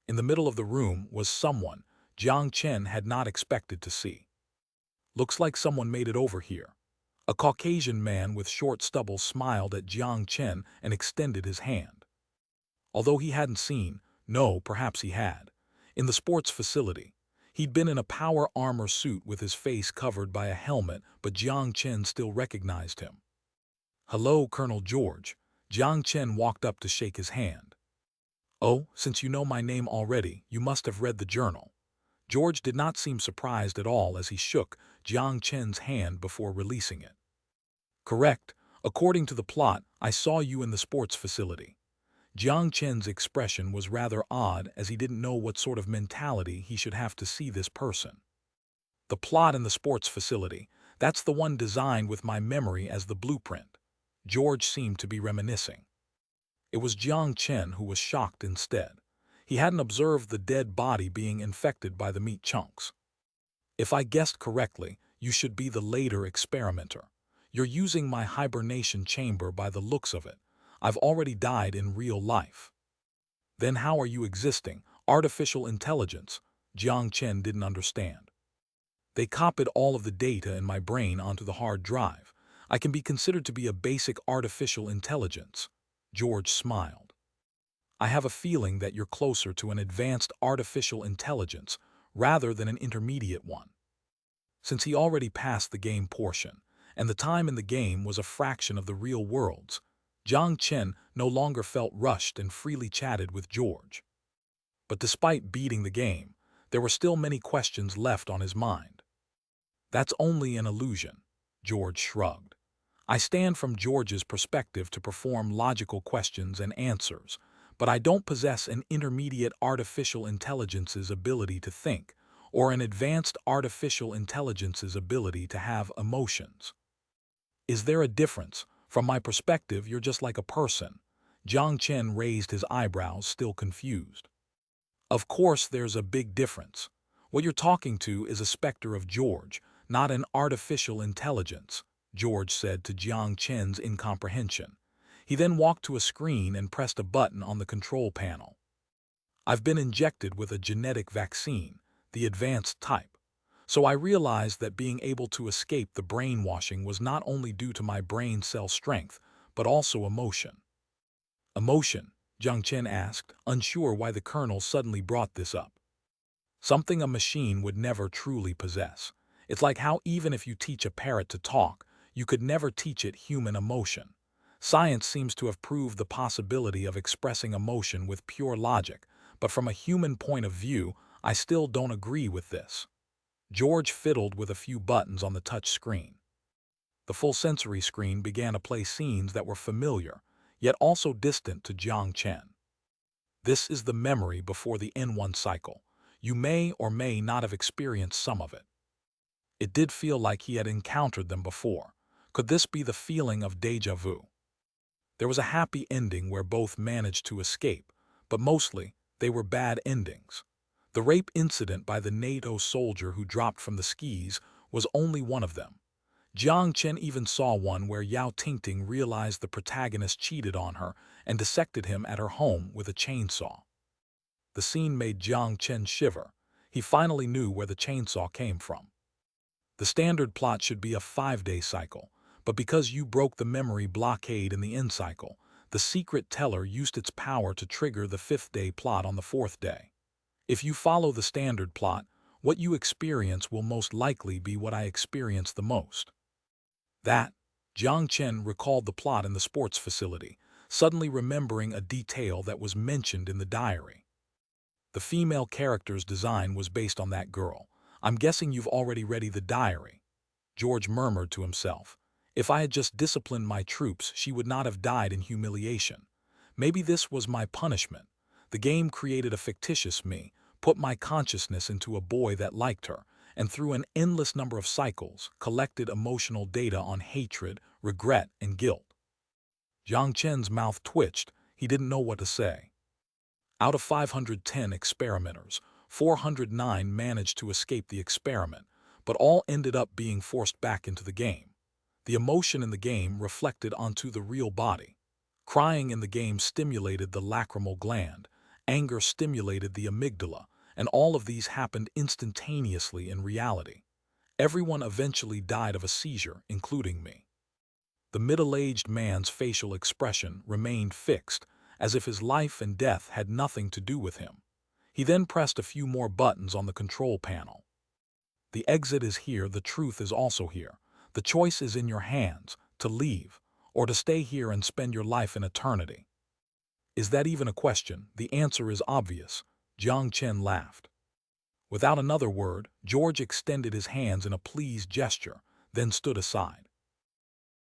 In the middle of the room was someone Jiang Chen had not expected to see. Looks like someone made it over here. A Caucasian man with short stubble smiled at Jiang Chen and extended his hand. Although he hadn't seen, no, perhaps he had, in the sports facility. He'd been in a power armor suit with his face covered by a helmet, but Jiang Chen still recognized him. Hello, Colonel George. Jiang Chen walked up to shake his hand. Oh, since you know my name already, you must have read the journal. George did not seem surprised at all as he shook Jiang Chen's hand before releasing it. Correct. According to the plot, I saw you in the sports facility. Jiang Chen's expression was rather odd as he didn't know what sort of mentality he should have to see this person. The plot in the sports facility, that's the one designed with my memory as the blueprint. George seemed to be reminiscing. It was Jiang Chen who was shocked instead. He hadn't observed the dead body being infected by the meat chunks. If I guessed correctly, you should be the later experimenter. You're using my hibernation chamber by the looks of it. I've already died in real life. Then how are you existing? Artificial intelligence? Jiang Chen didn't understand. They copied all of the data in my brain onto the hard drive. I can be considered to be a basic artificial intelligence. George smiled. I have a feeling that you're closer to an advanced artificial intelligence rather than an intermediate one. Since he already passed the game portion, and the time in the game was a fraction of the real world's, Jiang Chen no longer felt rushed and freely chatted with George. But despite beating the game, there were still many questions left on his mind. That's only an illusion, George shrugged. I stand from George's perspective to perform logical questions and answers, but I don't possess an intermediate artificial intelligence's ability to think, or an advanced artificial intelligence's ability to have emotions. Is there a difference? From my perspective, you're just like a person. Jiang Chen raised his eyebrows, still confused. Of course there's a big difference. What you're talking to is a specter of George, not an artificial intelligence, George said to Jiang Chen's incomprehension. He then walked to a screen and pressed a button on the control panel. I've been injected with a genetic vaccine, the advanced type. So I realized that being able to escape the brainwashing was not only due to my brain cell strength, but also emotion. Emotion? Jiang Chen asked, unsure why the colonel suddenly brought this up. Something a machine would never truly possess. It's like how even if you teach a parrot to talk, you could never teach it human emotion. Science seems to have proved the possibility of expressing emotion with pure logic, but from a human point of view, I still don't agree with this. George fiddled with a few buttons on the touch screen. The full sensory screen began to play scenes that were familiar, yet also distant to Jiang Chen. This is the memory before the N1 cycle. You may or may not have experienced some of it. It did feel like he had encountered them before. Could this be the feeling of déjà vu? There was a happy ending where both managed to escape, but mostly they were bad endings. The rape incident by the NATO soldier who dropped from the skis was only one of them. Jiang Chen even saw one where Yao Tingting realized the protagonist cheated on her and dissected him at her home with a chainsaw. The scene made Jiang Chen shiver. He finally knew where the chainsaw came from. The standard plot should be a 5-day cycle, but because you broke the memory blockade in the end cycle, the secret teller used its power to trigger the 5th-day plot on the 4th day. If you follow the standard plot, what you experience will most likely be what I experience the most. Jiang Chen recalled the plot in the sports facility, suddenly remembering a detail that was mentioned in the diary. The female character's design was based on that girl. I'm guessing you've already read the diary. George murmured to himself. If I had just disciplined my troops, she would not have died in humiliation. Maybe this was my punishment. The game created a fictitious me, put my consciousness into a boy that liked her, and through an endless number of cycles, collected emotional data on hatred, regret, and guilt. Jiang Chen's mouth twitched. He didn't know what to say. Out of 510 experimenters, 409 managed to escape the experiment, but all ended up being forced back into the game. The emotion in the game reflected onto the real body. Crying in the game stimulated the lacrimal gland, anger stimulated the amygdala, and all of these happened instantaneously in reality. Everyone eventually died of a seizure, including me. The middle-aged man's facial expression remained fixed, as if his life and death had nothing to do with him. He then pressed a few more buttons on the control panel. The exit is here, the truth is also here. The choice is in your hands, to leave, or to stay here and spend your life in eternity. Is that even a question? The answer is obvious. Jiang Chen laughed. Without another word, George extended his hands in a pleased gesture, then stood aside.